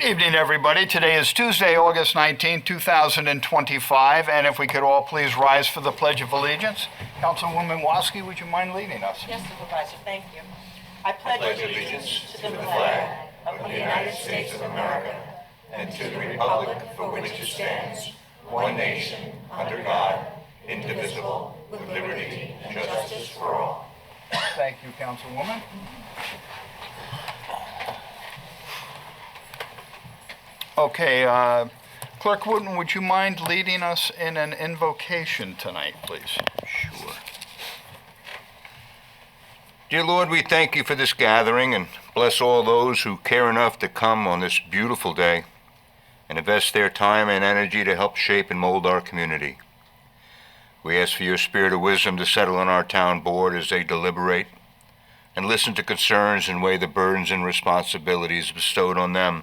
Good evening, everybody. Today is Tuesday, August 19, 2025, and if we could all please rise for the Pledge of Allegiance. Councilwoman Waski, would you mind leading us? Yes, Supervisor, thank you. I pledge allegiance to the flag of the United States of America and to the republic for which it stands, one nation, under God, indivisible, with liberty and justice for all. Thank you, Councilwoman. Okay, Clerk Wooten, would you mind leading us in an invocation tonight, please? Sure. Dear Lord, we thank you for this gathering and bless all those who care enough to come on this beautiful day and invest their time and energy to help shape and mold our community. We ask for your spirit of wisdom to settle on our town board as they deliberate and listen to concerns and weigh the burdens and responsibilities bestowed on them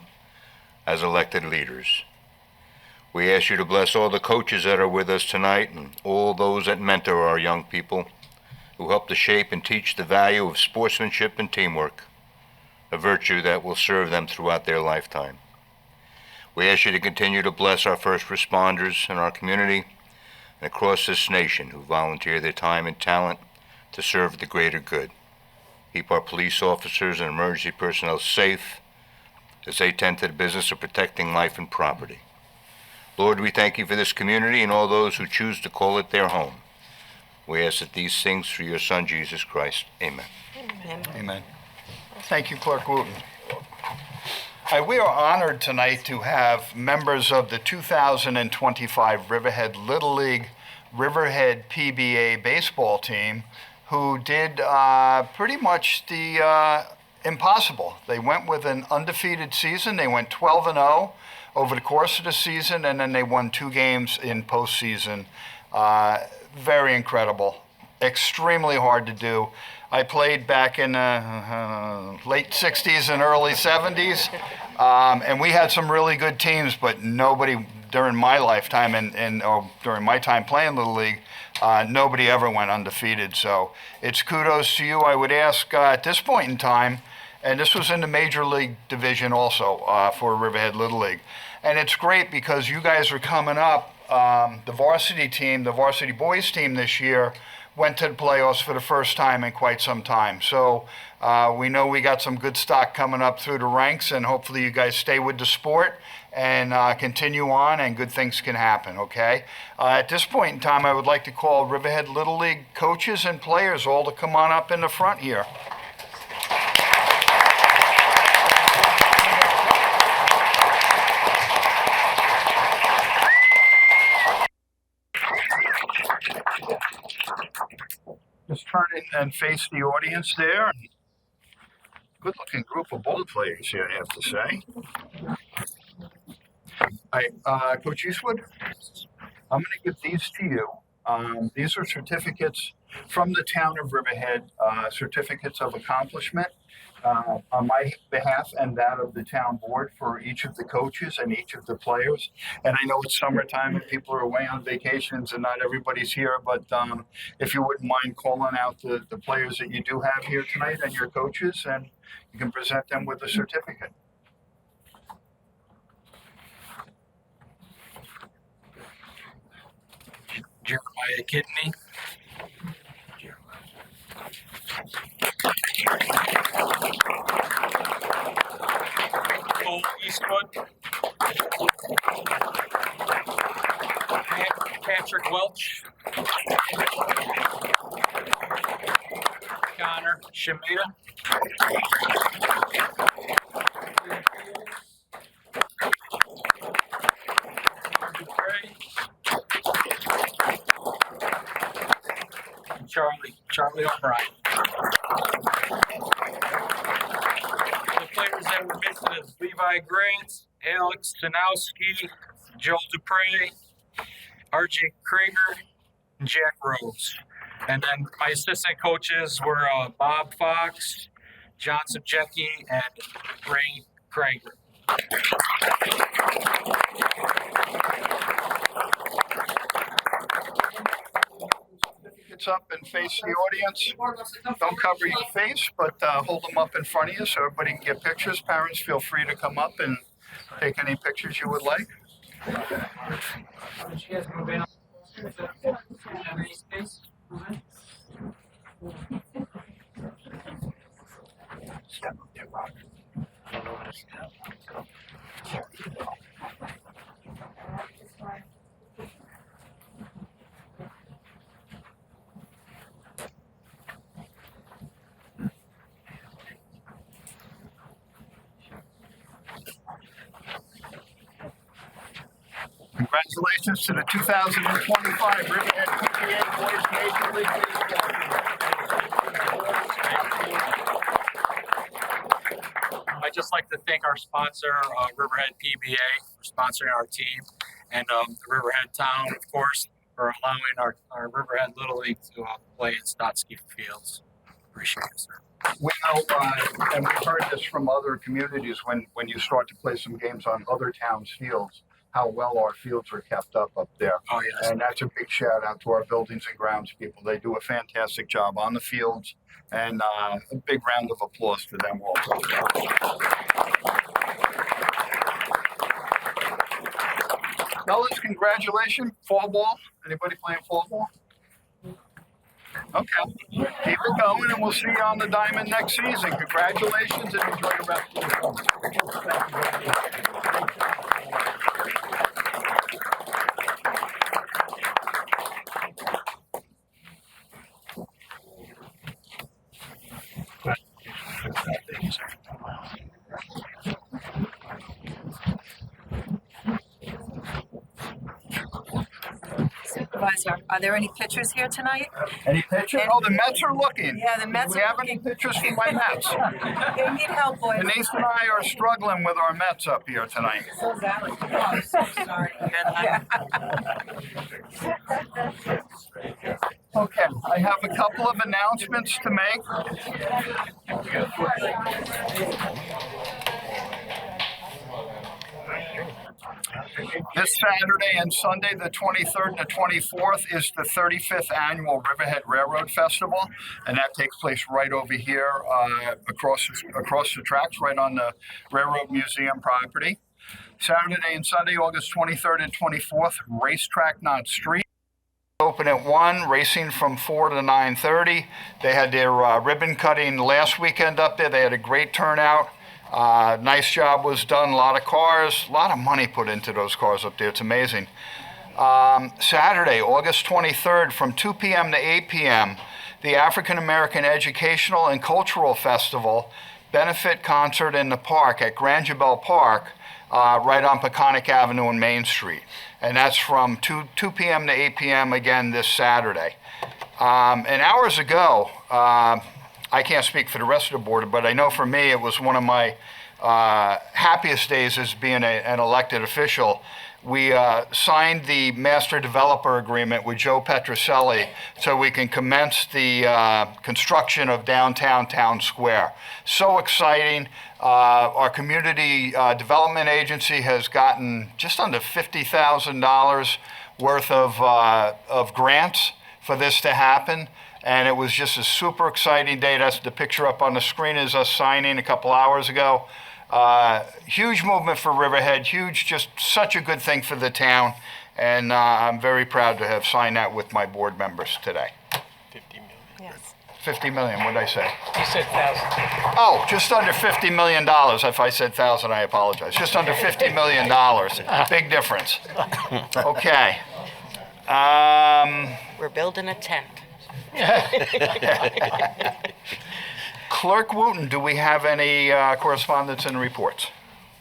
as elected leaders. We ask you to bless all the coaches that are with us tonight and all those that mentor our young people who help to shape and teach the value of sportsmanship and teamwork, a virtue that will serve them throughout their lifetime. We ask you to continue to bless our first responders in our community and across this nation who volunteer their time and talent to serve the greater good. Keep our police officers and emergency personnel safe as they tend to the business of protecting life and property. Lord, we thank you for this community and all those who choose to call it their home. We ask that these things through your Son, Jesus Christ. Amen. Amen. Amen. Thank you, Clerk Wooten. We are honored tonight to have members of the 2025 Riverhead Little League Riverhead PBA baseball team who did pretty much the impossible. They went with an undefeated season. They went 12-0 over the course of the season, and then they won 2 games in postseason. Very incredible. Extremely hard to do. I played back in late 60s and early 70s, and we had some really good teams, but nobody during my lifetime and during my time playing Little League, nobody ever went undefeated. So it's kudos to you. I would ask at this point in time, and this was in the Major League Division also for Riverhead Little League. And it's great because you guys are coming up. The varsity team, the varsity boys team this year, went to the playoffs for the first time in quite some time. So we know we got some good stock coming up through the ranks, and hopefully you guys stay with the sport and continue on, and good things can happen, okay? At this point in time, I would like to call Riverhead Little League coaches and players all to come on up in the front here. Just turn in and face the audience there. Good-looking group of ball players here, I have to say. Coach Eastwood, I'm going to give these to you. These are certificates from the town of Riverhead, certificates of accomplishment on my behalf and that of the town board for each of the coaches and each of the players. And I know it's summertime and people are away on vacations and not everybody's here, but if you wouldn't mind calling out the players that you do have here tonight and your coaches, and you can present them with a certificate. Jeremiah Kidney. Cole Eastwood. Patrick Welch. Connor Schumejda. Dupree. Charlie O'Brien. The players that were missing is Levi Gratz, Alex Sosnowski, Joel Dupree, RJ Kreiger, and Jack Rose. And then my assistant coaches were Bob Fox, John Sujecki, and Ray Kreiger. It's up and face the audience. Don't cover your face, but hold them up in front of you so everybody can get pictures. Parents, feel free to come up and Take any pictures you would like. Congratulations to the 2025 Riverhead PBA Boys Major League Baseball team. I'd just like to thank our sponsor, Riverhead PBA, for sponsoring our team, and the Riverhead Town, of course, for allowing our Riverhead Little League to play in Sosnowski fields. Appreciate it, sir. We know, and we've heard this from other communities when you start to play some games on other towns' fields, how well our fields are kept up there. Oh, yes. And that's a big shout out to our buildings and grounds people. They do a fantastic job on the fields, and a big round of applause to them also. Fellas, congratulations. Fall ball. Anybody playing fall ball? Okay. Keep it going, and we'll see you on the diamond next season. Congratulations, and enjoy the rest of the summer. Supervisor, are there any pictures here tonight? Any pictures? Oh, the Mets are looking. Yeah, the Mets Do we are have any looking. pictures from my Mets? They need help, boys. Denise and I are struggling with our Mets up here tonight. So valid. Oh, I'm so sorry. Yeah. Okay, I have a couple of announcements to make. This Saturday and Sunday, the 23rd and the 24th, is the 35th annual Riverhead Railroad Festival, and that takes place right over here across the tracks, right on the Railroad Museum property. Saturday and Sunday, August 23rd and 24th, Racetrack Not Street. Open at 1, racing from 4 to 9:30. They had their ribbon cutting last weekend up there. They had a great turnout. Nice job was done. A lot of cars, a lot of money put into those cars up there. It's amazing. Saturday, August 23rd, from 2 p.m. to 8 p.m., the African American Educational and Cultural Festival benefit concert in the park at Grangebel Park, right on Peconic Avenue and Main Street. And that's from 2 p.m. to 8 p.m. again this Saturday. And hours ago, I can't speak for the rest of the board, but I know for me it was one of my happiest days as being an elected official. We signed the master developer agreement with Joe Petroselli so we can commence the construction of downtown Town Square. So exciting. Our community development agency has gotten just under $50,000 worth of grants for this to happen. And it was just a super exciting day. That's the picture up on the screen is us signing a couple hours ago. Huge movement for Riverhead, huge, just such a good thing for the town. And I'm very proud to have signed that with my board members today. 50 million. Yes. 50 million, what did I say? You said 1,000. Oh, just under $50 million. If I said 1,000, I apologize. Just under $50 million. Big difference. Okay. We're building a tent. Clerk Wooten, do we have any correspondence and reports?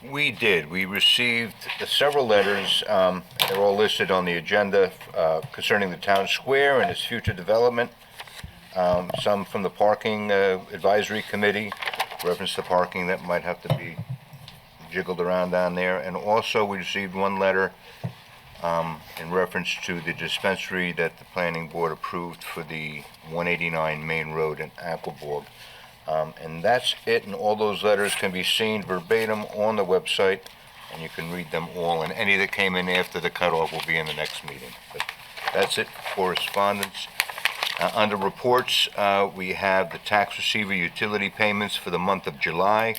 We did. We received several letters. They're all listed on the agenda concerning the town square and its future development. Some from the parking advisory committee, reference to parking that might have to be jiggled around down there. And also we received one letter in reference to the dispensary that the planning board approved for the 189 Main Road in Aquaborg. And that's it, and all those letters can be seen verbatim on the website, and you can read them all, and any that came in after the cutoff will be in the next meeting. But that's it, correspondence. Under reports, we have the tax receiver utility payments for the month of July.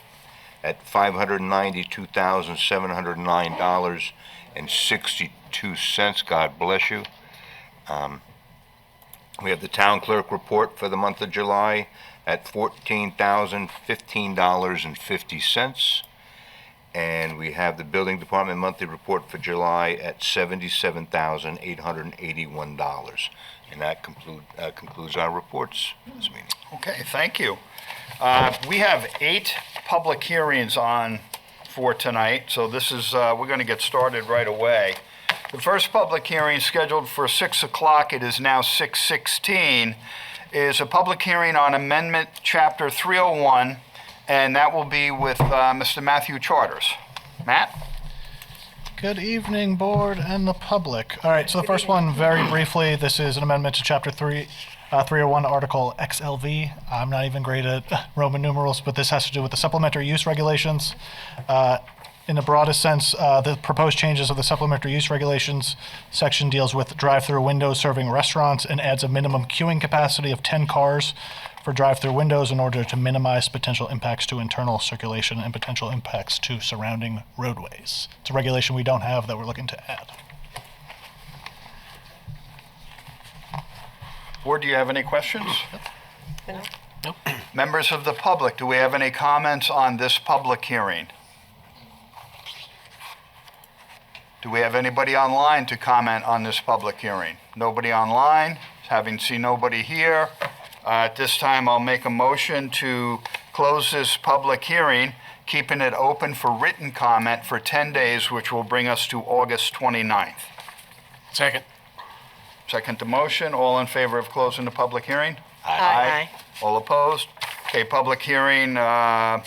at $592,709.62. God bless you. We have the town clerk report for the month of July at $14,015.50. And we have the building department monthly report for July at $77,881. And that concludes our reports this meeting. Okay, thank you. We have 8 public hearings on for tonight, so this is, we're going to get started right away. The first public hearing scheduled for 6 o'clock, it is now 6:16, is a public hearing on Amendment Chapter 301, and that will be with Mr. Matthew Charters. Matt? Good evening, board and the public. All right, so the first one, very briefly, this is an amendment to Chapter 301, Article XLV. I'm not even great at Roman numerals, but this has to do with the supplementary use regulations. In the broadest sense, the proposed changes of the supplementary use regulations section deals with drive-through windows serving restaurants and adds a minimum queuing capacity of 10 cars for drive-through windows in order to minimize potential impacts to internal circulation and potential impacts to surrounding roadways. It's a regulation we don't have that we're looking to add. Board, do you have any questions? Nope. Members of the public, do we have any comments on this public hearing? Do we have anybody online to comment on this public hearing? Nobody online? Having seen nobody here, at this time I'll make a motion to close this public hearing, keeping it open for written comment for 10 days, which will bring us to August 29th. Second. Second to motion. All in favor of closing the public hearing? Aye. All opposed? Okay, public hearing on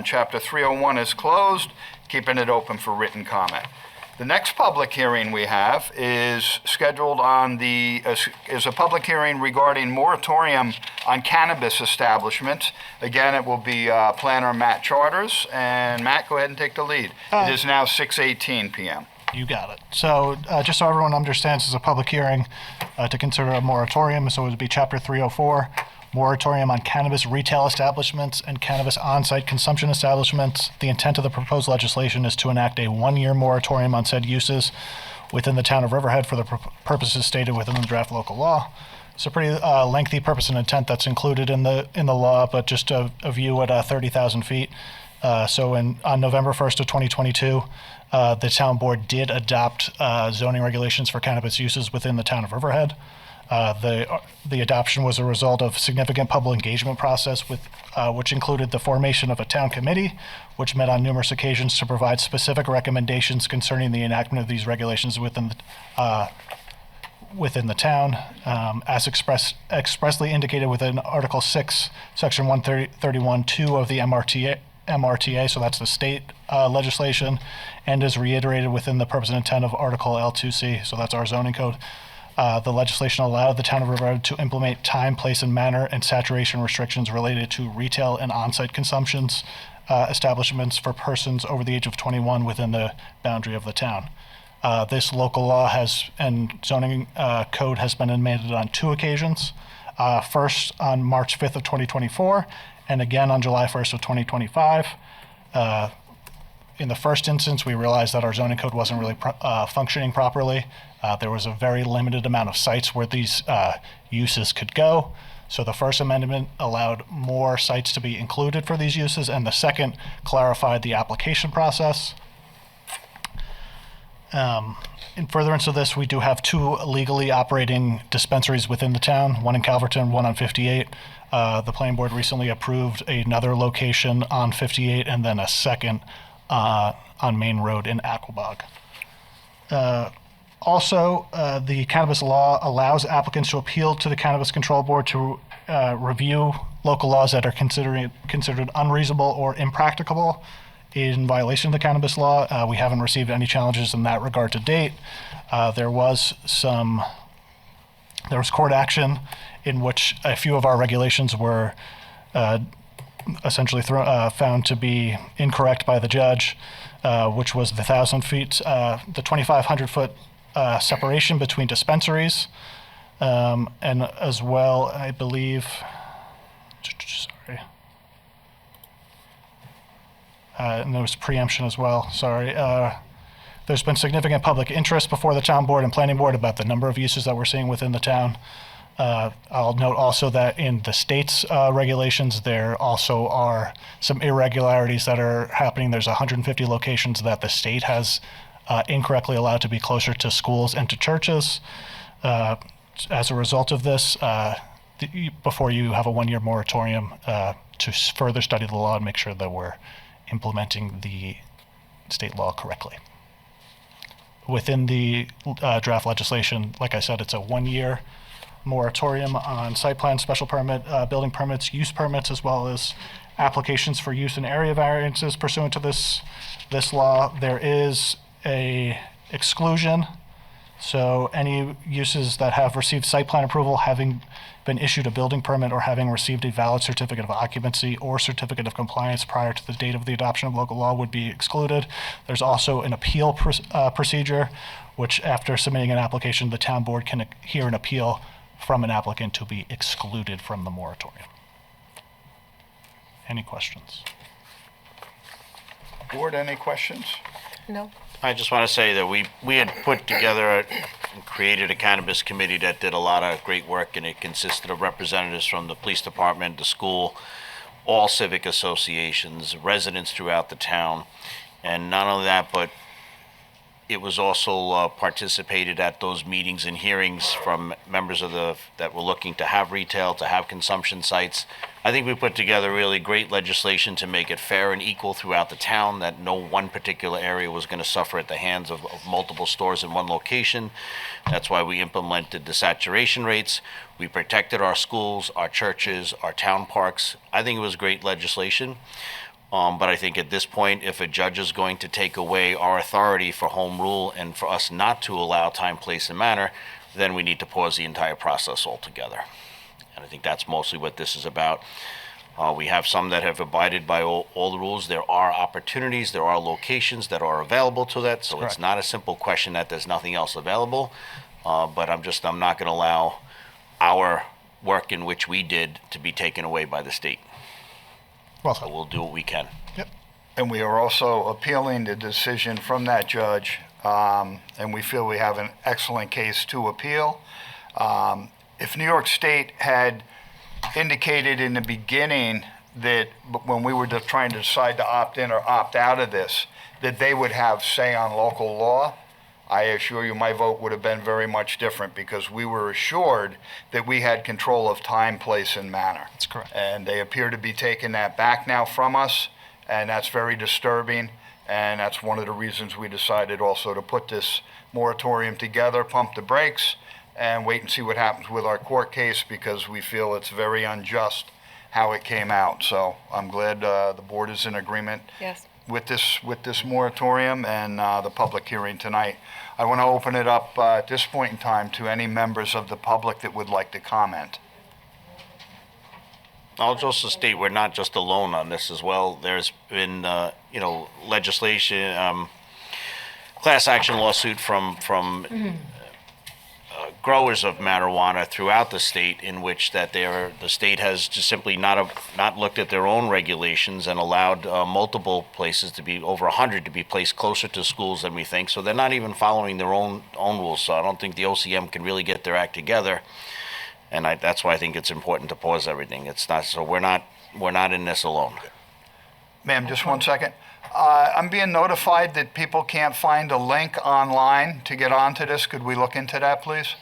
Chapter 301 is closed, keeping it open for written comment. The next public hearing we have is scheduled on is a public hearing regarding moratorium on cannabis establishments. Again, it will be planner Matt Charters, and Matt, go ahead and take the lead. It is now 6:18 p.m. You got it. So just so everyone understands, this is a public hearing to consider a moratorium. So it would be Chapter 304, moratorium on cannabis retail establishments and cannabis on-site consumption establishments. The intent of the proposed legislation is to enact a 1-year moratorium on said uses within the town of Riverhead for the purposes stated within the draft local law. It's a pretty lengthy purpose and intent that's included in the law, but just a view at 30,000 feet. So on November 1st of 2022, the town board did adopt zoning regulations for cannabis uses within the town of Riverhead. The adoption was a result of significant public engagement process which included the formation of a town committee, which met on numerous occasions to provide specific recommendations concerning the enactment of these regulations within the town, as expressly indicated within Article 6, Section 131(2) of the MRTA, so that's the state legislation, and is reiterated within the purpose and intent of Article L2C, so that's our zoning code. The legislation allowed the town of Riverhead to implement time, place, and manner and saturation restrictions related to retail and on-site consumptions establishments for persons over the age of 21 within the boundary of the town. This local law and zoning code has been amended on 2 occasions. First on March 5th of 2024, and again on July 1st of 2025. In the first instance, we realized that our zoning code wasn't really functioning properly. There was a very limited amount of sites where these uses could go. So the first amendment allowed more sites to be included for these uses, and the second clarified the application process. In furtherance of this, we do have 2 legally operating dispensaries within the town, one in Calverton, one on 58. The planning board recently approved another location on 58 and then a second on Main Road in Aquabog. Also, the cannabis law allows applicants to appeal to the Cannabis Control Board to review local laws that are considered unreasonable or impracticable in violation of the cannabis law. We haven't received any challenges in that regard to date. There was court action in which a few of our regulations were essentially found to be incorrect by the judge, which was the 1,000 feet, the 2,500 foot separation between dispensaries, and as well, I believe, sorry. and there was preemption as well, sorry. There's been significant public interest before the town board and planning board about the number of uses that we're seeing within the town. I'll note also that in the state's regulations, there also are some irregularities that are happening. There's 150 locations that the state has incorrectly allowed to be closer to schools and to churches. As a result of this, before you have a one-year moratorium to further study the law and make sure that we're implementing the state law correctly. Within the draft legislation, like I said, it's a one-year moratorium on site plan, special permit, building permits, use permits, as well as applications for use and area variances pursuant to this law. There is a exclusion, so any uses that have received site plan approval, having been issued a building permit, or having received a valid certificate of occupancy or certificate of compliance prior to the date of the adoption of local law, would be excluded. There's also an appeal procedure, which after submitting an application, the town board can hear an appeal from an applicant to be excluded from the moratorium. Any questions? Board, any questions? No. I just want to say that we had put together and created a cannabis committee that did a lot of great work, and it consisted of representatives from the police department, the school, all civic associations, residents throughout the town. And not only that, but it was also participated at those meetings and hearings from members of that were looking to have retail, to have consumption sites. I think we put together really great legislation to make it fair and equal throughout the town, that no one particular area was going to suffer at the hands of multiple stores in one location. That's why we implemented the saturation rates. We protected our schools, our churches, our town parks. I think it was great legislation. But I think at this point, if a judge is going to take away our authority for home rule and for us not to allow time, place, and manner, then we need to pause the entire process altogether. And I think that's mostly what this is about. We have some that have abided by all the rules. There are opportunities, there are locations that are available to that, so Correct. It's not a simple question that there's nothing else available. But I'm not going to allow our work in which we did to be taken away by the state. Well So said. we'll do what we can. And we are also appealing the decision from that judge, and we feel we have an excellent case to appeal. If New York State had indicated in the beginning that when we were just trying to decide to opt in or opt out of this, that they would have say on local law, I assure you my vote would have been very much different, because we were assured that we had control of time, place, and manner. That's correct. And they appear to be taking that back now from us, and that's very disturbing. And that's one of the reasons we decided also to put this moratorium together, pump the brakes, and wait and see what happens with our court case, because we feel it's very unjust how it came out. So I'm glad the board is in agreement Yes. with this moratorium and the public hearing tonight. I want to open it up at this point in time to any members of the public that would like to comment. I'll just state we're not just alone on this as well. There's been, legislation, class action lawsuit from growers of marijuana throughout the state, in which that the state has just simply not looked at their own regulations and allowed multiple places to be, over 100 to be placed closer to schools than we think. So they're not even following their own rules. So I don't think the OCM can really get their act together. And that's why I think it's important to pause everything. It's not, so we're not in this alone. Ma'am, just one second. I'm being notified that people can't find a link online to get onto this. Could we look into that, please?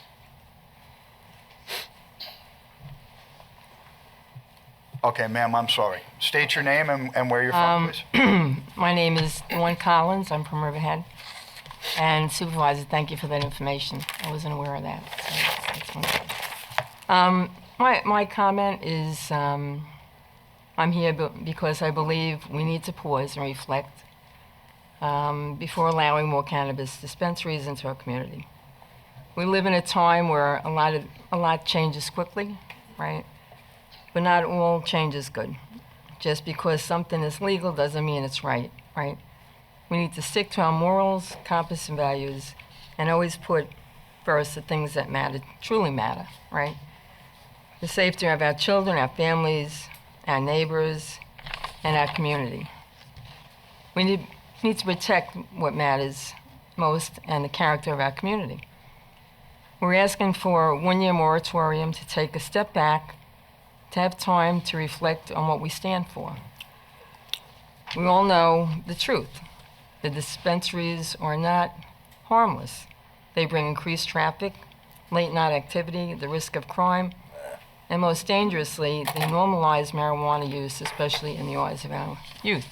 Okay, ma'am, I'm sorry. State your name and where you're from, please. My name is Dawn Collins. I'm from Riverhead. And Supervisor, thank you for that information. I wasn't aware of that. So that's wonderful. My comment is I'm here because I believe we need to pause and reflect before allowing more cannabis dispensaries into our community. We live in a time where a lot changes quickly, right? But not all change is good. Just because something is legal doesn't mean it's right? We need to stick to our morals, compass, and values, and always put first the things that matter, truly matter, right? The safety of our children, our families, our neighbors, and our community. We need to protect what matters most and the character of our community. We're asking for a one-year moratorium to take a step back, to have time to reflect on what we stand for. We all know the truth. The dispensaries are not harmless. They bring increased traffic, late-night activity, the risk of crime, and most dangerously, they normalize marijuana use, especially in the eyes of our youth.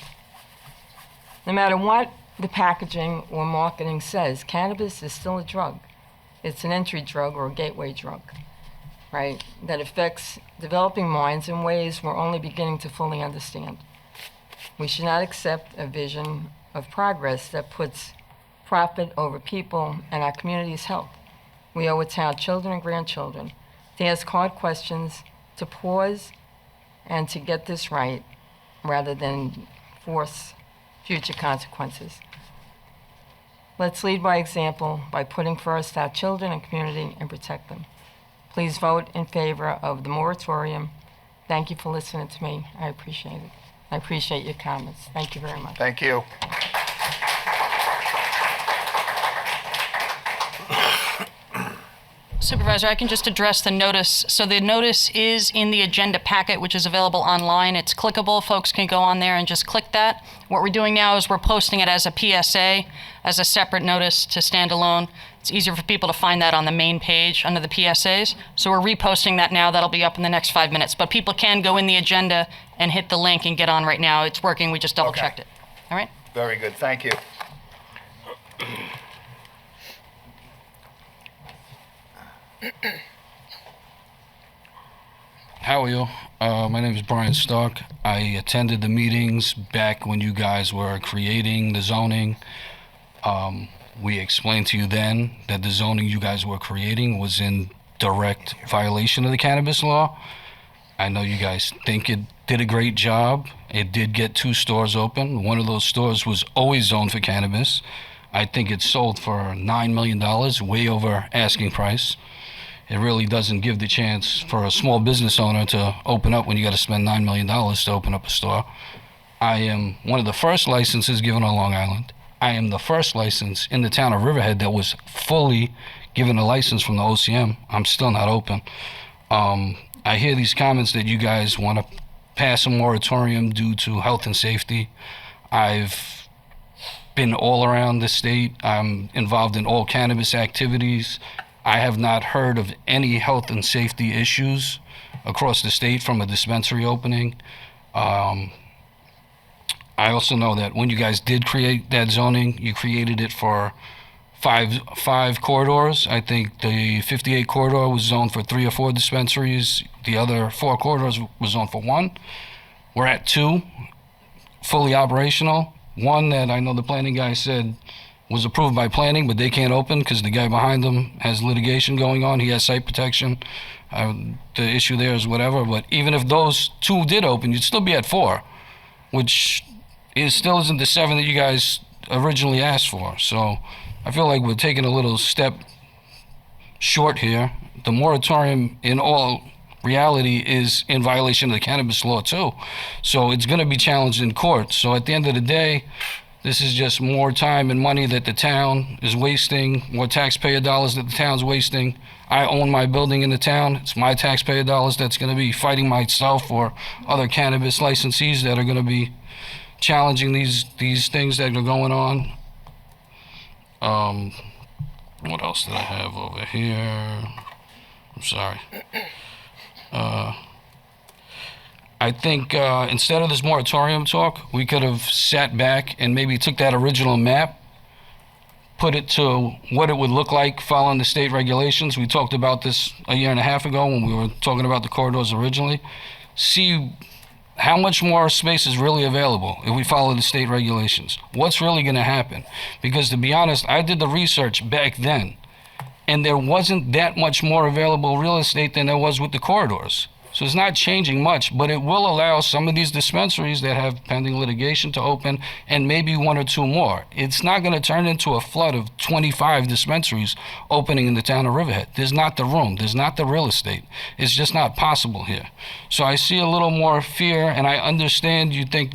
No matter what the packaging or marketing says, cannabis is still a drug. It's an entry drug or a gateway drug, right, that affects developing minds in ways we're only beginning to fully understand. We should not accept a vision of progress that puts profit over people and our community's health. We owe it to our children and grandchildren to ask hard questions, to pause, and to get this right rather than force future consequences. Let's lead by example by putting first our children and community and protect them. Please vote in favor of the moratorium. Thank you for listening to me. I appreciate it. I appreciate your comments. Thank you very much. Thank you. Supervisor, I can just address the notice. So the notice is in the agenda packet, which is available online. It's clickable. Folks can go on there and just click that. What we're doing now is we're posting it as a PSA, as a separate notice to stand alone. It's easier for people to find that on the main page under the PSAs. So we're reposting that now. That'll be up in the next 5 minutes. But people can go in the agenda and hit the link and get on right now. It's working. We just double-checked it. All right? Very good. Thank you. How are you? My name is Brian Stark. I attended the meetings back when you guys were creating the zoning. We explained to you then that the zoning you guys were creating was in direct violation of the cannabis law. I know you guys think it did a great job. It did get 2 stores open. One of those stores was always zoned for cannabis. I think it sold for $9 million, way over asking price. It really doesn't give the chance for a small business owner to open up when you got to spend $9 million to open up a store. I am one of the first licenses given on Long Island. I am the first license in the town of Riverhead that was fully given a license from the OCM. I'm still not open. I hear these comments that you guys want to pass a moratorium due to health and safety. I've been all around the state. I'm involved in all cannabis activities. I have not heard of any health and safety issues across the state from a dispensary opening. I also know that when you guys did create that zoning, you created it for five corridors. I think the 58 corridor was zoned for 3 or 4 dispensaries. The other 4 corridors was zoned for 1. We're at 2, fully operational. 1 that I know the planning guy said was approved by planning, but they can't open because the guy behind them has litigation going on. He has site protection. The issue there is whatever, but even if those 2 did open, you'd still be at 4, which still isn't the 7 that you guys originally asked for. So I feel like we're taking a little step short here. The moratorium, in all reality, is in violation of the cannabis law too. So it's going to be challenged in court. So at the end of the day, this is just more time and money that the town is wasting, more taxpayer dollars that the town's wasting. I own my building in the town. It's my taxpayer dollars that's going to be fighting myself or other cannabis licensees that are going to be challenging these things that are going on. What else did I have over here? I'm sorry. I think instead of this moratorium talk, we could have sat back and maybe took that original map, put it to what it would look like following the state regulations. We talked about this a year and a half ago when we were talking about the corridors originally. See how much more space is really available if we follow the state regulations. What's really going to happen? Because to be honest, I did the research back then, and there wasn't that much more available real estate than there was with the corridors. So it's not changing much, but it will allow some of these dispensaries that have pending litigation to open, and maybe 1 or 2 more. It's not going to turn into a flood of 25 dispensaries opening in the town of Riverhead. There's not the room. There's not the real estate. It's just not possible here. So I see a little more fear, and I understand you think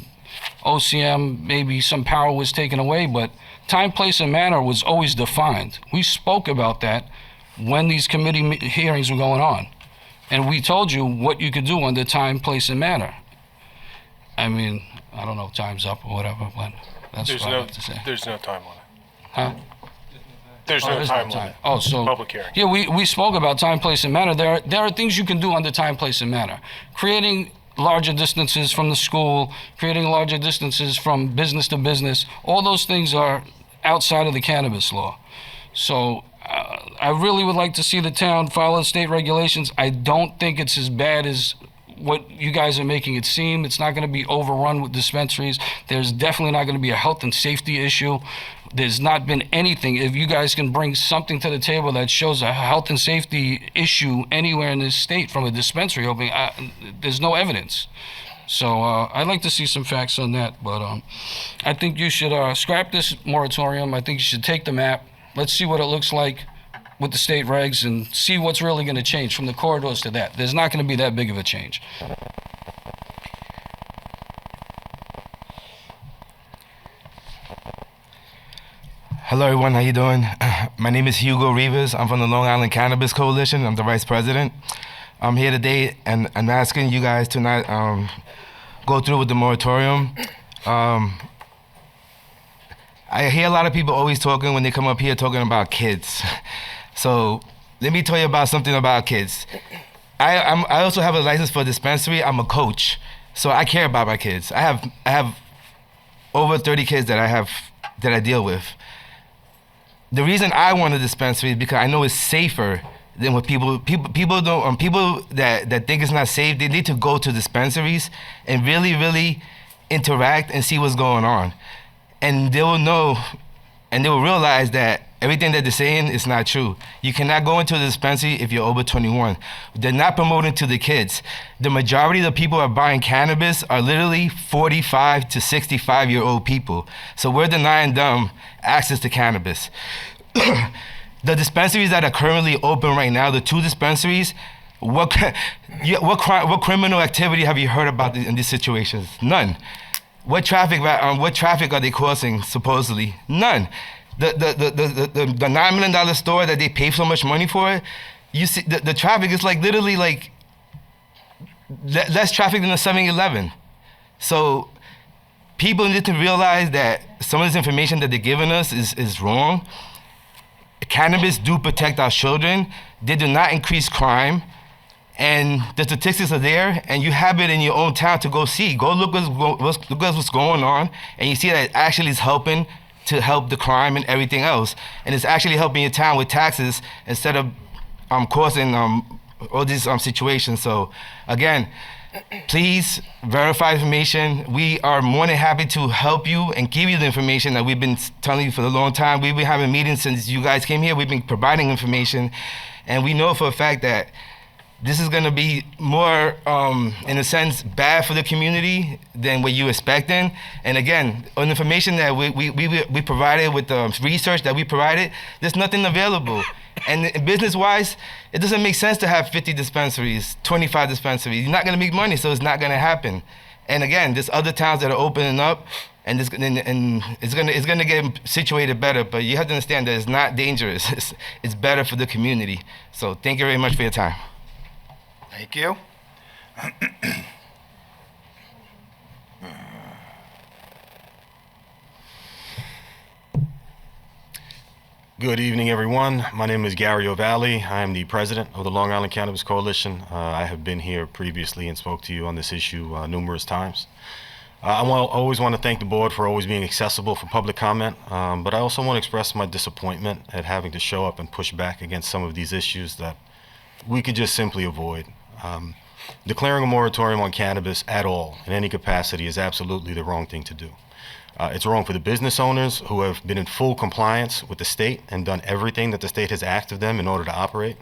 OCM, maybe some power was taken away, but time, place, and manner was always defined. We spoke about that when these committee hearings were going on. And we told you what you could do under time, place, and manner. I mean, I don't know if time's up or whatever, but that's what I have to say. There's no time limit. Huh? There's no time limit. Oh, so Public hearing. yeah, we spoke about time, place, and manner. There are things you can do under time, place, and manner. Creating larger distances from the school, creating larger distances from business to business. All those things are outside of the cannabis law. So I really would like to see the town follow state regulations. I don't think it's as bad as what you guys are making it seem. It's not going to be overrun with dispensaries. There's definitely not going to be a health and safety issue. There's not been anything. If you guys can bring something to the table that shows a health and safety issue anywhere in this state from a dispensary opening, there's no evidence. So I'd like to see some facts on that. But I think you should scrap this moratorium. I think you should take the map. Let's see what it looks like with the state regs and see what's really going to change from the corridors to that. There's not going to be that big of a change. Hello everyone, how you doing? My name is Hugo Rivas. I'm from the Long Island Cannabis Coalition. I'm the vice president. I'm here today and I'm asking you guys to not go through with the moratorium. I hear a lot of people always talking when they come up here talking about kids. So let me tell you about something about kids. I also have a license for a dispensary. I'm a coach, so I care about my kids. I have over 30 kids that I deal with. The reason I want a dispensary is because I know it's safer than what people don't. People that think it's not safe, they need to go to dispensaries and really interact and see what's going on, and they will know, and they will realize that everything that they're saying is not true. You cannot go into a dispensary if you're over 21. They're not promoting to the kids. The majority of the people who are buying cannabis are literally 45 to 65-year-old people. So we're denying them access to cannabis. The dispensaries that are currently open right now, the 2 dispensaries, what criminal activity have you heard about in these situations? None. What traffic are they causing, supposedly? None. The $9 million store that they pay so much money for, you see the traffic is like literally like less traffic than a 7-Eleven. So people need to realize that some of this information that they're giving us is wrong. Cannabis do protect our children. They do not increase crime. And the statistics are there, and you have it in your own town to go see. Go look what's going on, and you see that it actually is helping to help the crime and everything else. And it's actually helping your town with taxes instead of causing all these situations. So again, please verify information. We are more than happy to help you and give you the information that we've been telling you for a long time. We've been having meetings since you guys came here. We've been providing information, and we know for a fact that this is going to be more, in a sense, bad for the community than what you're expecting. And again, on information that we provided with the research that we provided, there's nothing available. And business-wise, it doesn't make sense to have 50 dispensaries, 25 dispensaries. You're not going to make money, so it's not going to happen. And again, there's other towns that are opening up, and it's going to get situated better. But you have to understand that it's not dangerous. It's better for the community. So thank you very much for your time. Thank you. Good evening, everyone. My name is Gary O'Valley. I am the president of the Long Island Cannabis Coalition. I have been here previously and spoke to you on this issue numerous times. I always want to thank the board for always being accessible for public comment, but I also want to express my disappointment at having to show up and push back against some of these issues that we could just simply avoid. Declaring a moratorium on cannabis at all, in any capacity, is absolutely the wrong thing to do. It's wrong for the business owners who have been in full compliance with the state and done everything that the state has asked of them in order to operate.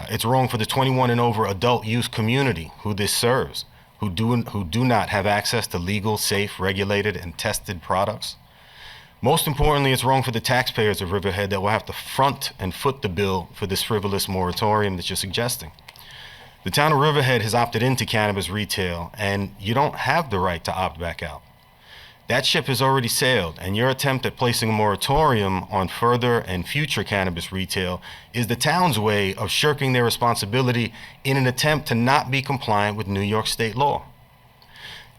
It's wrong for the 21 and over adult use community who this serves, who do not have access to legal, safe, regulated, and tested products. Most importantly, it's wrong for the taxpayers of Riverhead that will have to front and foot the bill for this frivolous moratorium that you're suggesting. The town of Riverhead has opted into cannabis retail, and you don't have the right to opt back out. That ship has already sailed, and your attempt at placing a moratorium on further and future cannabis retail is the town's way of shirking their responsibility in an attempt to not be compliant with New York state law.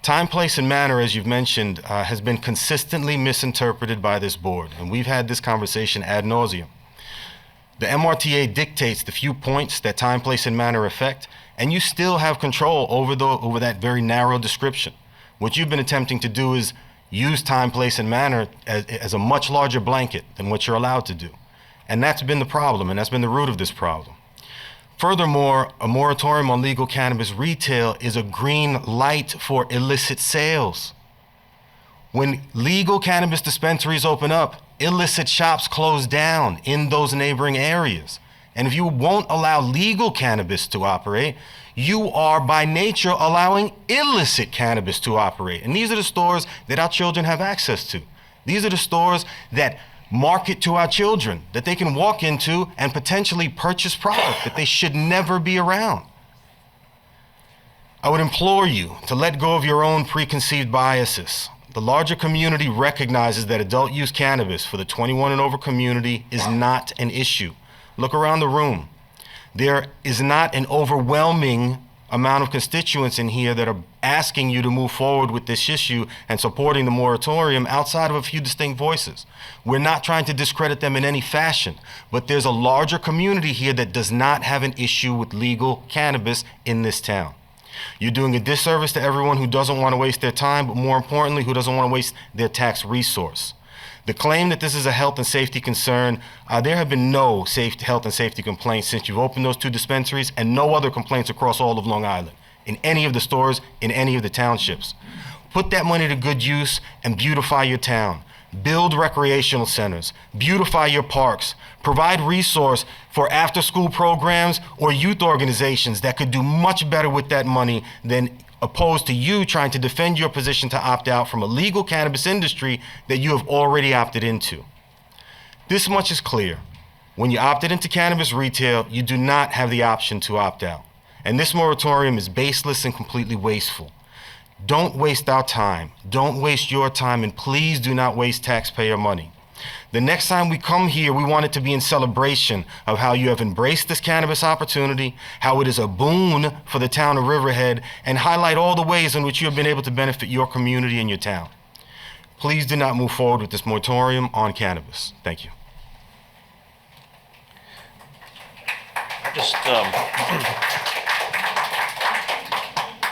Time, place, and manner, as you've mentioned, has been consistently misinterpreted by this board, and we've had this conversation ad nauseum. The MRTA dictates the few points that time, place, and manner affect, and you still have control over that very narrow description. What you've been attempting to do is use time, place, and manner as a much larger blanket than what you're allowed to do. And that's been the problem, and that's been the root of this problem. Furthermore, a moratorium on legal cannabis retail is a green light for illicit sales. When legal cannabis dispensaries open up, illicit shops close down in those neighboring areas. And if you won't allow legal cannabis to operate, you are by nature allowing illicit cannabis to operate. And these are the stores that our children have access to. These are the stores that market to our children, that they can walk into and potentially purchase product that they should never be around. I would implore you to let go of your own preconceived biases. The larger community recognizes that adult use cannabis for the 21 and over community is not an issue. Look around the room. There is not an overwhelming amount of constituents in here that are asking you to move forward with this issue and supporting the moratorium outside of a few distinct voices. We're not trying to discredit them in any fashion, but there's a larger community here that does not have an issue with legal cannabis in this town. You're doing a disservice to everyone who doesn't want to waste their time, but more importantly, who doesn't want to waste their tax resource. The claim that this is a health and safety concern, there have been no health and safety complaints since you've opened those two dispensaries, and no other complaints across all of Long Island, in any of the stores, in any of the townships. Put that money to good use and beautify your town. Build recreational centers, beautify your parks, provide resource for after-school programs or youth organizations that could do much better with that money than opposed to you trying to defend your position to opt out from a legal cannabis industry that you have already opted into. This much is clear. When you opted into cannabis retail, you do not have the option to opt out. And this moratorium is baseless and completely wasteful. Don't waste our time. Don't waste your time, and please do not waste taxpayer money. The next time we come here, we want it to be in celebration of how you have embraced this cannabis opportunity, how it is a boon for the town of Riverhead, and highlight all the ways in which you have been able to benefit your community and your town. Please do not move forward with this moratorium on cannabis. Thank you.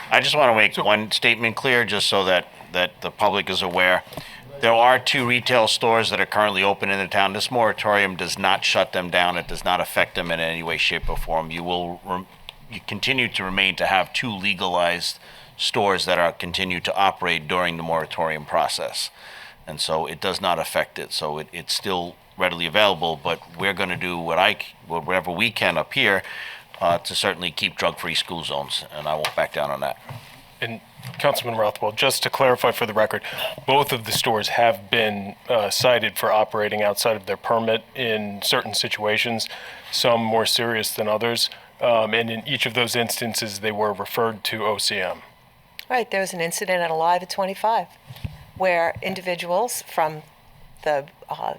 I just want to make one statement clear, just so that the public is aware. There are 2 retail stores that are currently open in the town. This moratorium does not shut them down. It does not affect them in any way, shape, or form. You continue to remain to have 2 legalized stores that are continue to operate during the moratorium process. And so it does not affect it. So it's still readily available, but we're going to do whatever we can up here to certainly keep drug-free school zones, and I won't back down on that. And Councilman Rothwell, just to clarify for the record, both of the stores have been cited for operating outside of their permit in certain situations, some more serious than others, and in each of those instances they were referred to OCM. Right, there was an incident at Alive at 25 where individuals from the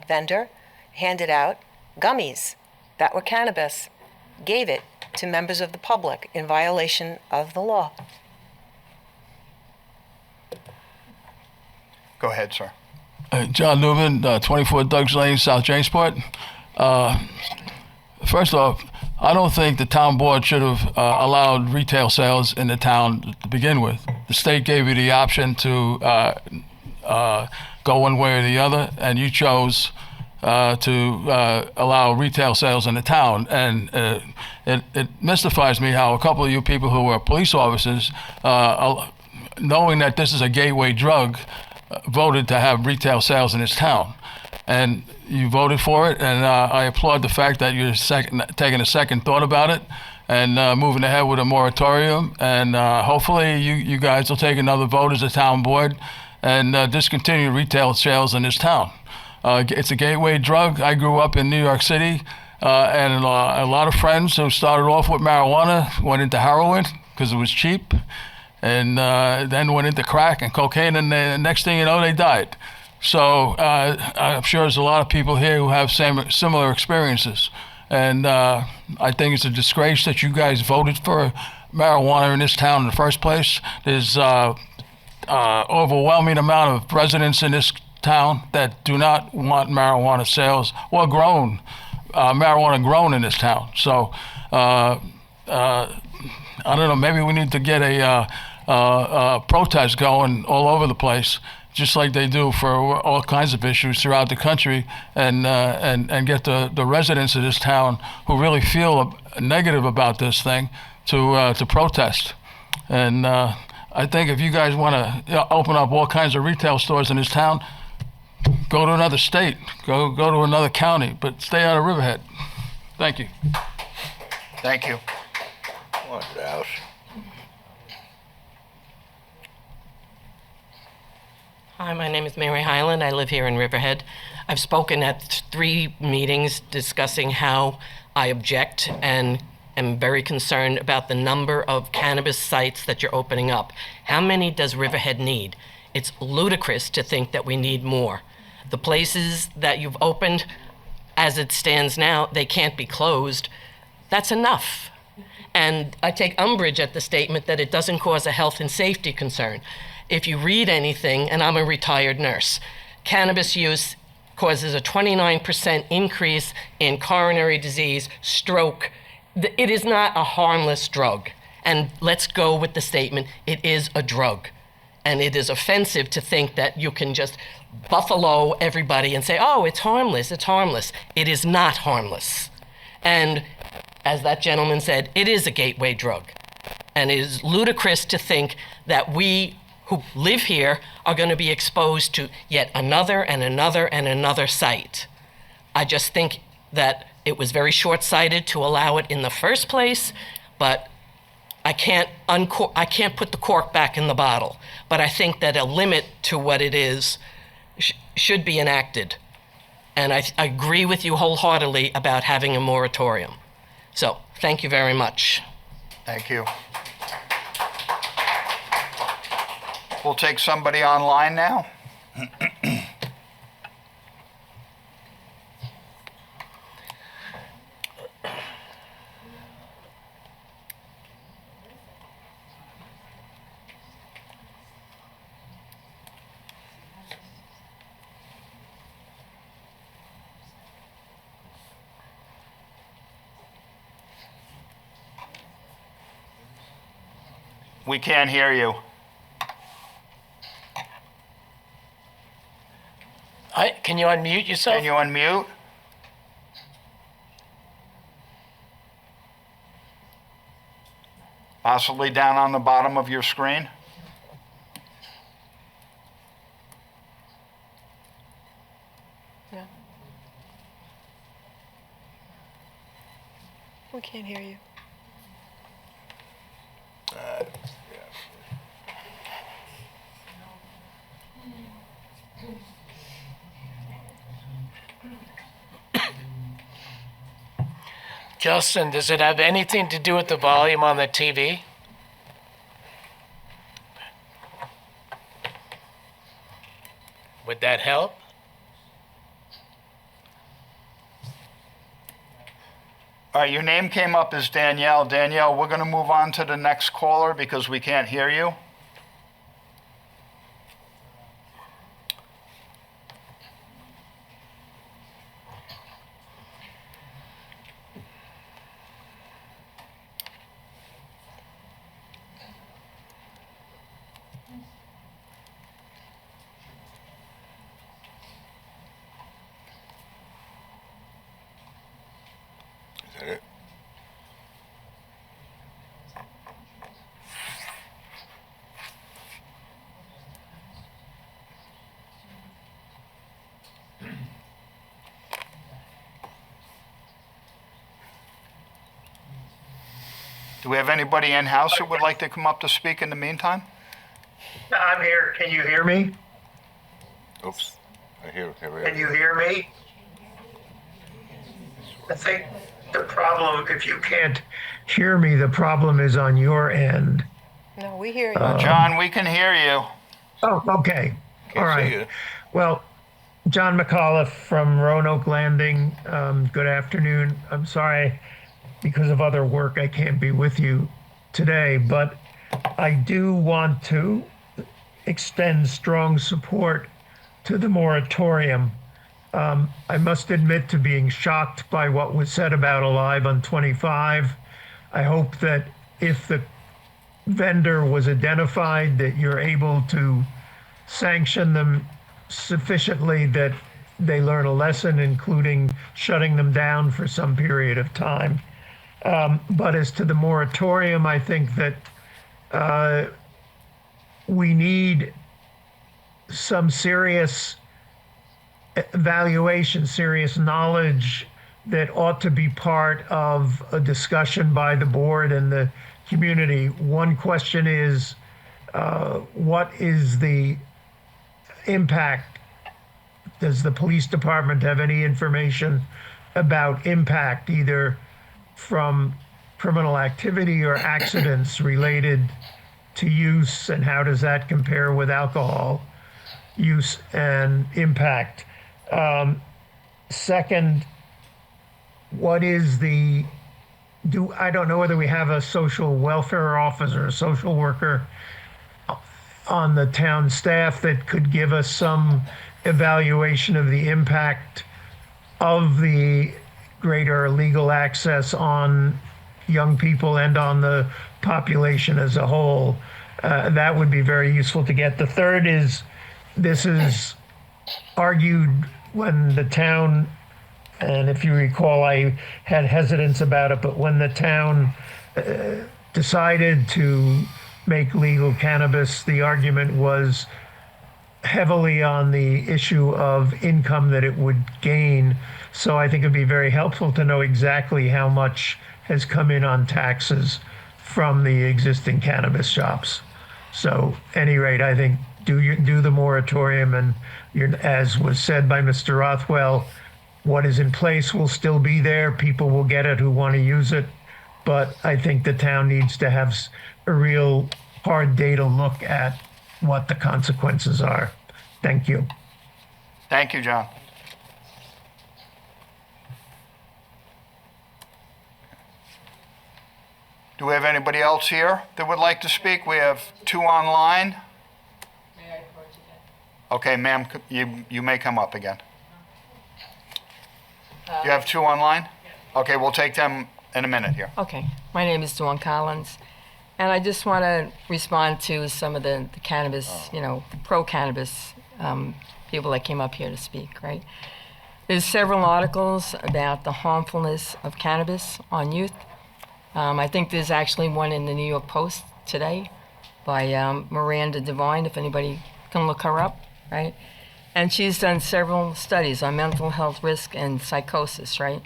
vendor handed out gummies that were cannabis, gave it to members of the public in violation of the law. Go ahead, sir. John Newman, 24 Doug's Lane, South Jamesport. First off, I don't think the town board should have allowed retail sales in the town to begin with. The state gave you the option to go one way or the other, and you chose to allow retail sales in the town. And it mystifies me how a couple of you people who were police officers, knowing that this is a gateway drug, voted to have retail sales in this town. And you voted for it, and I applaud the fact that you're taking a second thought about it and moving ahead with a moratorium. And hopefully you guys will take another vote as a town board and discontinue retail sales in this town. It's a gateway drug. I grew up in New York City, and a lot of friends who started off with marijuana went into heroin because it was cheap. and then went into crack and cocaine, and the next thing you know, they died. So I'm sure there's a lot of people here who have similar experiences. And I think it's a disgrace that you guys voted for marijuana in this town in the first place. There's overwhelming amount of residents in this town that do not want marijuana sales or marijuana grown in this town. So I don't know, maybe we need to get a protest going all over the place, just like they do for all kinds of issues throughout the country, and get the residents of this town who really feel negative about this thing to protest. And I think if you guys want to open up all kinds of retail stores in this town, go to another state, go to another county, but stay out of Riverhead. Thank you. Thank you. Hi, my name is Mary Highland. I live here in Riverhead. I've spoken at 3 meetings discussing how I object and am very concerned about the number of cannabis sites that you're opening up. How many does Riverhead need? It's ludicrous to think that we need more. The places that you've opened, as it stands now, they can't be closed. That's enough. And I take umbrage at the statement that it doesn't cause a health and safety concern. If you read anything, and I'm a retired nurse, cannabis use causes a 29% increase in coronary disease, stroke. It is not a harmless drug. And let's go with the statement, it is a drug. And it is offensive to think that you can just buffalo everybody and say, oh, it's harmless, it's harmless. It is not harmless. And as that gentleman said, it is a gateway drug. And it is ludicrous to think that we who live here are going to be exposed to yet another and another and another site. I just think that it was very short-sighted to allow it in the first place, but I can't put the cork back in the bottle. But I think that a limit to what it is should be enacted. And I agree with you wholeheartedly about having a moratorium. So, thank you very much. Thank you. We'll take somebody online now. We can't hear you. Can you unmute yourself? Can you unmute? Possibly down on the bottom of your screen. Yeah. We can't hear you. Justin, does it have anything to do with the volume on the TV? Would that help? All right, your name came up as Danielle. Danielle, we're going to move on to the next caller because we can't hear you. Is that it? Do we have anybody in-house who would like to come up to speak in the meantime? I'm here. Can you hear me? Oops. Here we Can go. you hear me? I think the problem, if you can't hear me, the problem is on your end. No, we hear you. John, we can hear you. Oh, okay. All see right. you. Well, John McAuliff from Roanoke Landing. Good afternoon. I'm sorry, because of other work, I can't be with you today, but I do want to extend strong support to the moratorium. I must admit to being shocked by what was said about Alive on 25. I hope that if the vendor was identified, that you're able to sanction them sufficiently that they learn a lesson, including shutting them down for some period of time. But as to the moratorium, I think that we need some serious evaluation, serious knowledge that ought to be part of a discussion by the board and the community. One question is, what is the impact? Does the police department have any information about impact, either from criminal activity or accidents related to use, and how does that compare with alcohol use and impact? Second, what is I don't know whether we have a social welfare officer, a social worker on the town staff that could give us some evaluation of the impact of the greater legal access on young people and on the population as a whole. That would be very useful to get. The third is, this is argued when the town, and if you recall, I had hesitance about it, but when the town decided to make legal cannabis, the argument was heavily on the issue of income that it would gain. So I think it'd be very helpful to know exactly how much has come in on taxes from the existing cannabis shops. So at any rate, I think do the moratorium, and as was said by Mr. Rothwell, what is in place will still be there. People will get it who want to use it. But I think the town needs to have a real hard data look at what the consequences are. Thank you. Thank you, John. Do we have anybody else here that would like to speak? We have two online. May I approach again? Okay, ma'am, you may come up again. You have two online? Okay, we'll take them in a minute here. Okay, my name is Dawn Collins, and I just want to respond to some of the cannabis, pro-cannabis people that came up here to speak, right? There's several articles about the harmfulness of cannabis on youth. I think there's actually one in the New York Post today by Miranda Devine, if anybody can look her up, right? And she's done several studies on mental health risk and psychosis, right?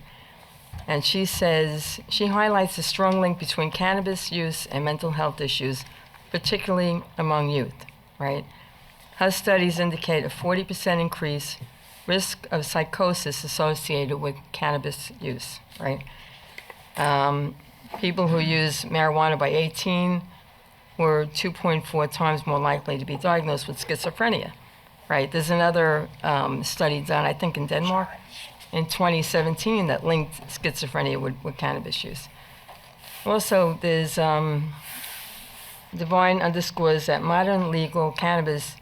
And she says, she highlights the strong link between cannabis use and mental health issues, particularly among youth, right? Her studies indicate a 40% increase risk of psychosis associated with cannabis use, right? People who use marijuana by 18 were 2.4 times more likely to be diagnosed with schizophrenia, right? There's another study done, I think, in Denmark in 2017 that linked schizophrenia with cannabis use. Also, there's Devine underscores that modern legal cannabis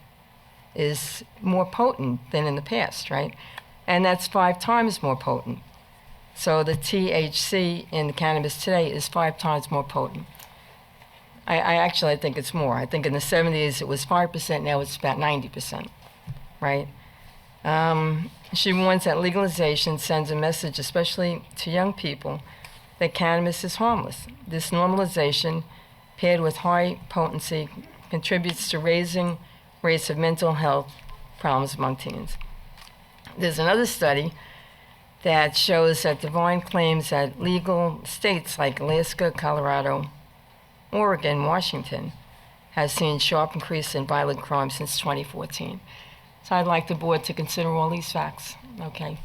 is more potent than in the past, right? And that's 5 times more potent. So the THC in the cannabis today is 5 times more potent. I think it's more. I think in the 70s it was 5%, now it's about 90%, right? She warns that legalization sends a message, especially to young people, that cannabis is harmless. This normalization, paired with high potency, contributes to raising rates of mental health problems among teens. There's another study that shows that Devine claims that legal states like Alaska, Colorado, Oregon, Washington has seen sharp increase in violent crime since 2014. So I'd like the board to consider all these facts, okay?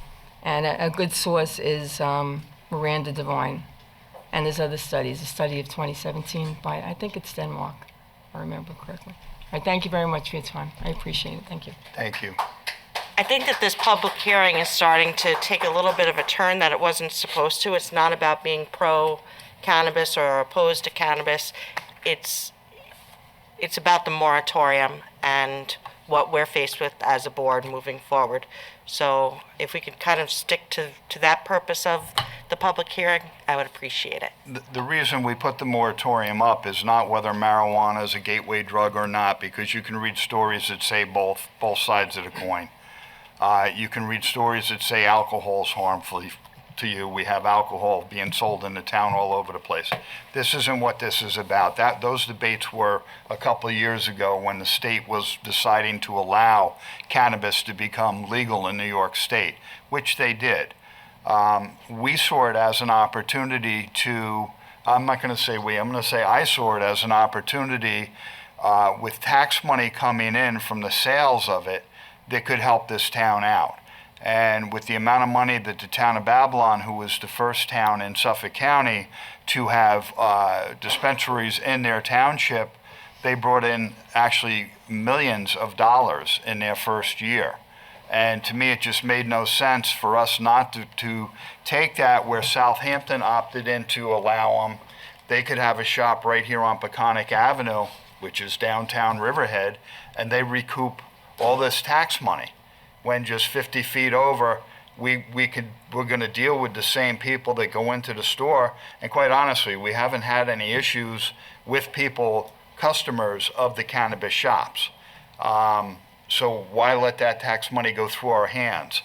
And a good source is Miranda Devine. And there's other studies, a study of 2017 by, I think it's Denmark, I remember correctly. All right, thank you very much for your time. I appreciate it. Thank you. Thank you. I think that this public hearing is starting to take a little bit of a turn that it wasn't supposed to. It's not about being pro-cannabis or opposed to cannabis. It's about the moratorium and what we're faced with as a board moving forward. So if we could kind of stick to that purpose of the public hearing, I would appreciate it. The reason we put the moratorium up is not whether marijuana is a gateway drug or not, because you can read stories that say both sides of the coin. You can read stories that say alcohol is harmful to you. We have alcohol being sold in the town all over the place. This isn't what this is about. Those debates were a couple of years ago when the state was deciding to allow cannabis to become legal in New York State, which they did. We saw it as an opportunity to, I'm not going to say we, I'm going to say I saw it as an opportunity with tax money coming in from the sales of it that could help this town out. And with the amount of money that the town of Babylon, who was the first town in Suffolk County to have dispensaries in their township, they brought in actually millions of dollars in their first year. And to me, it just made no sense for us not to take that where Southampton opted in to allow them. They could have a shop right here on Peconic Avenue, which is downtown Riverhead, and they recoup all this tax money. When just 50 feet over, we're going to deal with the same people that go into the store. And quite honestly, we haven't had any issues with people, customers of the cannabis shops. So why let that tax money go through our hands?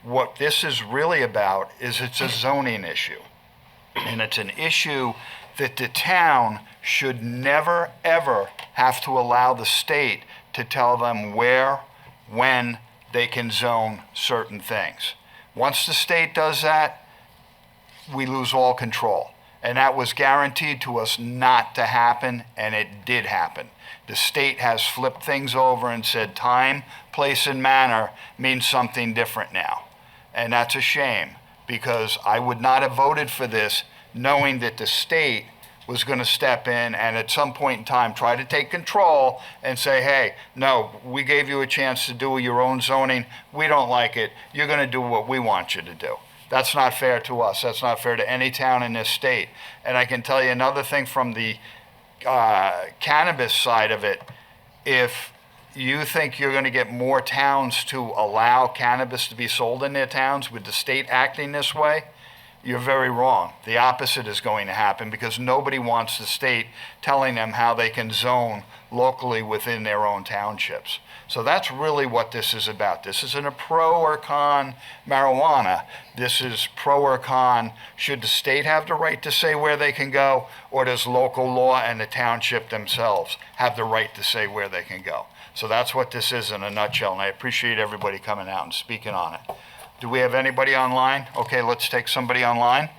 What this is really about is it's a zoning issue. And it's an issue that the town should never, ever have to allow the state to tell them where, when they can zone certain things. Once the state does that, we lose all control. And that was guaranteed to us not to happen, and it did happen. The state has flipped things over and said time, place, and manner means something different now. And that's a shame, because I would not have voted for this knowing that the state was going to step in and at some point in time try to take control and say, hey, no, we gave you a chance to do your own zoning. We don't like it. You're going to do what we want you to do. That's not fair to us. That's not fair to any town in this state. And I can tell you another thing from the cannabis side of it. If you think you're going to get more towns to allow cannabis to be sold in their towns with the state acting this way, you're very wrong. The opposite is going to happen, because nobody wants the state telling them how they can zone locally within their own townships. So that's really what this is about. This isn't a pro or con marijuana. This is pro or con, should the state have the right to say where they can go, or does local law and the township themselves have the right to say where they can go? So that's what this is in a nutshell, and I appreciate everybody coming out and speaking on it. Do we have anybody online? Okay, let's take somebody online.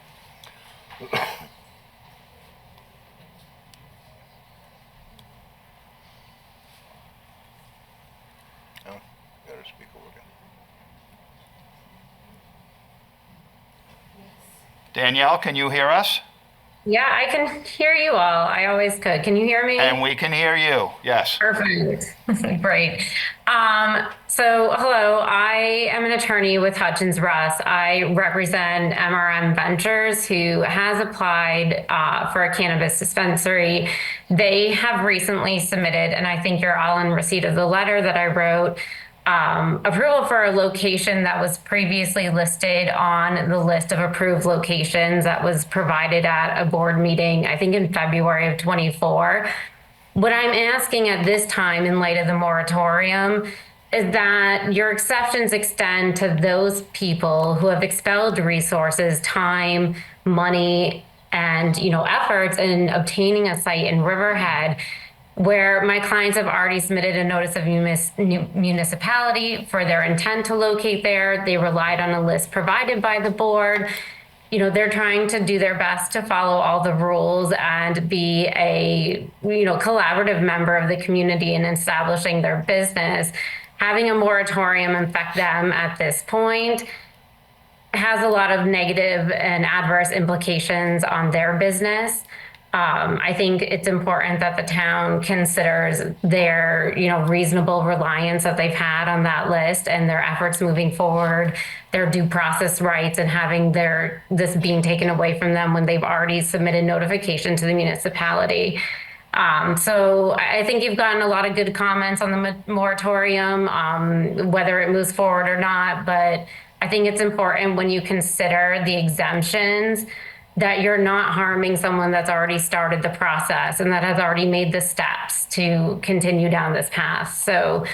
Danielle, can you hear us? Yeah, I can hear you all. I always could. Can you hear me? And we can hear you, yes. Perfect. Great. So, hello, I am an attorney with Hutchins Russ. I represent MRM Ventures, who has applied for a cannabis dispensary. They have recently submitted, and I think you're all in receipt of the letter that I wrote, approval for a location that was previously listed on the list of approved locations that was provided at a board meeting, I think in February of 24. What I'm asking at this time, in light of the moratorium, is that your exceptions extend to those people who have expelled resources, time, money, and efforts in obtaining a site in Riverhead, where my clients have already submitted a notice of municipality for their intent to locate there. They relied on a list provided by the board. They're trying to do their best to follow all the rules and be a, collaborative member of the community in establishing their business. Having a moratorium affect them at this point has a lot of negative and adverse implications on their business. I think it's important that the town considers their, reasonable reliance that they've had on that list and their efforts moving forward, their due process rights, and having this being taken away from them when they've already submitted notification to the municipality. So I think you've gotten a lot of good comments on the moratorium, whether it moves forward or not. But I think it's important when you consider the exemptions that you're not harming someone that's already started the process and that has already made the steps to continue down this path. So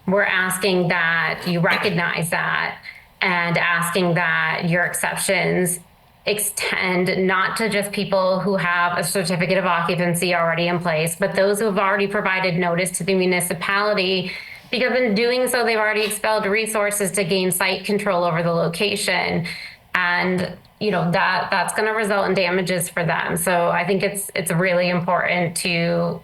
we're asking that you recognize that and asking that your exceptions extend not to just people who have a certificate of occupancy already in place, but those who have already provided notice to the municipality, because in doing so, they've already expelled resources to gain site control over the location. And that's going to result in damages for them. So I think it's really important to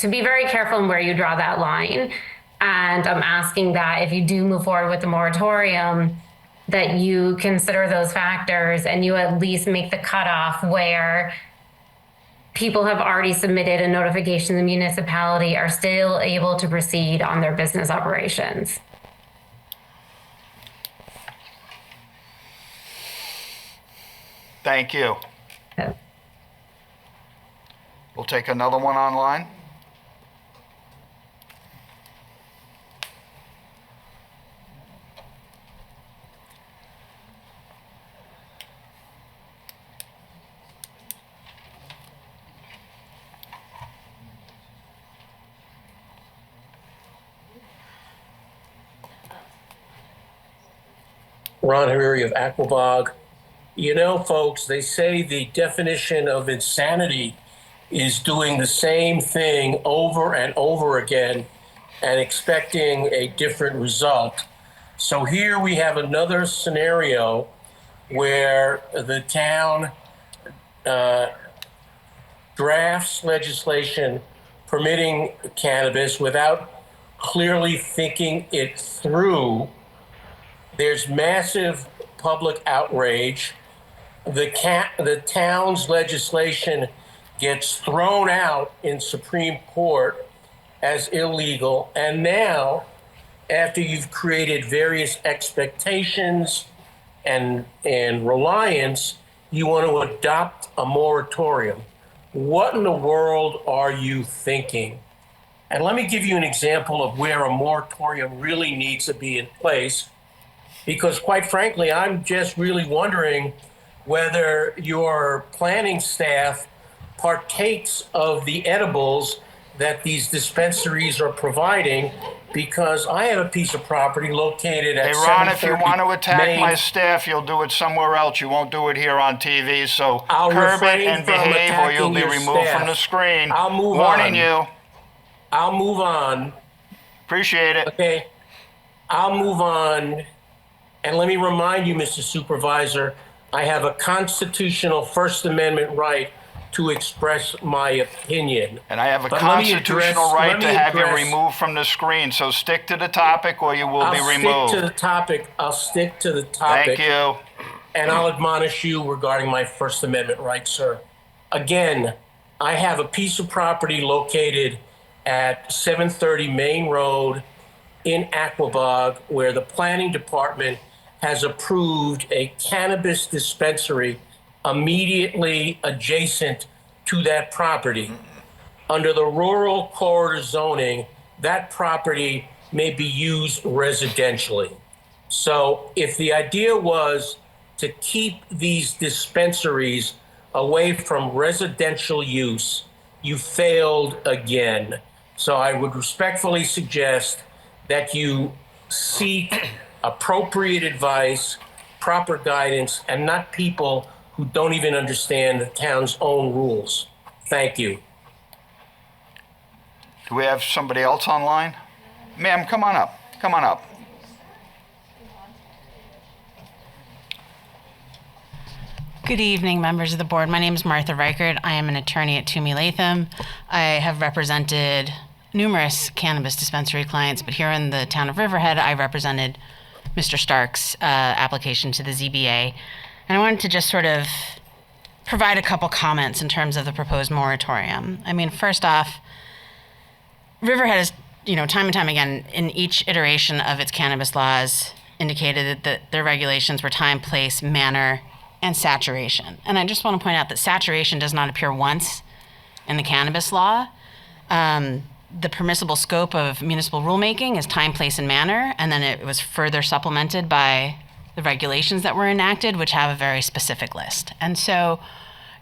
be very careful in where you draw that line. And I'm asking that if you do move forward with the moratorium, that you consider those factors and you at least make the cutoff where people have already submitted a notification to the municipality are still able to proceed on their business operations. Thank you. We'll take another one online. Ron Hariri of Aquabog. Folks, they say the definition of insanity is doing the same thing over and over again and expecting a different result. So here we have another scenario where the town drafts legislation permitting cannabis without clearly thinking it through. There's massive public outrage. The town's legislation gets thrown out in Supreme Court as illegal. And now, after you've created various expectations and reliance, you want to adopt a moratorium. What in the world are you thinking? And let me give you an example of where a moratorium really needs to be in place, because quite frankly, I'm just really wondering whether your planning staff partakes of the edibles that these dispensaries are providing, because I have a piece of property located at Hey, Ron, if you 730 want to attack Main. my staff, you'll do it somewhere else. You won't do it here on TV. So I'll curb it refrain and from behave, or you'll attacking be your removed staff. from the screen. I'll move Warning on. you. I'll move on. Appreciate it. Okay. I'll move on. And let me remind you, Mr. Supervisor, I have a constitutional First Amendment right to express my opinion. And I have a But let me constitutional address- right let to me have you address- removed from the screen. So stick to the topic, or you will be removed. I'll stick to the topic. I'll stick to the topic. Thank you. And I'll admonish you regarding my First Amendment rights, sir. Again, I have a piece of property located at 730 Main Road in Aquabog, where the planning department has approved a cannabis dispensary immediately adjacent to that property. Under the rural corridor zoning, that property may be used residentially. So if the idea was to keep these dispensaries away from residential use, you failed again. So I would respectfully suggest that you seek appropriate advice, proper guidance, and not people who don't even understand the town's own rules. Thank you. Do we have somebody else online? Ma'am, come on up. Come on up. Good evening, members of the board. My name is Martha Reichert. I am an attorney at Toomey Latham. I have represented numerous cannabis dispensary clients, but here in the town of Riverhead, I represented Mr. Stark's application to the ZBA. And I wanted to just sort of provide a couple comments in terms of the proposed moratorium. I mean, first off, Riverhead has, time and time again, in each iteration of its cannabis laws, indicated that their regulations were time, place, manner, and saturation. And I just want to point out that saturation does not appear once in the cannabis law. The permissible scope of municipal rulemaking is time, place, and manner, and then it was further supplemented by the regulations that were enacted, which have a very specific list. And so,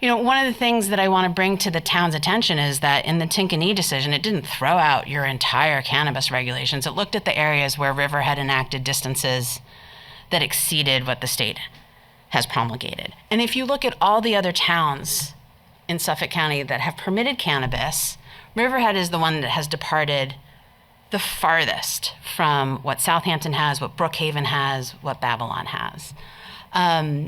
one of the things that I want to bring to the town's attention is that in the Tinkany decision, it didn't throw out your entire cannabis regulations. It looked at the areas where Riverhead enacted distances that exceeded what the state has promulgated. And if you look at all the other towns in Suffolk County that have permitted cannabis, Riverhead is the one that has departed the farthest from what Southampton has, what Brookhaven has, what Babylon has.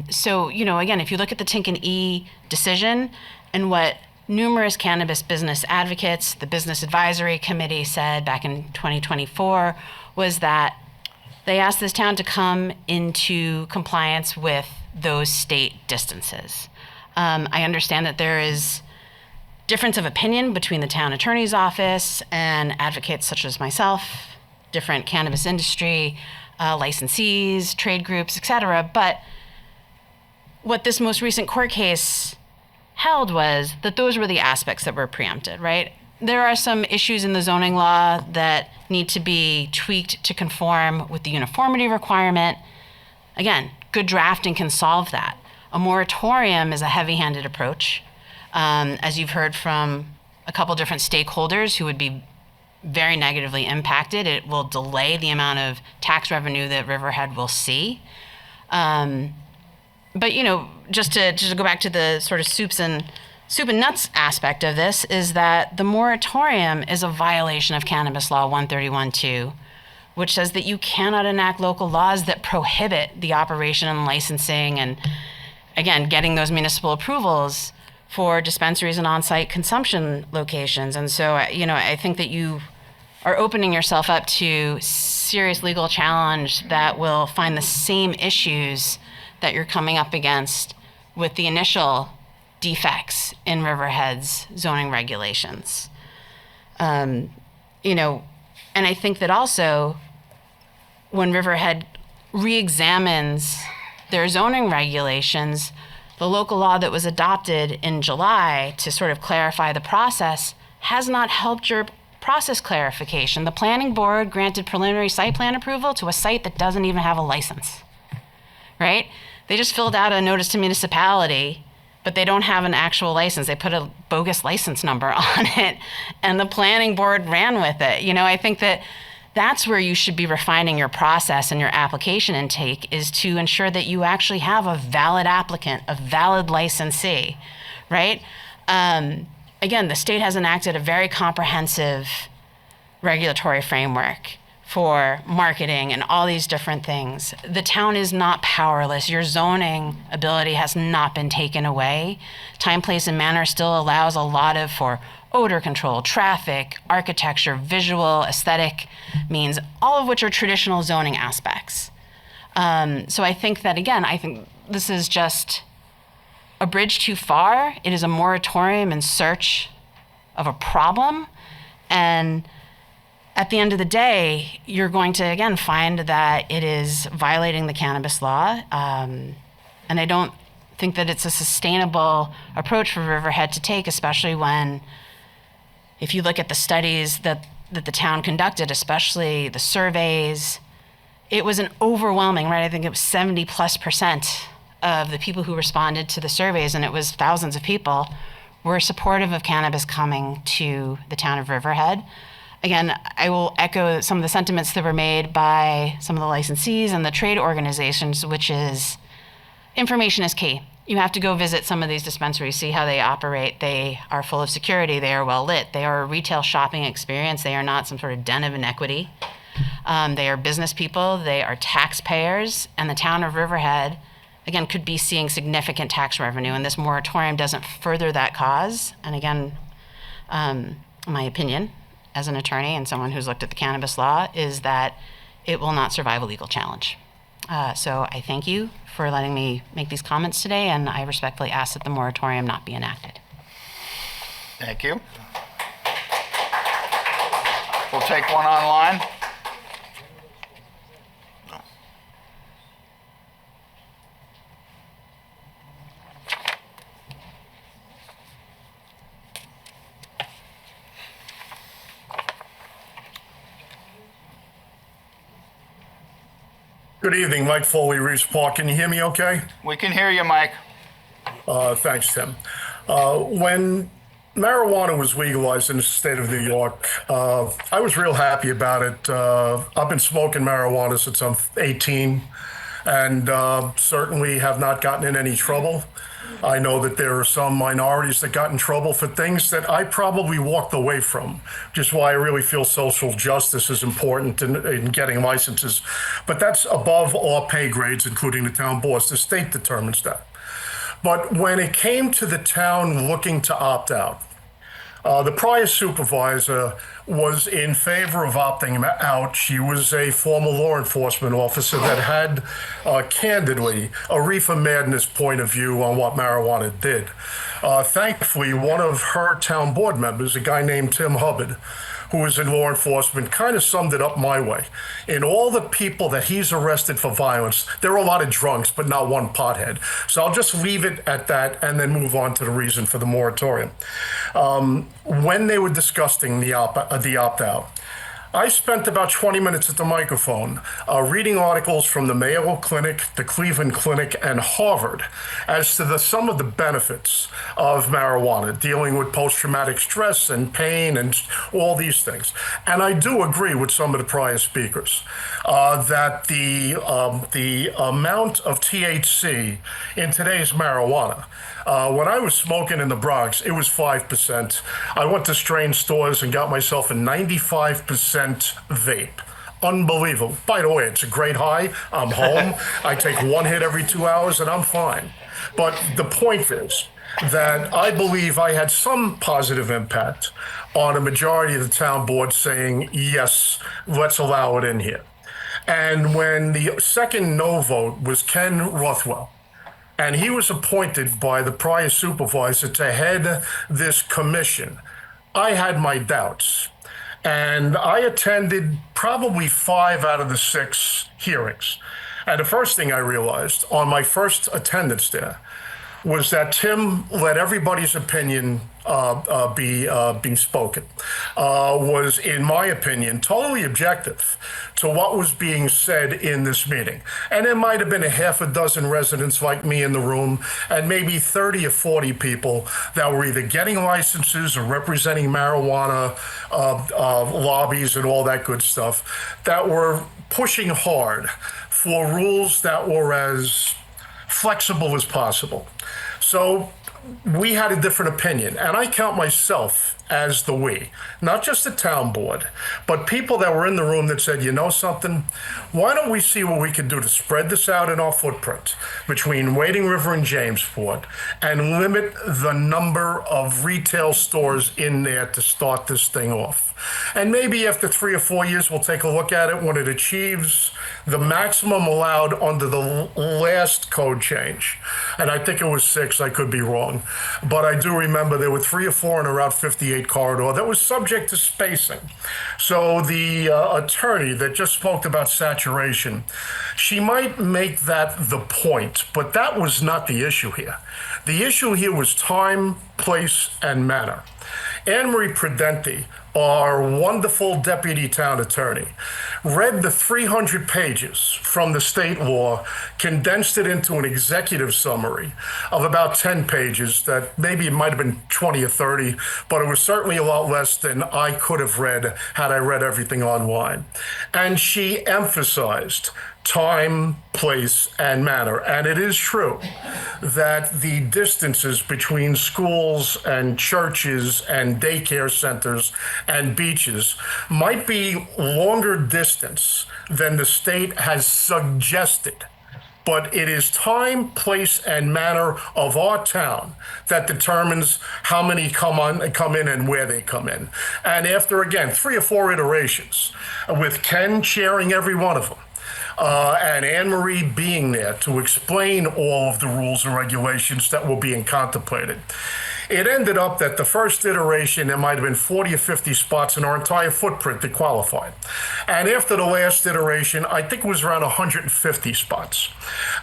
So, again, if you look at the Tinkany decision and what numerous cannabis business advocates, the Business Advisory Committee said back in 2024, was that they asked this town to come into compliance with those state distances. I understand that there is difference of opinion between the town attorney's office and advocates such as myself, different cannabis industry, licensees, trade groups, et cetera. But what this most recent court case held was that those were the aspects that were preempted, right? There are some issues in the zoning law that need to be tweaked to conform with the uniformity requirement. Again, good drafting can solve that. A moratorium is a heavy-handed approach. As you've heard from a couple different stakeholders who would be very negatively impacted, it will delay the amount of tax revenue that Riverhead will see. But just to go back to the sort of soup and nuts aspect of this, is that the moratorium is a violation of Cannabis Law 131-2, which says that you cannot enact local laws that prohibit the operation and licensing and, again, getting those municipal approvals for dispensaries and on-site consumption locations. And so, I think that you are opening yourself up to serious legal challenge that will find the same issues that you're coming up against with the initial defects in Riverhead's zoning regulations. And I think that also when Riverhead re-examines their zoning regulations, the local law that was adopted in July to sort of clarify the process has not helped your process clarification. The planning board granted preliminary site plan approval to a site that doesn't even have a license, right? They just filled out a notice to municipality, but they don't have an actual license. They put a bogus license number on it, and the planning board ran with it. I think that that's where you should be refining your process and your application intake, is to ensure that you actually have a valid applicant, a valid licensee, right? Again, the state has enacted a very comprehensive regulatory framework for marketing and all these different things. The town is not powerless. Your zoning ability has not been taken away. Time, place, and manner still allows a lot for odor control, traffic, architecture, visual, aesthetic means, all of which are traditional zoning aspects. So I think that, again, this is just a bridge too far. It is a moratorium in search of a problem. And at the end of the day, you're going to, again, find that it is violating the cannabis law. And I don't think that it's a sustainable approach for Riverhead to take, especially when, if you look at the studies that the town conducted, especially the surveys, it was an overwhelming, right? I think it was 70+% of the people who responded to the surveys, and it was thousands of people, were supportive of cannabis coming to the town of Riverhead. Again, I will echo some of the sentiments that were made by some of the licensees and the trade organizations, which is information is key. You have to go visit some of these dispensaries, see how they operate. They are full of security. They are well lit. They are a retail shopping experience. They are not some sort of den of inequity. They are business people. They are taxpayers. And the town of Riverhead, again, could be seeing significant tax revenue. And this moratorium doesn't further that cause. And again, my opinion as an attorney and someone who's looked at the cannabis law is that it will not survive a legal challenge. So I thank you for letting me make these comments today, and I respectfully ask that the moratorium not be enacted. Thank you. We'll take one online. Good evening, Mike Foley, Reeves Park. Can you hear me okay? We can hear you, Mike. Thanks, Tim. When marijuana was legalized in the state of New York, I was real happy about it. I've been smoking marijuana since I'm 18 and certainly have not gotten in any trouble. I know that there are some minorities that got in trouble for things that I probably walked away from, which is why I really feel social justice is important in getting licenses. But that's above all pay grades, including the town boards. The state determines that. But when it came to the town looking to opt out, the prior supervisor was in favor of opting out. She was a former law enforcement officer that had, candidly, a reefer madness point of view on what marijuana did. Thankfully, one of her town board members, a guy named Tim Hubbard, who was in law enforcement, kind of summed it up my way. In all the people that he's arrested for violence, there are a lot of drunks, but not one pothead. So I'll just leave it at that and then move on to the reason for the moratorium. When they were discussing the opt-out, I spent about 20 minutes at the microphone reading articles from the Mayo Clinic, the Cleveland Clinic, and Harvard as to some of the benefits of marijuana, dealing with post-traumatic stress and pain and all these things. And I do agree with some of the prior speakers that the amount of THC in today's marijuana, when I was smoking in the Bronx, it was 5%. I went to strain stores and got myself a 95% vape. Unbelievable. By the way, it's a great high. I'm home. I take one hit every 2 hours and I'm fine. But the point is that I believe I had some positive impact on a majority of the town board saying, yes, let's allow it in here. And when the second no vote was Ken Rothwell, and he was appointed by the prior supervisor to head this commission, I had my doubts. And I attended probably 5 out of the 6 hearings. And the first thing I realized on my first attendance there was that Tim let everybody's opinion be spoken, was, in my opinion, totally objective to what was being said in this meeting. And there might have been a half a dozen residents like me in the room, and maybe 30 or 40 people that were either getting licenses or representing marijuana lobbies and all that good stuff, that were pushing hard for rules that were as flexible as possible. So we had a different opinion, and I count myself as the we, not just the town board, but people that were in the room that said, you know something, why don't we see what we can do to spread this out in our footprint between Wading River and Jamesport and limit the number of retail stores in there to start this thing off. And maybe after 3 or 4 years, we'll take a look at it when it achieves the maximum allowed under the last code change. And I think it was 6, I could be wrong. But I do remember there were 3 or 4 in a Route 58 corridor that was subject to spacing. So the attorney that just spoke about saturation, she might make that the point, but that was not the issue here. The issue here was time, place, and manner. Anne Marie Prudenti, our wonderful deputy town attorney, read the 300 pages from the state law, condensed it into an executive summary of about 10 pages that maybe it might have been 20 or 30, but it was certainly a lot less than I could have read had I read everything online. And she emphasized time, place, and manner. And it is true that the distances between schools and churches and daycare centers and beaches might be longer distance than the state has suggested. But it is time, place, and manner of our town that determines how many come in and where they come in. And after, again, 3 or 4 iterations, with Ken chairing every one of them, and Anne Marie being there to explain all of the rules and regulations that were being contemplated. It ended up that the first iteration, there might have been 40 or 50 spots in our entire footprint that qualified. And after the last iteration, I think it was around 150 spots.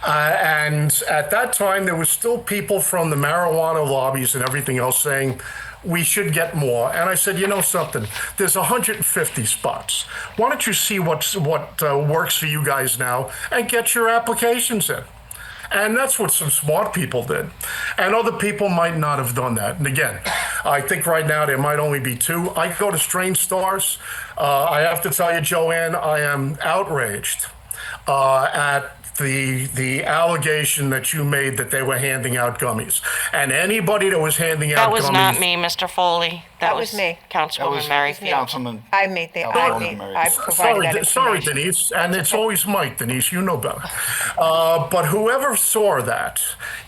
And at that time, there was still people from the marijuana lobbies and everything else saying, we should get more. And I said, you know something, there's 150 spots. Why don't you see what works for you guys now and get your applications in? And that's what some smart people did. And other people might not have done that. And again, I think right now there might only be 2. I go to Strange Stars. I have to tell you, Joanne, I am outraged at the allegation that you made that they were handing out gummies. And anybody that was handing out gummies... That was not me, Mr. Foley. That was me. Councilwoman Merrifield. Councilman. I made the, I provided that information. Sorry, Denise, and it's always Mike, Denise, you know better. But whoever saw that,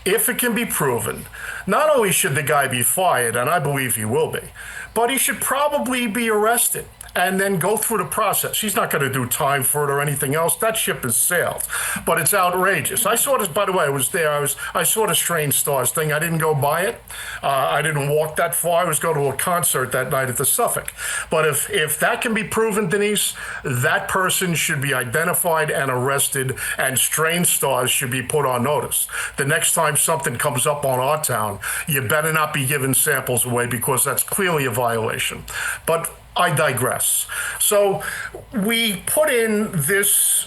if it can be proven, not only should the guy be fired, and I believe he will be, but he should probably be arrested and then go through the process. He's not going to do time for it or anything else. That ship has sailed. But it's outrageous. I saw this, by the way, I was there. I saw the Strange Stars thing. I didn't go by it. I didn't walk that far. I was going to a concert that night at the Suffolk. But if that can be proven, Denise, that person should be identified and arrested, and Strange Stars should be put on notice. The next time something comes up on our town, you better not be giving samples away, because that's clearly a violation. But I digress. So we put in this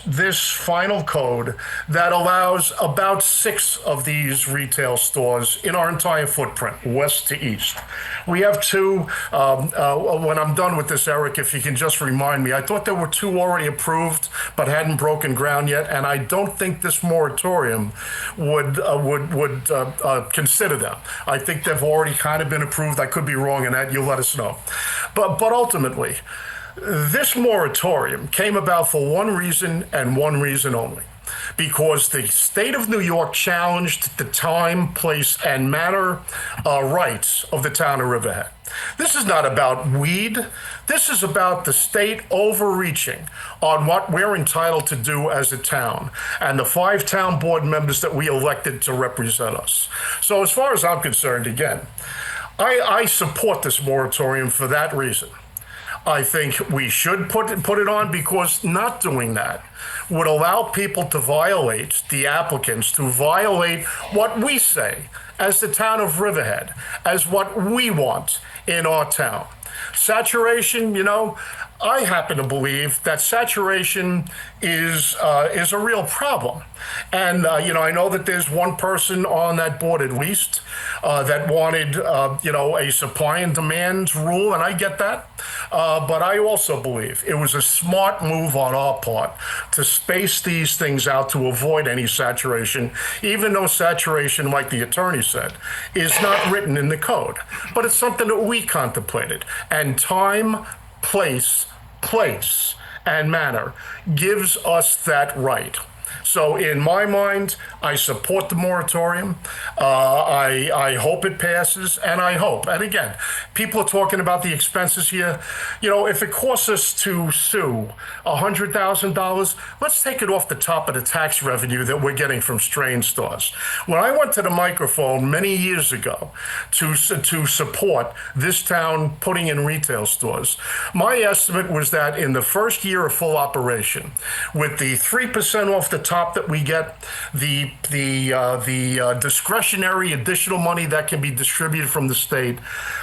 final code that allows about 6 of these retail stores in our entire footprint, west to east. We have 2. When I'm done with this, Eric, if you can just remind me, I thought there were 2 already approved but hadn't broken ground yet, and I don't think this moratorium would consider them. I think they've already kind of been approved. I could be wrong in that. You'll let us know. But ultimately, this moratorium came about for one reason and one reason only. Because the state of New York challenged the time, place, and manner rights of the town of Riverhead. This is not about weed. This is about the state overreaching on what we're entitled to do as a town, and the 5 town board members that we elected to represent us. So as far as I'm concerned, again, I support this moratorium for that reason. I think we should put it on, because not doing that would allow people to violate, the applicants to violate what we say as the town of Riverhead, as what we want in our town. Saturation, I happen to believe that saturation is a real problem. And, I know that there's one person on that board at least that wanted, a supply and demand rule, and I get that. But I also believe it was a smart move on our part to space these things out to avoid any saturation, even though saturation, like the attorney said, is not written in the code. But it's something that we contemplated. And time, place, and manner gives us that right. So in my mind, I support the moratorium. I hope it passes, and I hope. And again, people are talking about the expenses here. If it costs us to sue $100,000, let's take it off the top of the tax revenue that we're getting from Strange Stores. When I went to the microphone many years ago to support this town putting in retail stores, my estimate was that in the first year of full operation, with the 3% off the top that we get, the discretionary additional money that can be distributed from the state,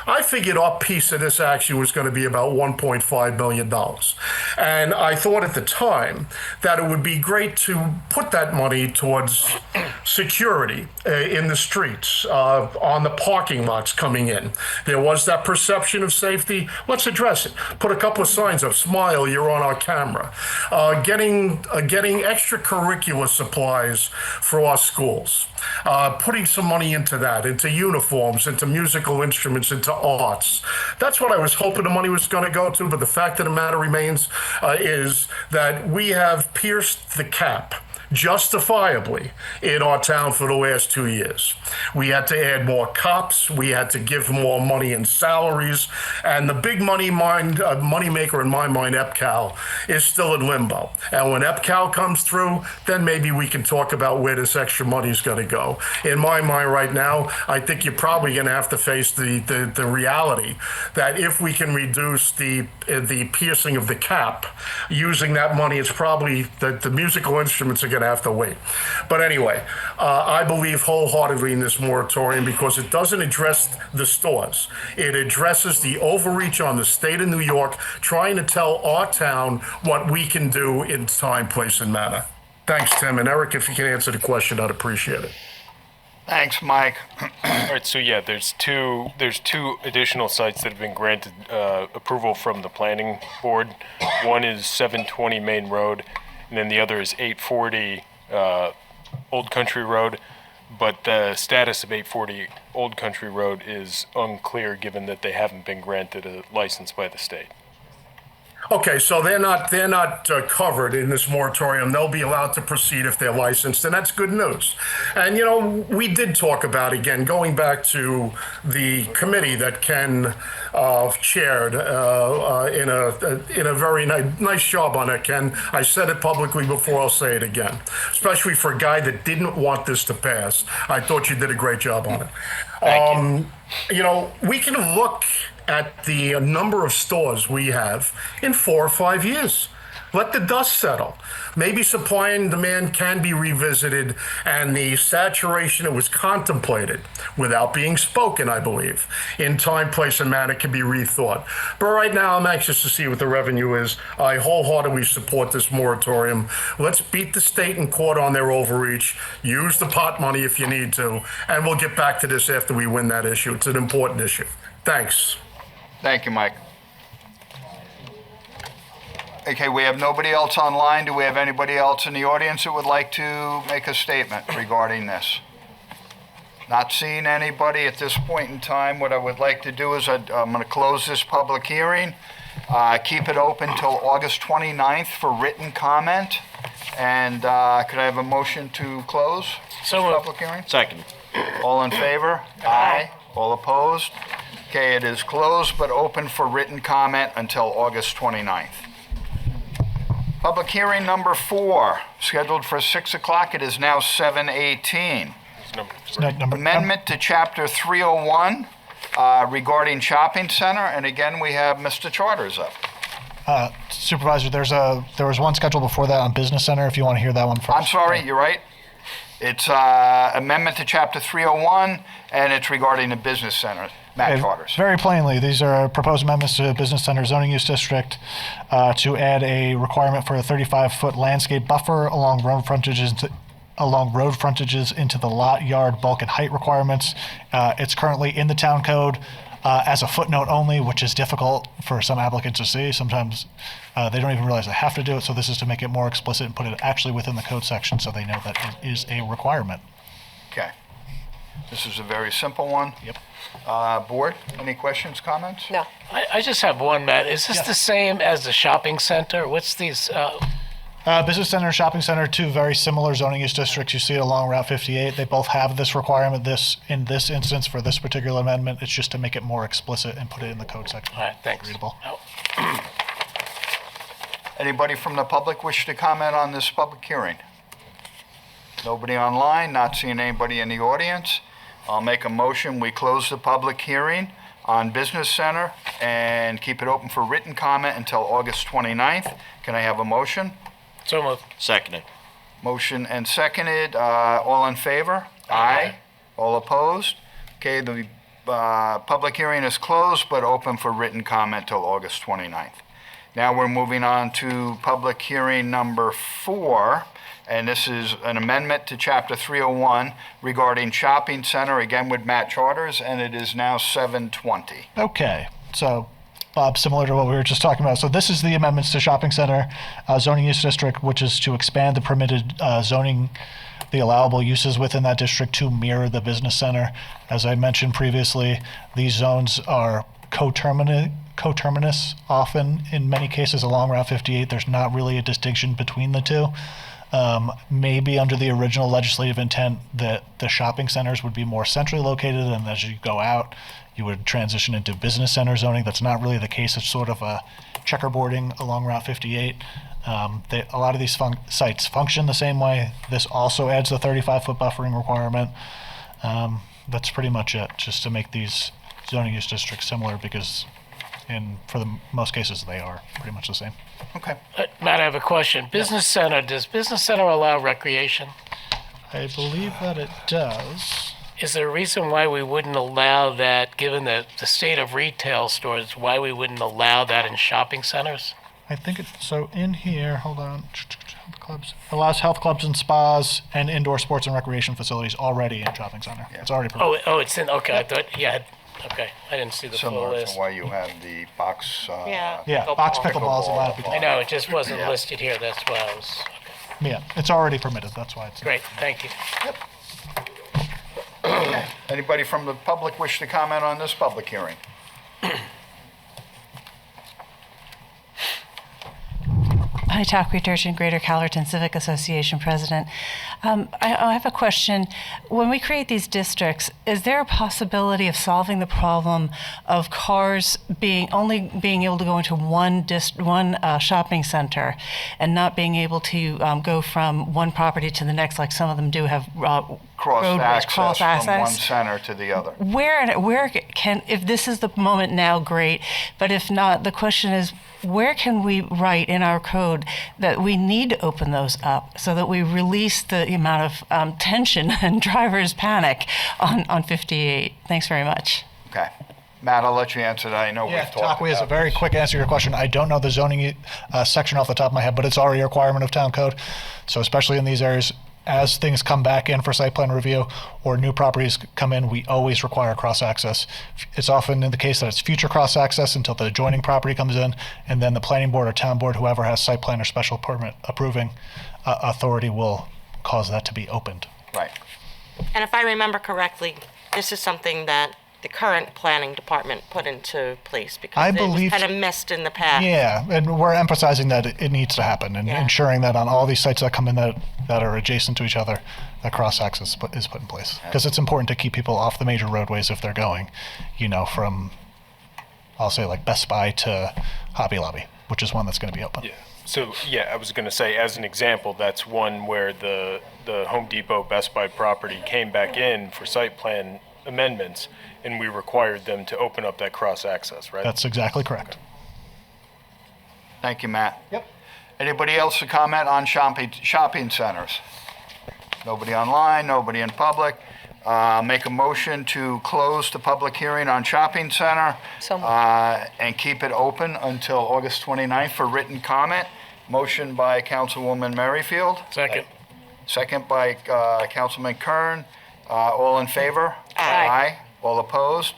I figured our piece of this action was going to be about $1.5 million. And I thought at the time that it would be great to put that money towards security in the streets, on the parking lots coming in. There was that perception of safety. Let's address it. Put a couple of signs up. Smile, you're on our camera. Getting extracurricular supplies for our schools. Putting some money into that, into uniforms, into musical instruments, into arts. That's what I was hoping the money was going to go to, but the fact of the matter remains is that we have pierced the cap justifiably in our town for the last 2 years. We had to add more cops. We had to give more money in salaries. And the big moneymaker in my mind, EPCAL, is still in limbo. And when EPCAL comes through, then maybe we can talk about where this extra money is going to go. In my mind right now, I think you're probably going to have to face the reality that if we can reduce the piercing of the cap, using that money, it's probably that the musical instruments are going to have to wait. But anyway, I believe wholeheartedly in this moratorium because it doesn't address the stores. It addresses the overreach on the state of New York, trying to tell our town what we can do in time, place, and manner. Thanks, Tim. And Eric, if you can answer the question, I'd appreciate it. Thanks, Mike. All right, so yeah, there's two additional sites that have been granted approval from the planning board. One is 720 Main Road, and then the other is 840 Old Country Road. But the status of 840 Old Country Road is unclear, given that they haven't been granted a license by the state. Okay, so they're not covered in this moratorium. They'll be allowed to proceed if they're licensed, and that's good news. And we did talk about, again, going back to the committee that Ken chaired in a very nice job on it, Ken. I said it publicly before. I'll say it again, especially for a guy that didn't want this to pass. I thought you did a great job on it. Thank you. We can look at the number of stores we have in 4 or 5 years. Let the dust settle. Maybe supply and demand can be revisited, and the saturation that was contemplated without being spoken, I believe, in time, place, and manner can be rethought. But right now, I'm anxious to see what the revenue is. I wholeheartedly support this moratorium. Let's beat the state in court on their overreach. Use the pot money if you need to, and we'll get back to this after we win that issue. It's an important issue. Thanks. Thank you, Mike. Okay, we have nobody else online. Do we have anybody else in the audience that would like to make a statement regarding this? Not seeing anybody at this point in time. What I would like to do is I'm going to close this public hearing, keep it open till August 29th for written comment. And could I have a motion to close this public hearing? Second. All in favor? Aye. All opposed? Okay, it is closed but open for written comment until August 29th. Public hearing number 4, scheduled for 6 o'clock. It is now 7:18. Amendment to Chapter 301 regarding shopping center. And again, we have Mr. Charters up. Supervisor, there was one scheduled before that on business center, if you want to hear that one first. I'm sorry, you're right. It's amendment to Chapter 301, and it's regarding the business center. Matt Charters. Very plainly, these are proposed amendments to the business center zoning use district to add a requirement for a 35-foot landscape buffer along road frontages into the lot, yard, bulk, and height requirements. It's currently in the town code as a footnote only, which is difficult for some applicants to see. Sometimes they don't even realize they have to do it, so this is to make it more explicit and put it actually within the code section so they know that it is a requirement. Okay. This is a very simple one. Yep. Board, any questions, comments? No. I just have one, Matt. Is this the same as the shopping center? What's these? Business center, shopping center, two very similar zoning use districts. You see it along Route 58. They both have this requirement. In this instance, for this particular amendment, it's just to make it more explicit and put it in the code section. All right, thanks. Readable. Anybody from the public wish to comment on this public hearing? Nobody online, not seeing anybody in the audience. I'll make a motion. We close the public hearing on business center and keep it open for written comment until August 29th. Can I have a motion? So moved. Seconded. Motion and seconded. All in favor? Aye. All opposed? Okay, the public hearing is closed but open for written comment till August 29th. Now we're moving on to public hearing number 4. And this is an amendment to Chapter 301 regarding shopping center, again with Matt Charters, and it is now 7:20. Okay, so Bob, similar to what we were just talking about. So this is the amendments to shopping center zoning use district, which is to expand the permitted zoning, the allowable uses within that district to mirror the business center. As I mentioned previously, these zones are coterminous often. In many cases along Route 58, there's not really a distinction between the two. Maybe under the original legislative intent that the shopping centers would be more centrally located, and as you go out, you would transition into business center zoning. That's not really the case. It's sort of a checkerboarding along Route 58. A lot of these sites function the same way. This also adds the 35-foot buffering requirement. That's pretty much it, just to make these zoning use districts similar, because for the most cases they are pretty much the same. Okay. Matt, I have a question. Business center, does business center allow recreation? I believe that it does. Is there a reason why we wouldn't allow that, given the state of retail stores, why we wouldn't allow that in shopping centers? I think so in here, hold on, health clubs, allows health clubs and spas and indoor sports and recreation facilities already in shopping center. Yeah. It's already permitted. Oh, it's in, okay, I thought, yeah, okay, I didn't see the full Similar list. to why you have the box. Box pickleball is allowed to be. I know, it just wasn't listed here, that's why I was, Yeah, it's already permitted, that's why it's. great, thank you. Anybody from the public wish to comment on this public hearing? Hi, Takwi Turchin, Greater Calverton Civic Association President. I have a question. When we create these districts, is there a possibility of solving the problem of cars only being able to go into one shopping center and not being able to go from one property to the next, like some of them do have Cross access access from one center to the other. Where can, if this is the moment now, great, but if not, the question is, where can we write in our code that we need to open those up so that we release the amount of tension and driver's panic on 58? Thanks very much. Okay. Matt, I'll let you answer that. I know we've talked Takwi, as a about very quick answer to your question, I don't know the zoning section off the top of my head, but it's already a requirement of town code. So especially in these areas, as things come back in for site plan review or new properties come in, we always require cross-access. It's often in the case that it's future cross-access until the adjoining property comes in, and then the planning board or town board, whoever has site plan or special permit approving authority, will cause that to be opened. Right. And if I remember correctly, this is something that the current planning department put into place because it was kind of messed in the past. Yeah, and we're emphasizing that it needs to happen and ensuring that on all these sites that come in that are adjacent to each other, that cross-access is put in place. Because it's important to keep people off the major roadways if they're going, from, I'll say, like Best Buy to Hobby Lobby, which is one that's going to be open. Yeah. So, I was going to say, as an example, that's one where the Home Depot Best Buy property came back in for site plan amendments, and we required them to open up that cross-access, right? That's exactly correct. Thank you, Matt. Yep. Anybody else to comment on shopping centers? Nobody online, nobody in public. Make a motion to close the public hearing on shopping center and keep it open until August 29th for written comment. Motion by Councilwoman Merrifield. Second. Second by Councilman Kern. All in favor? Aye. All opposed?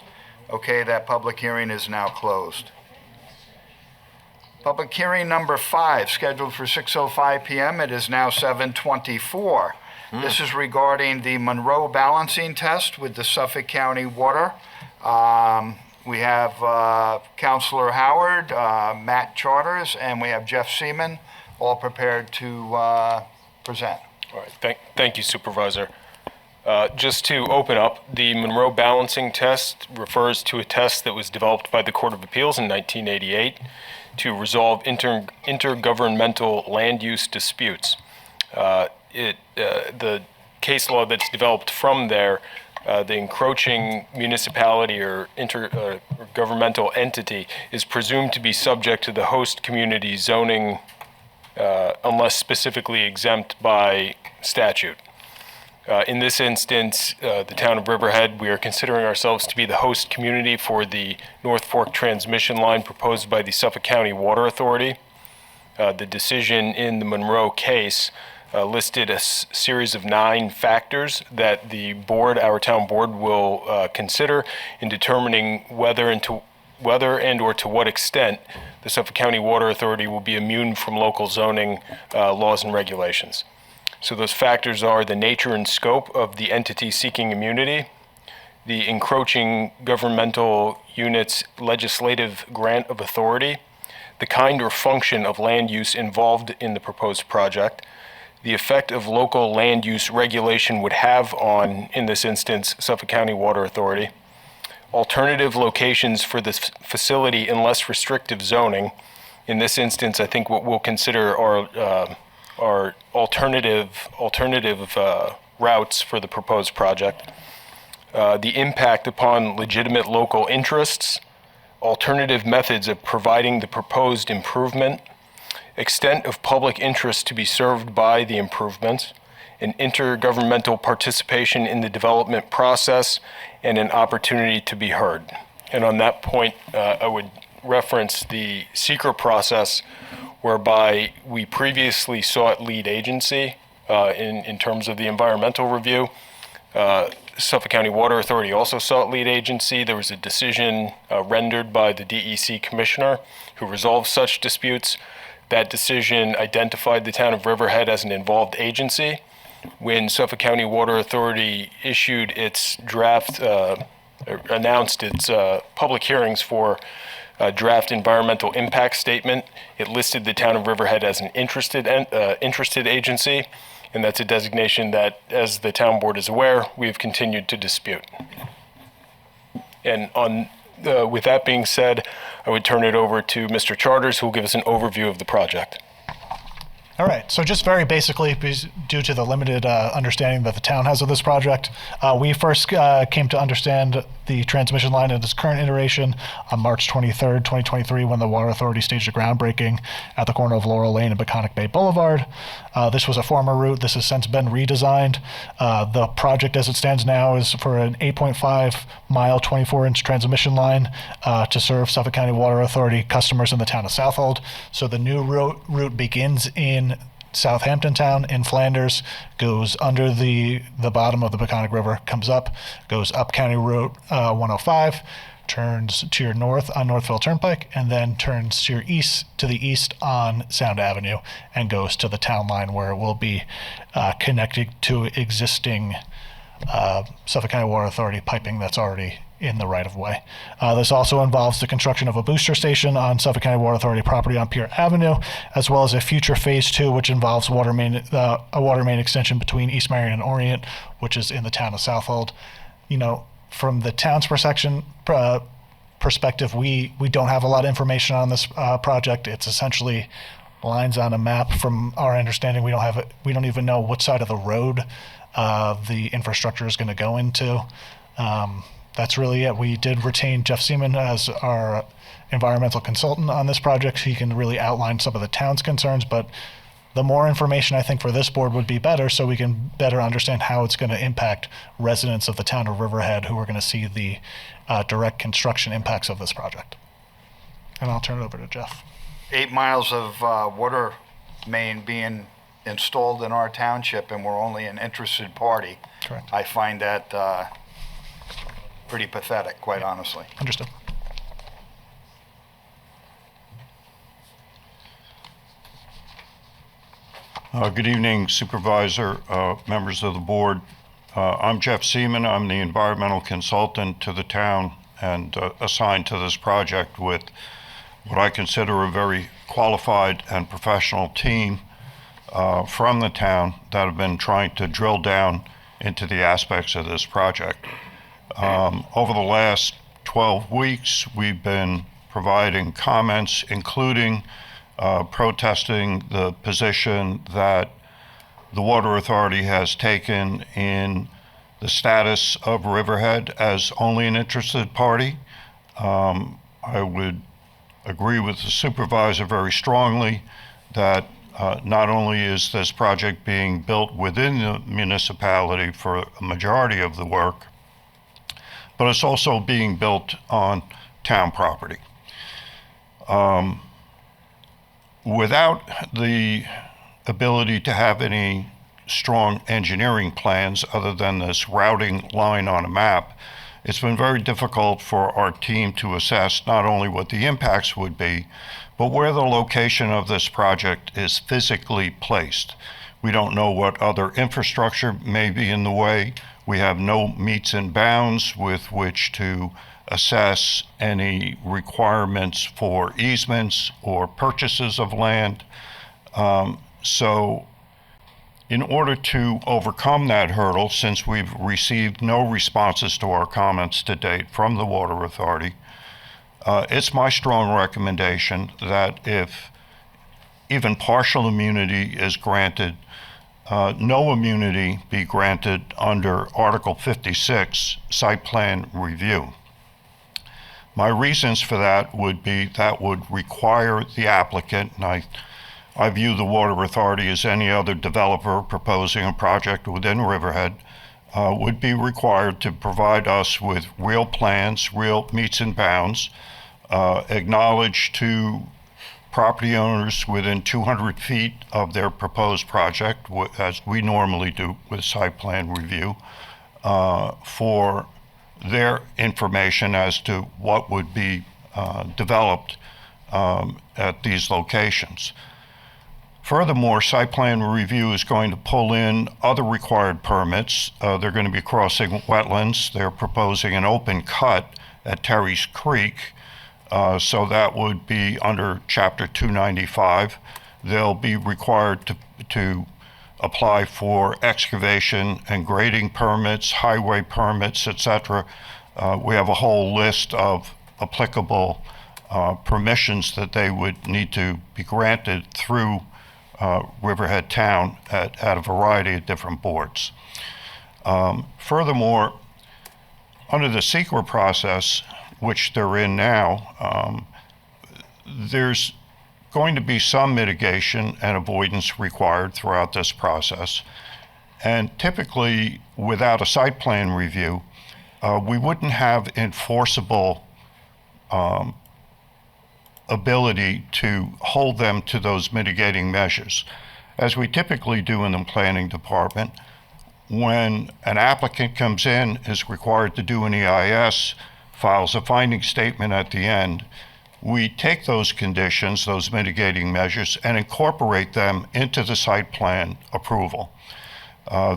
Okay, that public hearing is now closed. Public hearing number 5, scheduled for 6:05 p.m. It is now 7:24. This is regarding the Monroe balancing test with the Suffolk County Water. We have Councilor Howard, Matt Charters, and we have Jeff Seaman, all prepared to present. All right. Thank you, Supervisor. Just to open up, the Monroe balancing test refers to a test that was developed by the Court of Appeals in 1988 to resolve intergovernmental land use disputes. The case law that's developed from there, the encroaching municipality or intergovernmental entity is presumed to be subject to the host community zoning unless specifically exempt by statute. In this instance, the town of Riverhead, we are considering ourselves to be the host community for the North Fork transmission line proposed by the Suffolk County Water Authority. The decision in the Monroe case listed a series of 9 factors that the board, our town board, will consider in determining whether and or to what extent the Suffolk County Water Authority will be immune from local zoning laws and regulations. So those factors are the nature and scope of the entity seeking immunity, the encroaching governmental unit's legislative grant of authority, the kind or function of land use involved in the proposed project, the effect of local land use regulation would have on, in this instance, Suffolk County Water Authority, alternative locations for this facility in less restrictive zoning. In this instance, I think what we'll consider are alternative routes for the proposed project, the impact upon legitimate local interests, alternative methods of providing the proposed improvement, extent of public interest to be served by the improvements, an intergovernmental participation in the development process, and an opportunity to be heard. And on that point, I would reference the secret process whereby we previously sought lead agency in terms of the environmental review. Suffolk County Water Authority also sought lead agency. There was a decision rendered by the DEC commissioner who resolved such disputes. That decision identified the town of Riverhead as an involved agency. When Suffolk County Water Authority issued its draft, announced its public hearings for a draft environmental impact statement, it listed the town of Riverhead as an interested agency, and that's a designation that, as the town board is aware, we have continued to dispute. And with that being said, I would turn it over to Mr. Charters, who will give us an overview of the project. All right, so just very basically, due to the limited understanding that the town has of this project, we first came to understand the transmission line in its current iteration on March 23rd, 2023, when the Water Authority staged a groundbreaking at the corner of Laurel Lane and Peconic Bay Boulevard. This was a former route. This has since been redesigned. The project as it stands now is for an 8.5-mile, 24-inch transmission line to serve Suffolk County Water Authority customers in the town of Southold. So the new route begins in Southampton Town in Flanders, goes under the bottom of the Peconic River, comes up, goes up County Route 105, turns to your north on Northville Turnpike, and then turns to the east on Sound Avenue and goes to the town line, where it will be connected to existing Suffolk County Water Authority piping that's already in the right-of-way. This also involves the construction of a booster station on Suffolk County Water Authority property on Pier Avenue, as well as a future phase 2, which involves a water main extension between East Marion and Orient, which is in the town of Southold. You know, from the town's perspective, we don't have a lot of information on this project. It's essentially lines on a map. From our understanding, we don't even know what side of the road the infrastructure is going to go into. That's really it. We did retain Jeff Seaman as our environmental consultant on this project. He can really outline some of the town's concerns, but the more information I think for this board would be better, so we can better understand how it's going to impact residents of the town of Riverhead who are going to see the direct construction impacts of this project. And I'll turn it over to Jeff. 8 miles of water main being installed in our township, and we're only an interested party. Correct. I find that pretty pathetic, quite honestly. Understood. Good evening, Supervisor, members of the board. I'm Jeff Seaman. I'm the environmental consultant to the town and assigned to this project with what I consider a very qualified and professional team from the town that have been trying to drill down into the aspects of this project. Over the last 12 weeks, we've been providing comments, including protesting the position that the Water Authority has taken in the status of Riverhead as only an interested party. I would agree with the supervisor very strongly that not only is this project being built within the municipality for a majority of the work, but it's also being built on town property. Without the ability to have any strong engineering plans other than this routing line on a map, it's been very difficult for our team to assess not only what the impacts would be, but where the location of this project is physically placed. We don't know what other infrastructure may be in the way. We have no metes and bounds with which to assess any requirements for easements or purchases of land. So In order to overcome that hurdle, since we've received no responses to our comments to date from the Water Authority, it's my strong recommendation that if even partial immunity is granted, no immunity be granted under Article 56, site plan review. My reasons for that would be that would require the applicant, and I view the Water Authority as any other developer proposing a project within Riverhead, would be required to provide us with real plans, real meets and bounds, acknowledge to property owners within 200 feet of their proposed project, as we normally do with site plan review, for their information as to what would be developed at these locations. Furthermore, site plan review is going to pull in other required permits. They're going to be crossing wetlands. They're proposing an open cut at Terry's Creek, so that would be under Chapter 295. They'll be required to apply for excavation and grading permits, highway permits, etc. We have a whole list of applicable permissions that they would need to be granted through Riverhead Town at a variety of different boards. Furthermore, under the SEQR process, which they're in now, there's going to be some mitigation and avoidance required throughout this process. And typically, without a site plan review, we wouldn't have enforceable ability to hold them to those mitigating measures. As we typically do in the planning department, when an applicant comes in, is required to do an EIS, files a finding statement at the end, we take those conditions, those mitigating measures, and incorporate them into the site plan approval.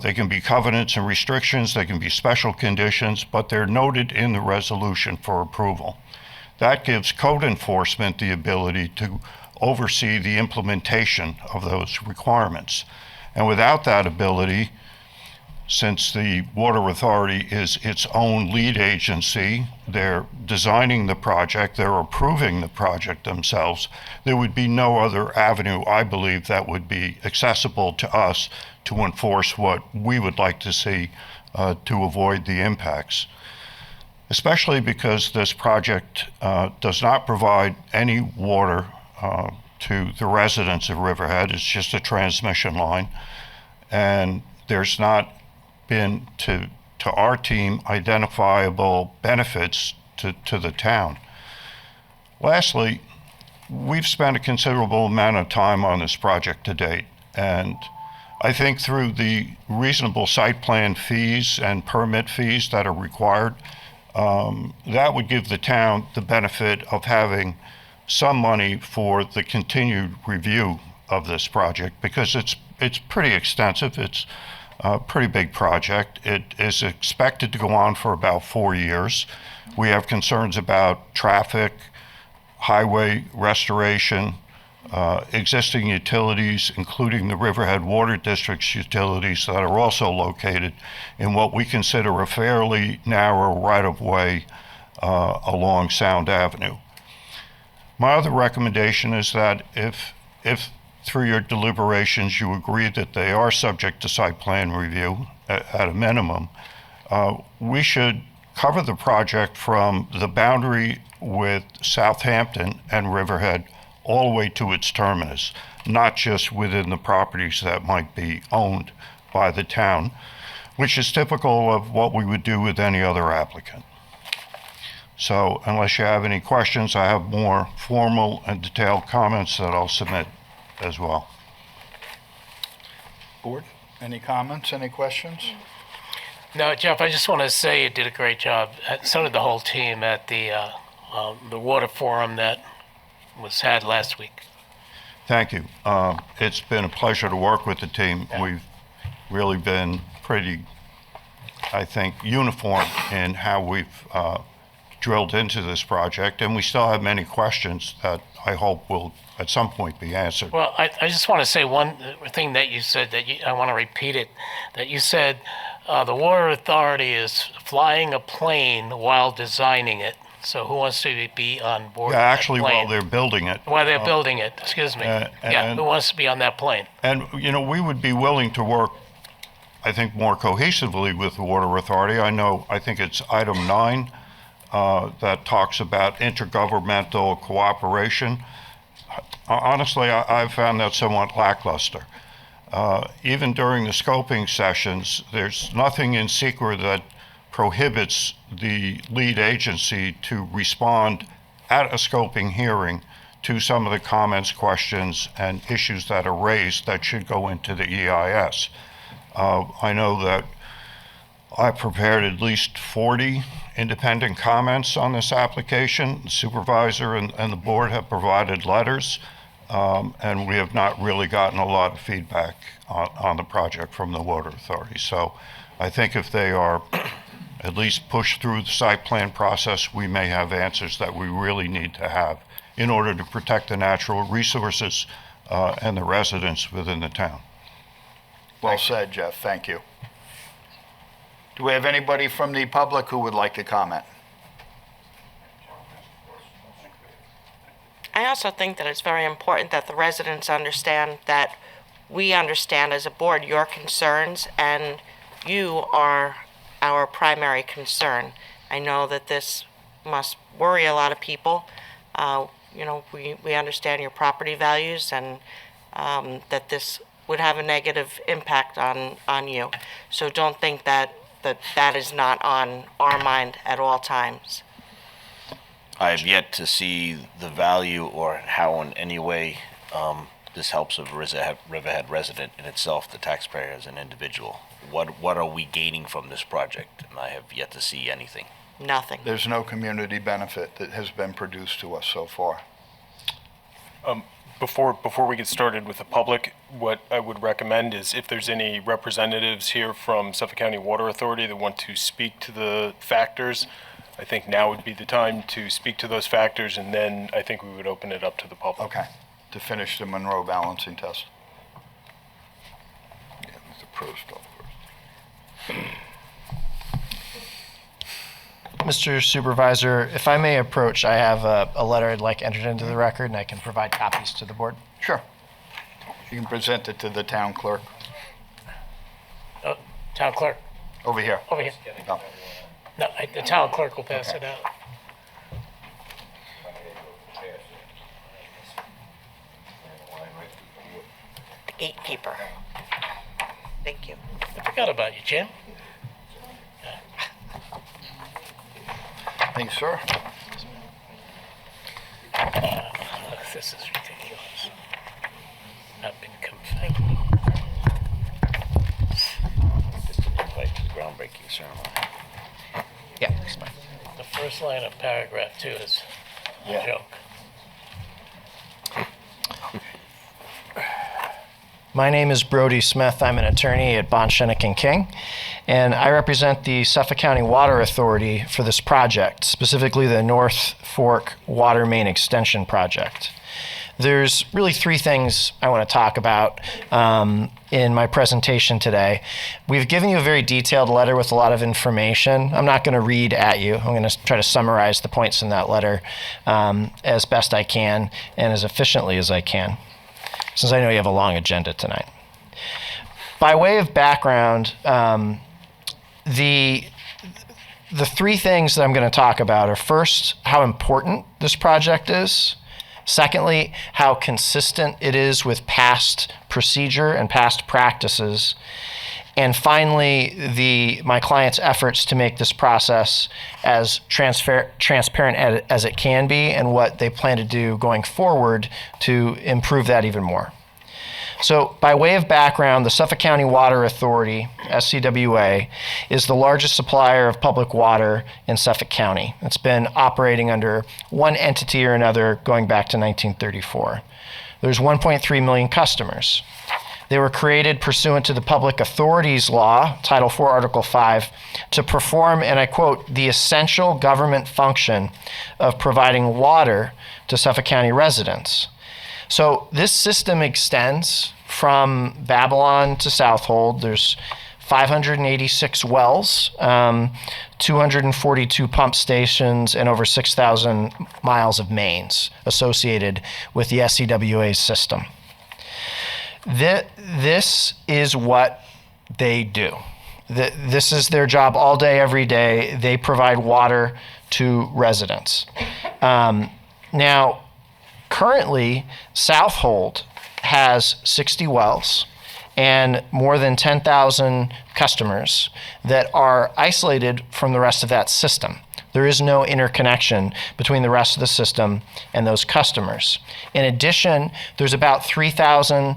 They can be covenants and restrictions, they can be special conditions, but they're noted in the resolution for approval. That gives code enforcement the ability to oversee the implementation of those requirements. And without that ability, since the Water Authority is its own lead agency, they're designing the project, they're approving the project themselves, there would be no other avenue, I believe, that would be accessible to us to enforce what we would like to see to avoid the impacts. Especially because this project does not provide any water to the residents of Riverhead. It's just a transmission line. And there's not been, to our team, identifiable benefits to the town. Lastly, we've spent a considerable amount of time on this project to date. And I think through the reasonable site plan fees and permit fees that are required, that would give the town the benefit of having some money for the continued review of this project, because it's pretty extensive. It's a pretty big project. It is expected to go on for about 4 years. We have concerns about traffic, highway restoration, existing utilities, including the Riverhead Water District's utilities that are also located in what we consider a fairly narrow right-of-way along Sound Avenue. My other recommendation is that if through your deliberations you agree that they are subject to site plan review at a minimum, we should cover the project from the boundary with Southampton and Riverhead all the way to its terminus, not just within the properties that might be owned by the town, which is typical of what we would do with any other applicant. So unless you have any questions, I have more formal and detailed comments that I'll submit as well. Board, any comments, any questions? No, Jeff, I just want to say you did a great job. So did the whole team at the water forum that was had last week. Thank you. It's been a pleasure to work with the team. Yeah. We've really been pretty, I think, uniform in how we've drilled into this project, and we still have many questions that I hope will at some point be answered. Well, I just want to say one thing that you said I want to repeat it, that you said the Water Authority is flying a plane while designing it. So who wants to be on board? Yeah, actually, that plane? while they're building it. While they're building it, excuse me. Who wants to be on that plane? And, we would be willing to work, I think, more cohesively with the Water Authority. I think it's item 9 that talks about intergovernmental cooperation. Honestly, I've found that somewhat lackluster. Even during the scoping sessions, there's nothing in secret that prohibits the lead agency to respond at a scoping hearing to some of the comments, questions, and issues that are raised that should go into the EIS. I know that I prepared at least 40 independent comments on this application. The supervisor and the board have provided letters, and we have not really gotten a lot of feedback on the project from the Water Authority. So I think if they are at least pushed through the site plan process, we may have answers that we really need to have in order to protect the natural resources and the residents within the town. Well said, Jeff. Thank you. Do we have anybody from the public who would like to comment? I also think that it's very important that the residents understand that we understand as a board your concerns, and you are our primary concern. I know that this must worry a lot of people. We understand your property values, and that this would have a negative impact on you. So don't think that is not on our mind at all times. I have yet to see the value or how in any way this helps a Riverhead resident in itself, the taxpayer as an individual. What are we gaining from this project? And I have yet to see anything. Nothing. There's no community benefit that has been produced to us so far. Before we get started with the public, what I would recommend is if there's any representatives here from Suffolk County Water Authority that want to speak to the factors, I think now would be the time to speak to those factors, and then I think we would open it up to the public. Okay, to finish the Monroe balancing test. Yeah, the pro stuff first. Mr. Supervisor, if I may approach, I have a letter I'd like entered into the record, and I can provide copies to the board. Sure. You can present it to the town clerk. Town clerk. Over here. Over here. Oh. No, the town clerk will pass it out. The gatekeeper. Thank you. I forgot about you, Jim. Thanks, sir. This is ridiculous. Not been confirmed. Invite to the groundbreaking ceremony. Yeah, that's fine. The first line of paragraph 2 is a joke. My name is Brody Smith. I'm an attorney at Bond, Shinnick and King, and I represent the Suffolk County Water Authority for this project, specifically the North Fork Water Main Extension Project. There's really 3 things I want to talk about in my presentation today. We've given you a very detailed letter with a lot of information. I'm not going to read at you. I'm going to try to summarize the points in that letter as best I can and as efficiently as I can, since I know you have a long agenda tonight. By way of background, the 3 things that I'm going to talk about are, first, how important this project is. Secondly, how consistent it is with past procedure and past practices. And finally, my client's efforts to make this process as transparent as it can be, and what they plan to do going forward to improve that even more. So, by way of background, the Suffolk County Water Authority, SCWA, is the largest supplier of public water in Suffolk County. It's been operating under one entity or another going back to 1934. There's 1.3 million customers. They were created pursuant to the Public Authorities Law, Title IV, Article 5, to perform, and I quote, the essential government function of providing water to Suffolk County residents. So this system extends from Babylon to Southold. There's 586 wells, 242 pump stations, and over 6,000 miles of mains associated with the SCWA's system. This is what they do. This is their job all day, every day. They provide water to residents. Now, currently, Southold has 60 wells and more than 10,000 customers that are isolated from the rest of that system. There is no interconnection between the rest of the system and those customers. In addition, there's about 3,000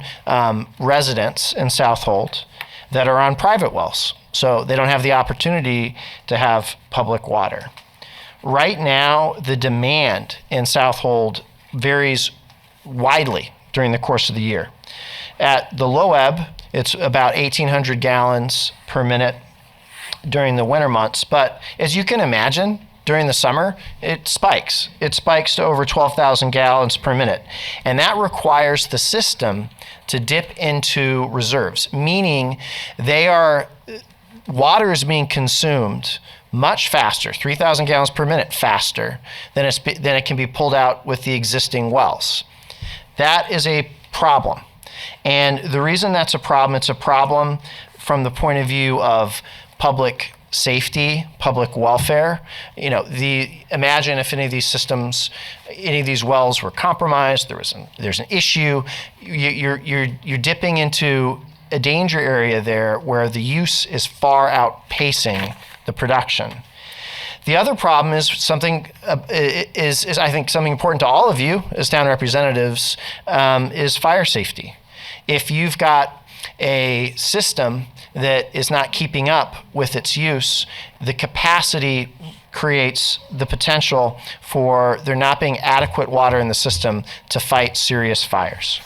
residents in Southold that are on private wells, so they don't have the opportunity to have public water. Right now, the demand in Southold varies widely during the course of the year. At the low ebb, it's about 1,800 gallons per minute during the winter months. But as you can imagine, during the summer, it spikes. It spikes to over 12,000 gallons per minute. And that requires the system to dip into reserves, meaning water is being consumed much faster, 3,000 gallons per minute faster than it can be pulled out with the existing wells. That is a problem. And the reason that's a problem, it's a problem from the point of view of public safety, public welfare. Imagine if any of these systems, any of these wells were compromised, there's an issue, you're dipping into a danger area there where the use is far outpacing the production. The other problem is something is I think something important to all of you as town representatives is fire safety. If you've got a system that is not keeping up with its use, the capacity creates the potential for there not being adequate water in the system to fight serious fires.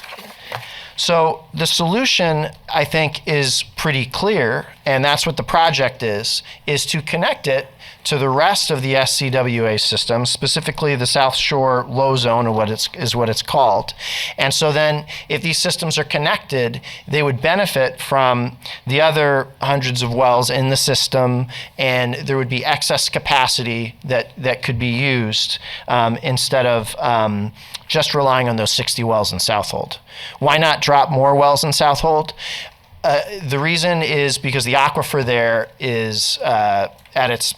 So the solution, I think, is pretty clear, and that's what the project is to connect it to the rest of the SCWA system, specifically the South Shore Low Zone, or what it's called. And so then, if these systems are connected, they would benefit from the other hundreds of wells in the system, and there would be excess capacity that could be used instead of just relying on those 60 wells in Southold. Why not drop more wells in Southold? The reason is because the aquifer there is at its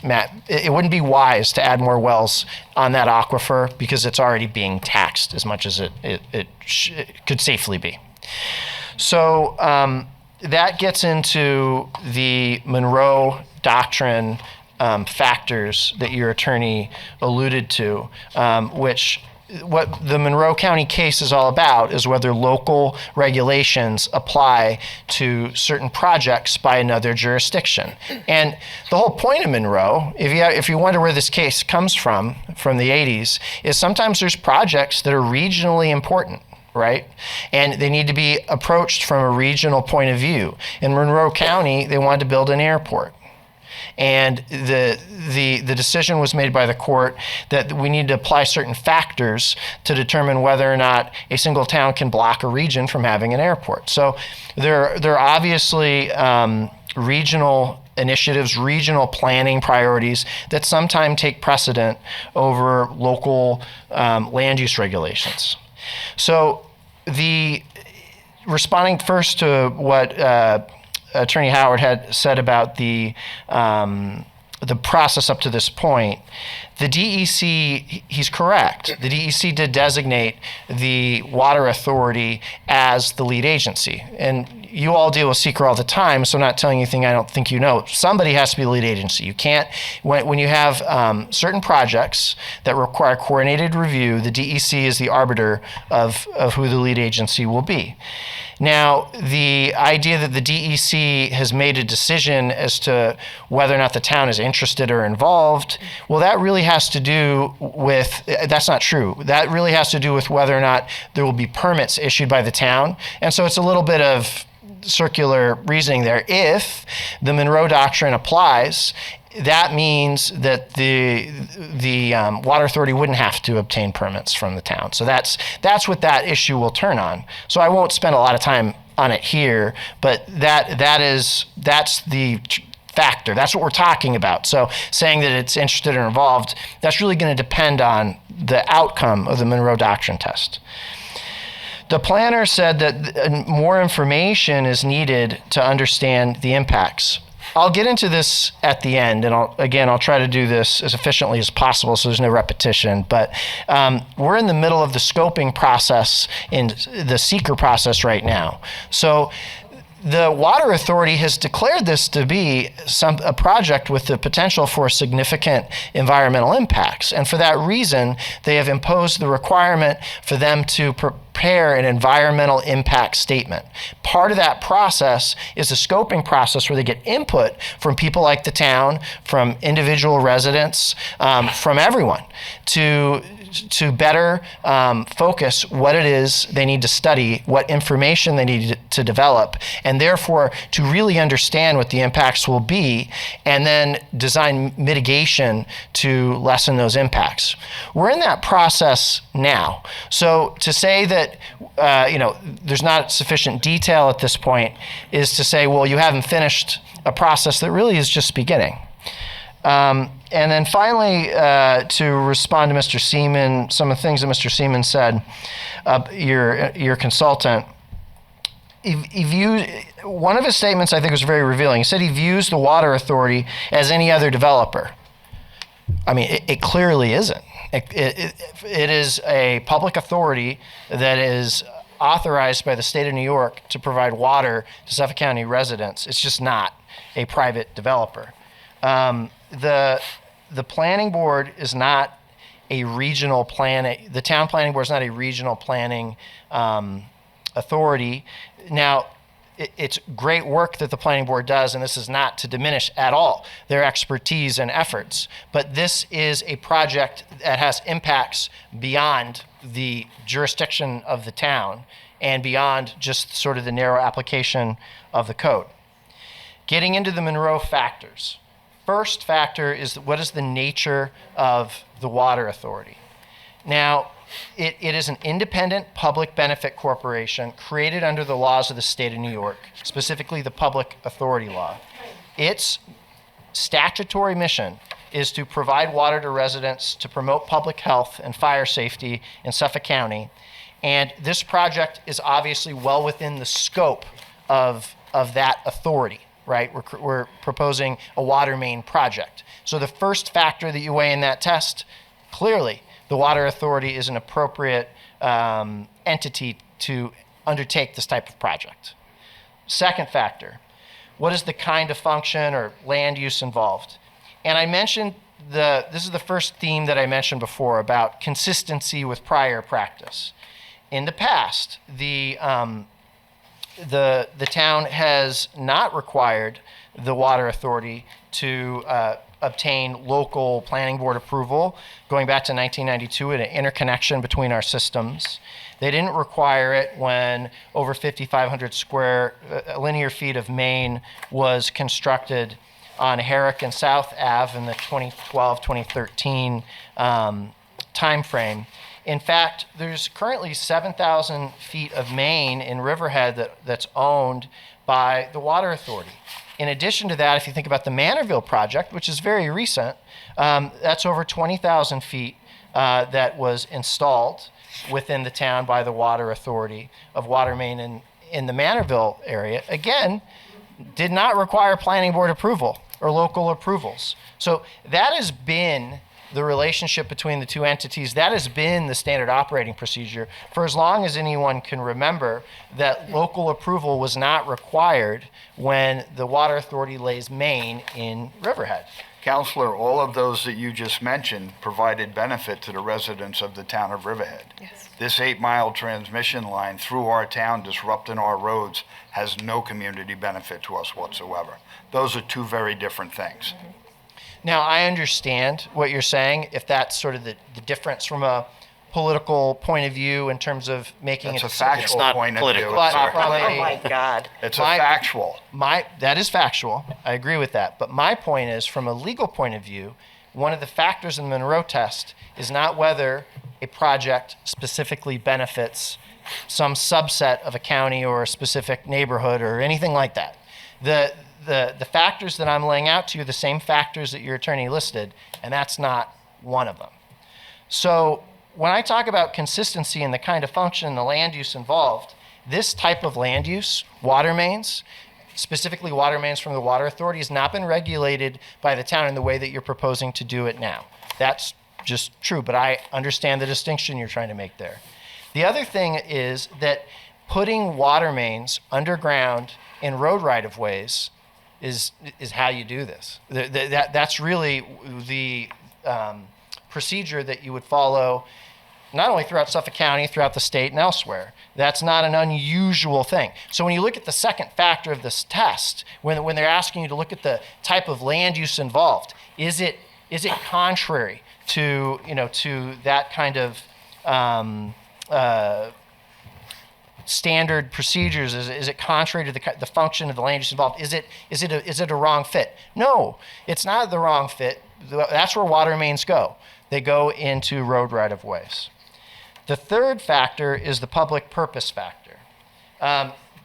it wouldn't be wise to add more wells on that aquifer because it's already being taxed as much as it could safely be. So that gets into the Monroe Doctrine factors that your attorney alluded to, which what the Monroe County case is all about is whether local regulations apply to certain projects by another jurisdiction. And the whole point of Monroe, if you wonder where this case comes from the 80s, is sometimes there's projects that are regionally important, right? And they need to be approached from a regional point of view. In Monroe County, they wanted to build an airport. And the decision was made by the court that we need to apply certain factors to determine whether or not a single town can block a region from having an airport. So there are obviously regional initiatives, regional planning priorities that sometimes take precedent over local land use regulations. So responding first to what Attorney Howard had said about the process up to this point, the DEC, he's correct. The DEC did designate the Water Authority as the lead agency. And you all deal with seeker all the time, so I'm not telling you anything I don't think you know. Somebody has to be the lead agency. You can't, when you have certain projects that require coordinated review, the DEC is the arbiter of who the lead agency will be. Now, the idea that the DEC has made a decision as to whether or not the town is interested or involved, well, that really has to do with, that's not true. That really has to do with whether or not there will be permits issued by the town. And so it's a little bit of circular reasoning there. If the Monroe Doctrine applies, that means that the Water Authority wouldn't have to obtain permits from the town. So that's what that issue will turn on. So I won't spend a lot of time on it here, but that's the factor. That's what we're talking about. So saying that it's interested or involved, that's really going to depend on the outcome of the Monroe Doctrine test. The planner said that more information is needed to understand the impacts. I'll get into this at the end, and I'll try to do this as efficiently as possible so there's no repetition, but we're in the middle of the scoping process in the seeker process right now. So the Water Authority has declared this to be a project with the potential for significant environmental impacts. And for that reason, they have imposed the requirement for them to prepare an environmental impact statement. Part of that process is a scoping process where they get input from people like the town, from individual residents, from everyone to better focus what it is they need to study, what information they need to develop, and therefore to really understand what the impacts will be, and then design mitigation to lessen those impacts. We're in that process now. So to say that there's not sufficient detail at this point is to say, well, you haven't finished a process that really is just beginning. And then finally, to respond to Mr. Seaman, some of the things that Mr. Seaman said, your consultant, one of his statements I think was very revealing. He said he views the Water Authority as any other developer. I mean, it clearly isn't. It is a public authority that is authorized by the state of New York to provide water to Suffolk County residents. It's just not a private developer. The planning board is not a regional planning. The town planning board is not a regional planning authority. Now, it's great work that the planning board does, and this is not to diminish at all their expertise and efforts. But this is a project that has impacts beyond the jurisdiction of the town and beyond just sort of the narrow application of the code. Getting into the Monroe factors. First factor is what is the nature of the Water Authority. Now, it is an independent public benefit corporation created under the laws of the state of New York, specifically the Public Authority Law. Its statutory mission is to provide water to residents to promote public health and fire safety in Suffolk County. And this project is obviously well within the scope of that authority. Right, we're proposing a water main project. So the first factor that you weigh in that test, clearly the Water Authority is an appropriate entity to undertake this type of project. Second factor, what is the kind of function or land use involved? And I mentioned this is the first theme that I mentioned before about consistency with prior practice. In the past, the town has not required the Water Authority to obtain local planning board approval, going back to 1992 and an interconnection between our systems. They didn't require it when over 5,500 square linear feet of main was constructed on Herrick and South Ave in the 2012-2013 timeframe. In fact, there's currently 7,000 feet of main in Riverhead that's owned by the Water Authority. In addition to that, if you think about the Manorville project, which is very recent, that's over 20,000 feet that was installed within the town by the Water Authority of water main in the Manorville area. Again, did not require planning board approval or local approvals. So that has been the relationship between the two entities, that has been the standard operating procedure for as long as anyone can remember, that local approval was not required when the water authority lays main in Riverhead. Counselor, all of those that you just mentioned provided benefit to the residents of the town of Riverhead. Yes. This 8-mile transmission line through our town disrupting our roads has no community benefit to us whatsoever. Those are two very different things. Now, I understand what you're saying, if that's sort of the difference from a political point of view in terms of making It's it a factual point of view. But sir. from Oh my God. It's a factual. That is factual. I agree with that. But my point is, from a legal point of view, one of the factors in the Monroe test is not whether a project specifically benefits some subset of a county or a specific neighborhood or anything like that. The factors that I'm laying out to you are the same factors that your attorney listed, and that's not one of them. So when I talk about consistency and the kind of function and the land use involved, this type of land use, water mains, specifically water mains from the water authority, has not been regulated by the town in the way that you're proposing to do it now. That's just true, but I understand the distinction you're trying to make there. The other thing is that putting water mains underground in road right-of-ways is how you do this. That's really the procedure that you would follow not only throughout Suffolk County, throughout the state and elsewhere. That's not an unusual thing. So when you look at the second factor of this test, when they're asking you to look at the type of land use involved, is it contrary to that kind of standard procedures? Is it contrary to the function of the land use involved? Is it a wrong fit? No, it's not the wrong fit. That's where water mains go. They go into road right-of-ways. The third factor is the public purpose factor.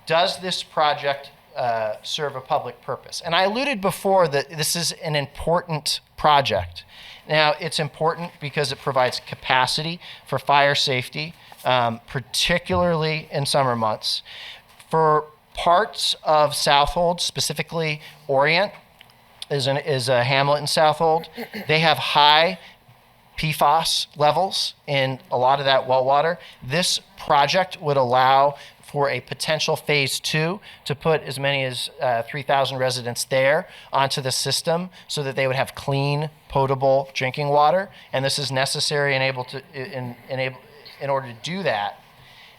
Does this project serve a public purpose? And I alluded before that this is an important project. Now, it's important because it provides capacity for fire safety, particularly in summer months. For parts of Southold, specifically Orient is a hamlet in Southold, they have high PFAS levels in a lot of that well water. This project would allow for a potential phase 2 to put as many as 3,000 residents there onto the system so that they would have clean, potable drinking water. And this is necessary and in order to do that.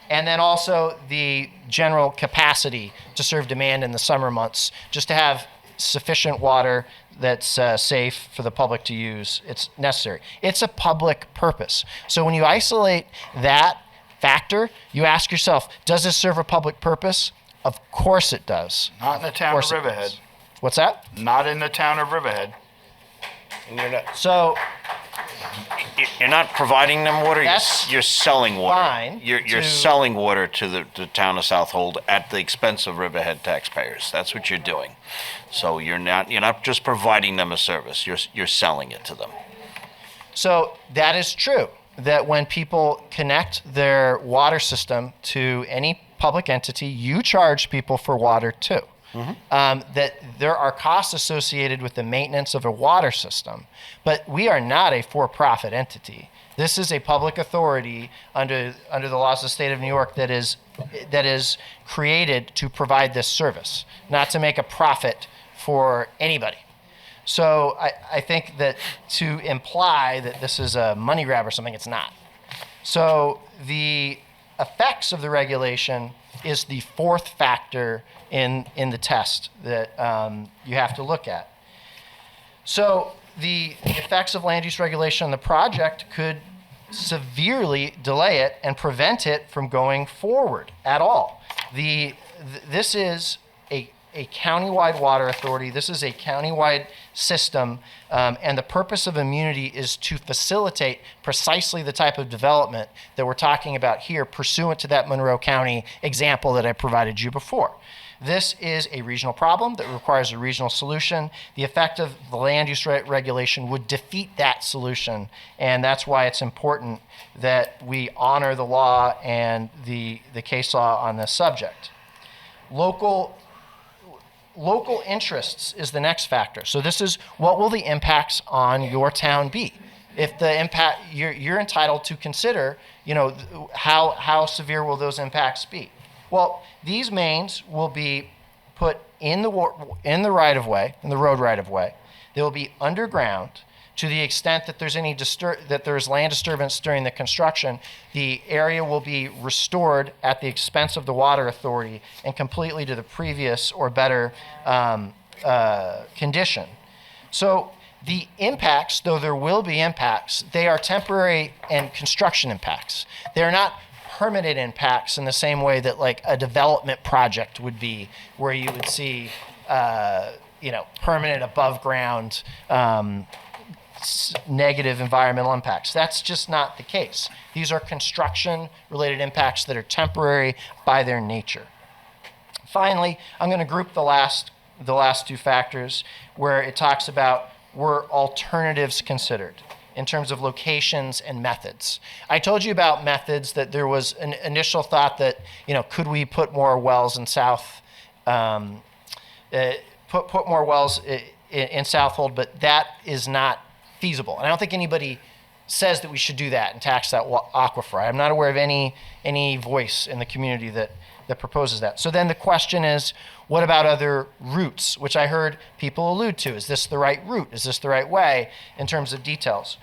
And then also the general capacity to serve demand in the summer months, just to have sufficient water that's safe for the public to use. It's necessary. It's a public purpose. So when you isolate that factor, you ask yourself, does this serve a public purpose? Of course it does. Not in the town of Riverhead. What's that? Not in the town of Riverhead. And you're not. So You're not providing them water. You're selling water. Fine You're selling water to the town of Southold at the expense of Riverhead taxpayers. That's what you're doing. So you're not just providing them a service. You're selling it to them. So that is true. That when people connect their water system to any public entity, you charge people for water too. That there are costs associated with the maintenance of a water system, but we are not a for-profit entity. This is a public authority under the laws of the state of New York that is created to provide this service, not to make a profit for anybody. So I think that to imply that this is a money grab or something, it's not. So the effects of the regulation is the fourth factor in the test that you have to look at. So the effects of land use regulation on the project could severely delay it and prevent it from going forward at all. This is a countywide water authority. This is a countywide system, and the purpose of immunity is to facilitate precisely the type of development that we're talking about here, pursuant to that Monroe County example that I provided you before. This is a regional problem that requires a regional solution. The effect of the land use regulation would defeat that solution, and that's why it's important that we honor the law and the case law on this subject. Local interests is the next factor. So this is, what will the impacts on your town be? if the impact, you're entitled to consider, how severe will those impacts be? Well, these mains will be put in the right of way, in the road right of way. They will be underground. To the extent that there's land disturbance during the construction, the area will be restored at the expense of the water authority and completely to the previous or better condition. So the impacts, though there will be impacts, they are temporary and construction impacts. They're not permanent impacts in the same way that like a development project would be, where you would see, permanent above ground negative environmental impacts. That's just not the case. These are construction-related impacts that are temporary by their nature. Finally, I'm going to group the last two factors where it talks about were alternatives considered in terms of locations and methods. I told you about methods, that there was an initial thought that, could we put more wells in South, put more wells in Southold, but that is not feasible. And I don't think anybody says that we should do that and tax that aquifer. I'm not aware of any voice in the community that proposes that. So then the question is, what about other routes, which I heard people allude to? Is this the right route? Is this the right way in terms of details?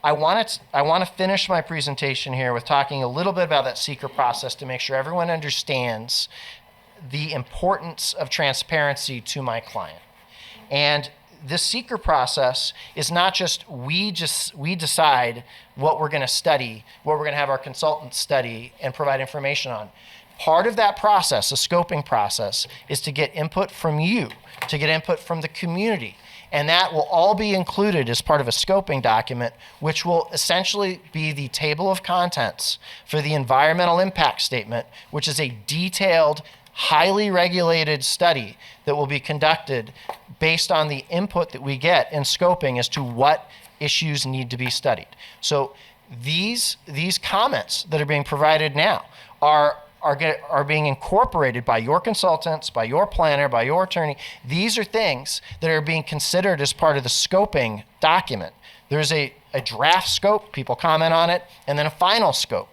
I want to finish my presentation here with talking a little bit about that seeker process to make sure everyone understands the importance of transparency to my client. And this seeker process is not just we decide what we're going to study, what we're going to have our consultants study and provide information on. Part of that process, the scoping process, is to get input from you, to get input from the community. And that will all be included as part of a scoping document, which will essentially be the table of contents for the environmental impact statement, which is a detailed, highly regulated study that will be conducted based on the input that we get in scoping as to what issues need to be studied. So these comments that are being provided now are being incorporated by your consultants, by your planner, by your attorney. These are things that are being considered as part of the scoping document. There's a draft scope, people comment on it, and then a final scope.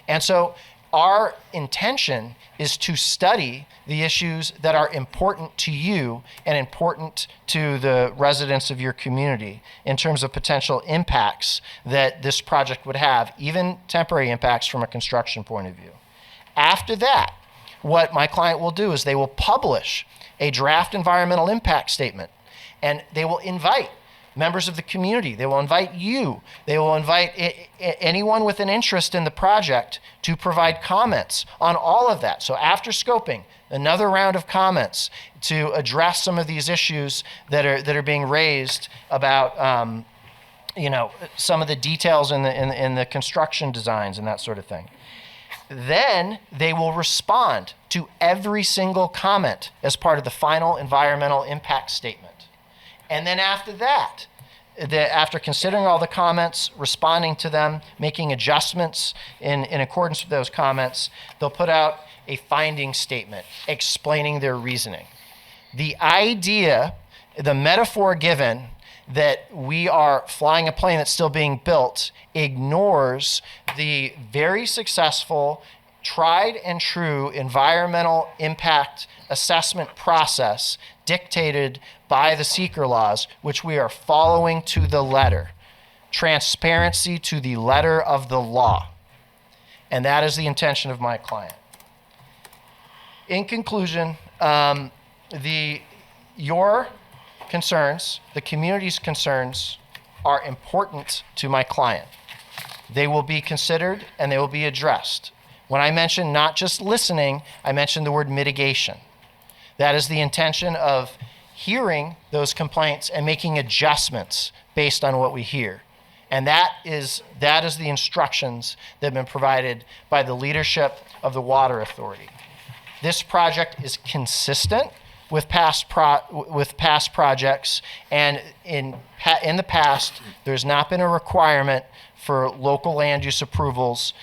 And so our intention is to study the issues that are important to you and important to the residents of your community in terms of potential impacts that this project would have, even temporary impacts from a construction point of view. After that, what my client will do is they will publish a draft environmental impact statement, and they will invite members of the community. They will invite you. They will invite anyone with an interest in the project to provide comments on all of that. So after scoping, another round of comments to address some of these issues that are being raised about some of the details in the construction designs and that sort of thing. Then they will respond to every single comment as part of the final environmental impact statement. And then after that, after considering all the comments, responding to them, making adjustments in accordance with those comments, they'll put out a finding statement explaining their reasoning. The idea, the metaphor given that we are flying a plane that's still being built ignores the very successful, tried and true environmental impact assessment process dictated by the seeker laws, which we are following to the letter. Transparency to the letter of the law. And that is the intention of my client. In conclusion, your concerns, the community's concerns, are important to my client. They will be considered and they will be addressed. When I mention not just listening, I mention the word mitigation. That is the intention of hearing those complaints and making adjustments based on what we hear. And that is the instructions that have been provided by the leadership of the Water Authority. This project is consistent with past projects, and in the past, there's not been a requirement for local land use approvals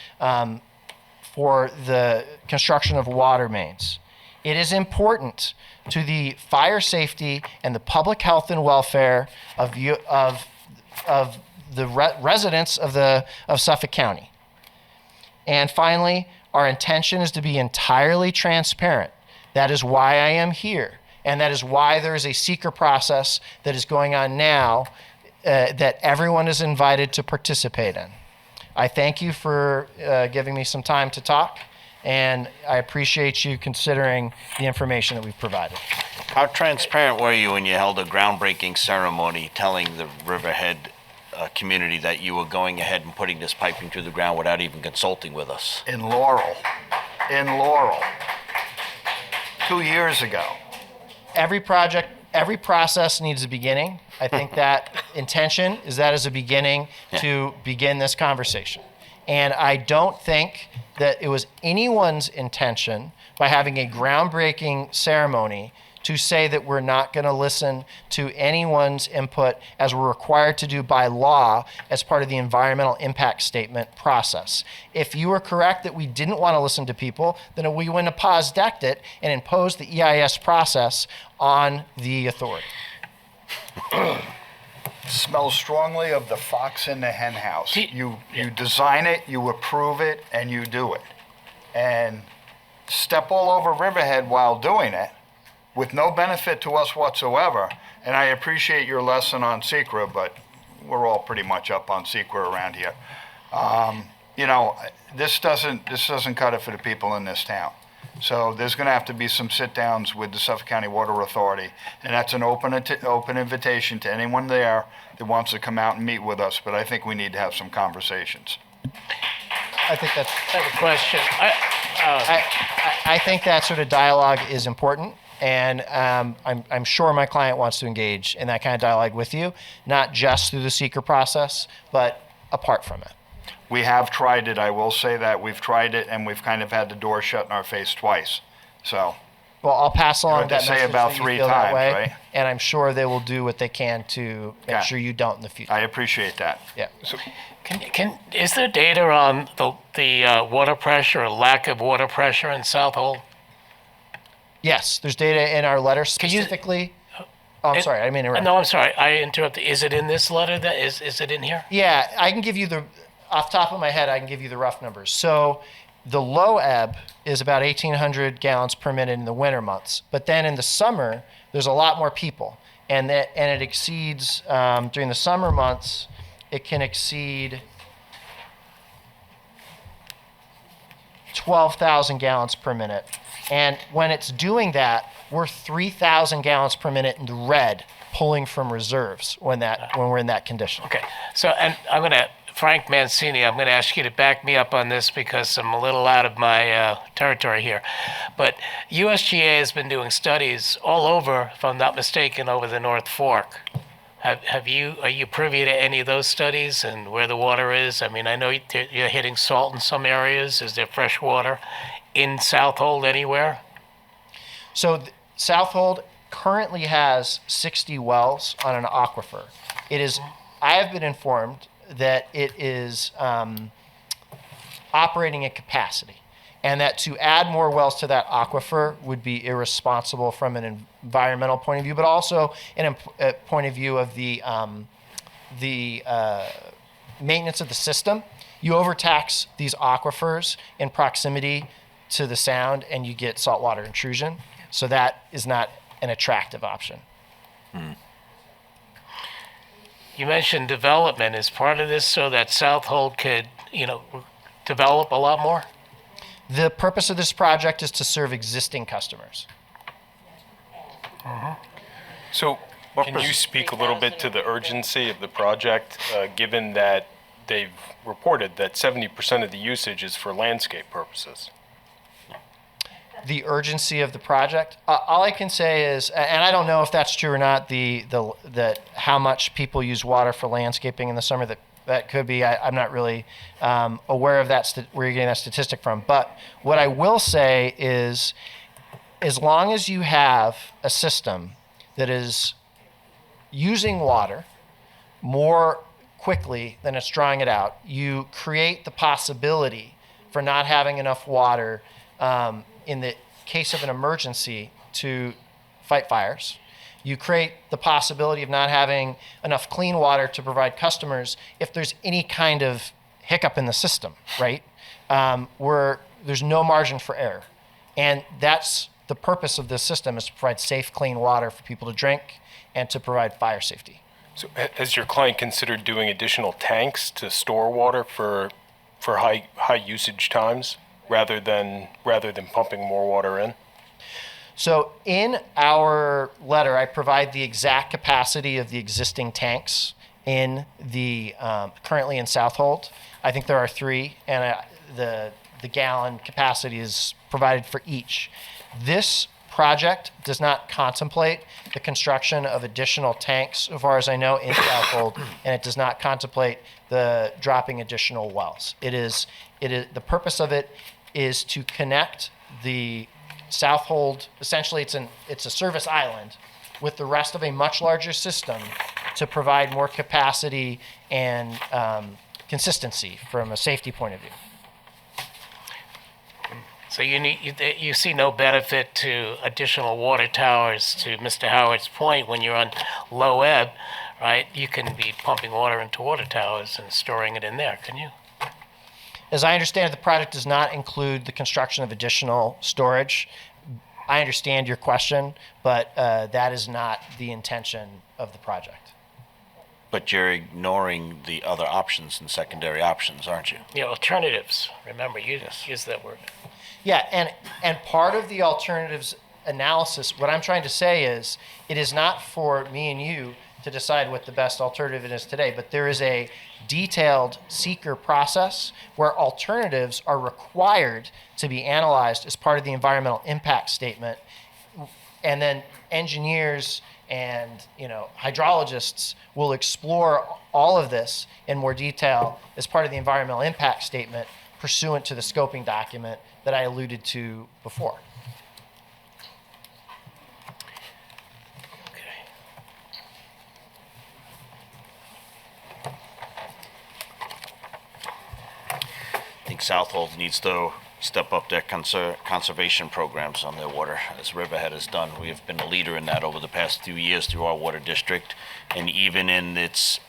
for the construction of water mains. It is important to the fire safety and the public health and welfare of the residents of Suffolk County. And finally, our intention is to be entirely transparent. That is why I am here. And that is why there is a seeker process that is going on now that everyone is invited to participate in. I thank you for giving me some time to talk, and I appreciate you considering the information that we've provided. How transparent were you when you held a groundbreaking ceremony telling the Riverhead community that you were going ahead and putting this piping through the ground without even consulting with us? In Laurel. 2 years ago. Every process needs a beginning. I think that intention is that as a beginning to begin this conversation. And I don't think that it was anyone's intention by having a groundbreaking ceremony to say that we're not going to listen to anyone's input as we're required to do by law as part of the environmental impact statement process. If you were correct that we didn't want to listen to people, then we wouldn't have paused-decked it and imposed the EIS process on the authority. Smells strongly of the fox in the hen house. You design it, you approve it, and you do it. And step all over Riverhead while doing it with no benefit to us whatsoever. And I appreciate your lesson on SECRA, but we're all pretty much up on SECRA around here. This doesn't cut it for the people in this town. So there's going to have to be some sit-downs with the Suffolk County Water Authority, and that's an open invitation to anyone there that wants to come out and meet with us, but I think we need to have some conversations. I think that's... I have a question. I think that sort of dialogue is important, and I'm sure my client wants to engage in that kind of dialogue with you, not just through the seeker process, but apart from it. We have tried it, I will say that. We've tried it, and we've kind of had the door shut in our face twice. So, well, I'll pass along I'd that say message about that you 3 feel that times, way, right? and I'm sure they will do what they can to make sure you don't in the future. I appreciate that. Yeah. So, is there data on the water pressure or lack of water pressure in Southold? Yes, there's data in our letter specifically. I'm sorry, I didn't mean to interrupt. No, I'm sorry, I interrupted. Is it in this letter? Is it in here? Yeah, I can give you off the top of my head, I can give you the rough numbers. So the low ebb is about 1,800 gallons per minute in the winter months. But then in the summer, there's a lot more people. And it exceeds, during the summer months, it can exceed 12,000 gallons per minute. And when it's doing that, we're 3,000 gallons per minute in the red, pulling from reserves when we're in that condition. Okay, so, and Frank Mancini, I'm going to ask you to back me up on this because I'm a little out of my territory here. But USGA has been doing studies all over, if I'm not mistaken, over the North Fork. Are you privy to any of those studies and where the water is? I mean, I know you're hitting salt in some areas. Is there fresh water in Southold anywhere? So Southold currently has 60 wells on an aquifer. I have been informed that it is operating at capacity, and that to add more wells to that aquifer would be irresponsible from an environmental point of view, but also in a point of view of the maintenance of the system. You overtax these aquifers in proximity to the sound, and you get saltwater intrusion. So that is not an attractive option. You mentioned development as part of this so that Southold could, develop a lot more? The purpose of this project is to serve existing customers. So can you speak a little bit to the urgency of the project, given that they've reported that 70% of the usage is for landscape purposes? The urgency of the project. All I can say is, and I don't know if that's true or not, that how much people use water for landscaping in the summer. That could be. I'm not really aware of that. Where you're getting that statistic from. But what I will say is, as long as you have a system that is using water more quickly than it's drawing it out, you create the possibility for not having enough water in the case of an emergency to fight fires. You create the possibility of not having enough clean water to provide customers if there's any kind of hiccup in the system, right? Where there's no margin for error. And that's the purpose of this system, is to provide safe, clean water for people to drink and to provide fire safety. So has your client considered doing additional tanks to store water for high usage times rather than pumping more water in? So in our letter, I provide the exact capacity of the existing tanks in the currently in Southold. I think there are 3, and the gallon capacity is provided for each. This project does not contemplate the construction of additional tanks, as far as I know, in Southold, and it does not contemplate the dropping additional wells. It is the purpose of it is to connect the Southold. Essentially, it's a service island with the rest of a much larger system to provide more capacity and consistency from a safety point of view. So you see no benefit to additional water towers, to Mr. Howard's point, when you're on low ebb, right? You can be pumping water into water towers and storing it in there, can you? As I understand it, the project does not include the construction of additional storage. I understand your question, but that is not the intention of the project. But you're ignoring the other options and secondary options, aren't you? Yeah, alternatives. Remember, you use that word. Yeah, and part of the alternatives analysis, what I'm trying to say is, it is not for me and you to decide what the best alternative is today, but there is a detailed seeker process where alternatives are required to be analyzed as part of the environmental impact statement, and then engineers and hydrologists will explore all of this in more detail as part of the environmental impact statement pursuant to the scoping document that I alluded to before. I think Southold needs to step up their conservation programs on their water, as Riverhead has done. We have been a leader in that over the past few years through our water district, and even in its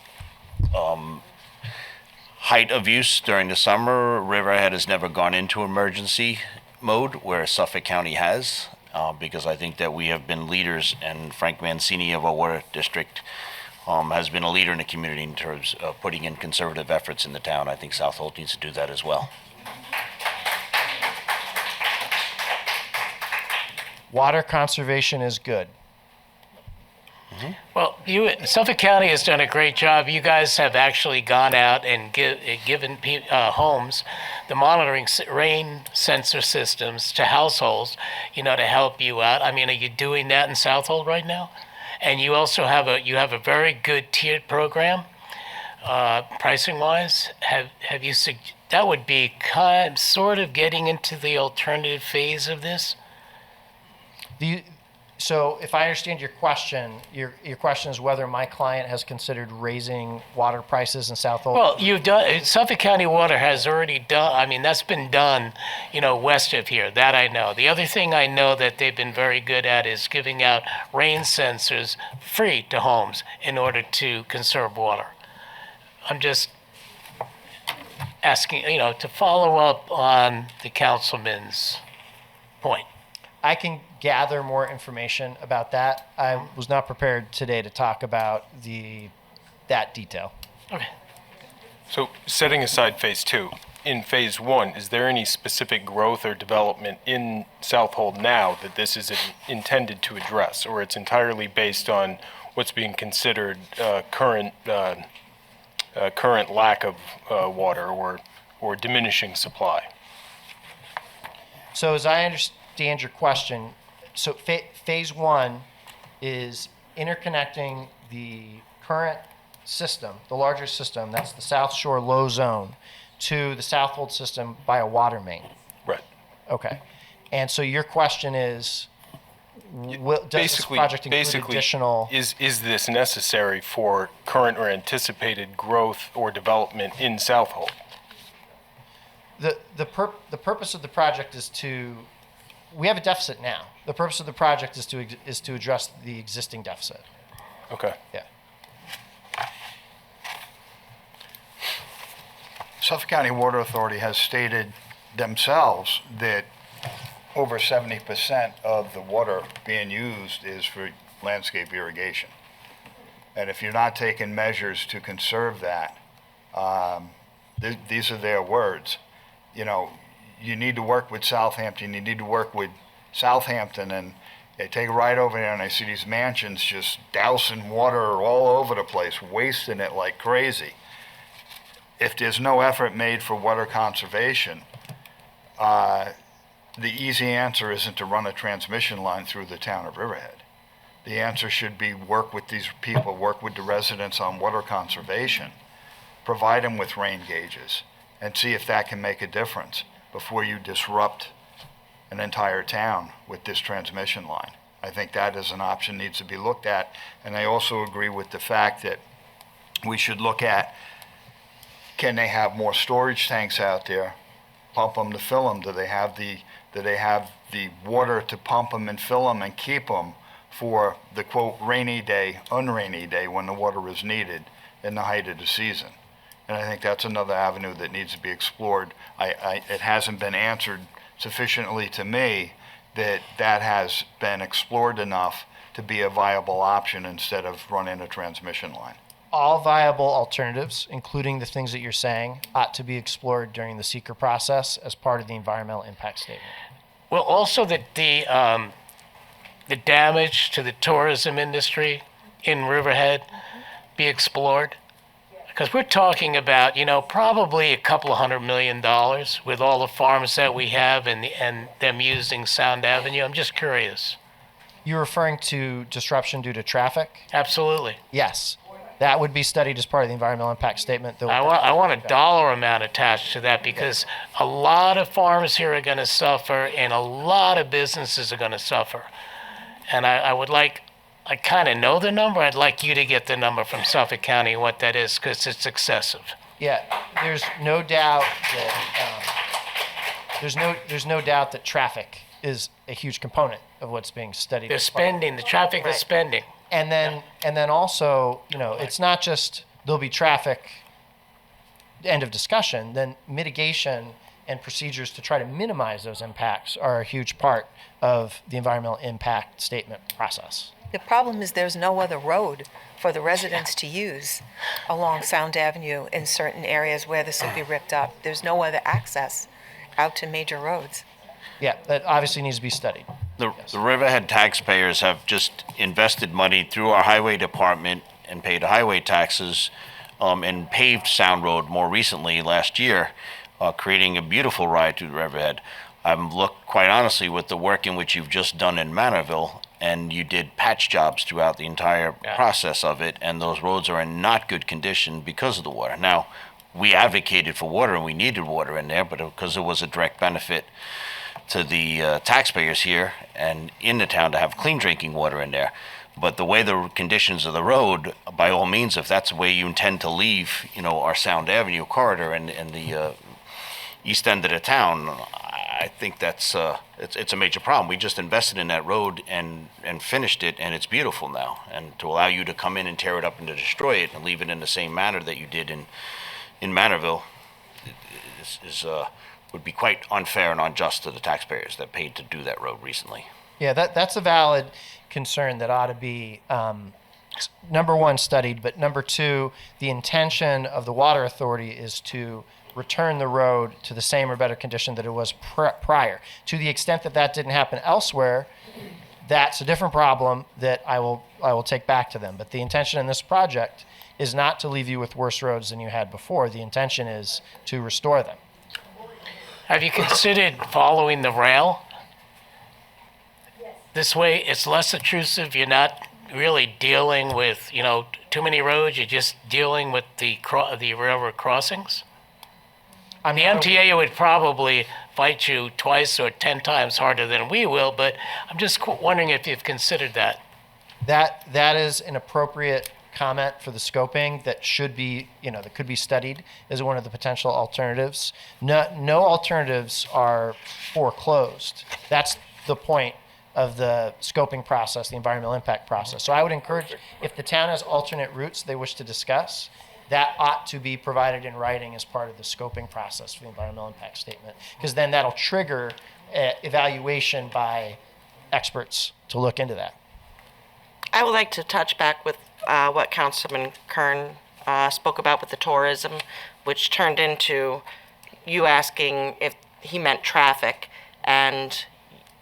height of use during the summer, Riverhead has never gone into emergency mode, where Suffolk County has, because I think that we have been leaders, and Frank Mancini of our water district has been a leader in the community in terms of putting in conservative efforts in the town. I think Southold needs to do that as well. Water conservation is good. Well, Suffolk County has done a great job. You guys have actually gone out and given homes the monitoring rain sensor systems to households, to help you out. I mean, are you doing that in Southold right now? And you also have a very good tiered program, pricing wise. Have you that would be sort of getting into the alternative phase of this? So if I understand your question, your question is whether my client has considered raising water prices in Southold? Well, Suffolk County Water has already done, I mean, that's been done, west of here. That I know. The other thing I know that they've been very good at is giving out rain sensors free to homes in order to conserve water. I'm just asking, to follow up on the councilman's point. I can gather more information about that. I was not prepared today to talk about that detail. Okay. So setting aside phase 2, in phase 1, is there any specific growth or development in Southold now that this is intended to address, or it's entirely based on what's being considered current lack of water or diminishing supply? So as I understand your question, so phase 1 is interconnecting the current system, the larger system, that's the South Shore low zone, to the Southold system by a water main. Right. Okay. And so your question is, does this project include additional... Is this necessary for current or anticipated growth or development in Southold? The purpose of the project is to we have a deficit now. The purpose of the project is to address the existing deficit. Okay. Yeah. Suffolk County Water Authority has stated themselves that over 70% of the water being used is for landscape irrigation. And if you're not taking measures to conserve that, these are their words. You know, you need to work with Southampton, you need to work with Southampton, and they take a ride over there and I see these mansions just dousing water all over the place, wasting it like crazy. If there's no effort made for water conservation, the easy answer isn't to run a transmission line through the town of Riverhead. The answer should be work with these people, work with the residents on water conservation, provide them with rain gauges, and see if that can make a difference before you disrupt an entire town with this transmission line. I think that is an option needs to be looked at. And I also agree with the fact that we should look at, can they have more storage tanks out there? Pump them to fill them. Do they have the water to pump them and fill them and keep them for the quote rainy day, unrainy day when the water is needed in the height of the season? And I think that's another avenue that needs to be explored. It hasn't been answered sufficiently to me that has been explored enough to be a viable option instead of running a transmission line. All viable alternatives, including the things that you're saying, ought to be explored during the seeker process as part of the environmental impact statement. Well, also that the damage to the tourism industry in Riverhead be explored. Because we're talking about, probably a couple of $100 million with all the farms that we have and them using Sound Avenue. I'm just curious. You're referring to disruption due to traffic? Absolutely. Yes. That would be studied as part of the environmental impact statement. I want a dollar amount attached to that because a lot of farms here are going to suffer and a lot of businesses are going to suffer. And I kind of know the number. I'd like you to get the number from Suffolk County, what that is, because it's excessive. Yeah, there's no doubt that traffic is a huge component of what's being studied. They're spending, the traffic is spending. And then also, it's not just there'll be traffic, end of discussion, then mitigation and procedures to try to minimize those impacts are a huge part of the environmental impact statement process. The problem is there's no other road for the residents to use along Sound Avenue in certain areas where this will be ripped up. There's no other access out to major roads. Yeah, that obviously needs to be studied. The Riverhead taxpayers have just invested money through our highway department and paid highway taxes and paved Sound Road more recently last year, creating a beautiful ride through the Riverhead. I've looked, quite honestly, with the work in which you've just done in Manorville, and you did patch jobs throughout the entire process of it, and those roads are in not good condition because of the water. Now, we advocated for water, and we needed water in there, but because it was a direct benefit to the taxpayers here and in the town to have clean drinking water in there. But the way the conditions of the road, by all means, if that's the way you intend to leave, our Sound Avenue corridor and the east end of the town, I think that's it's a major problem. We just invested in that road and finished it, and it's beautiful now. And to allow you to come in and tear it up and to destroy it and leave it in the same manner that you did in Manorville would be quite unfair and unjust to the taxpayers that paid to do that road recently. Yeah, that's a valid concern that ought to be, number one, studied, but number two, the intention of the Water Authority is to return the road to the same or better condition that it was prior. To the extent that that didn't happen elsewhere, that's a different problem that I will take back to them. But the intention in this project is not to leave you with worse roads than you had before. The intention is to restore them. Have you considered following the rail? This way, it's less intrusive. You're not really dealing with, too many roads. You're just dealing with the railroad crossings. The MTA would probably fight you twice or 10 times harder than we will, but I'm just wondering if you've considered that. That is an appropriate comment for the scoping that should be, that could be studied as one of the potential alternatives. No alternatives are foreclosed. That's the point of the scoping process, the environmental impact process. So I would encourage, if the town has alternate routes they wish to discuss, that ought to be provided in writing as part of the scoping process for the environmental impact statement, because then that'll trigger evaluation by experts to look into that. I would like to touch back with what Councilman Kern spoke about with the tourism, which turned into you asking if he meant traffic, and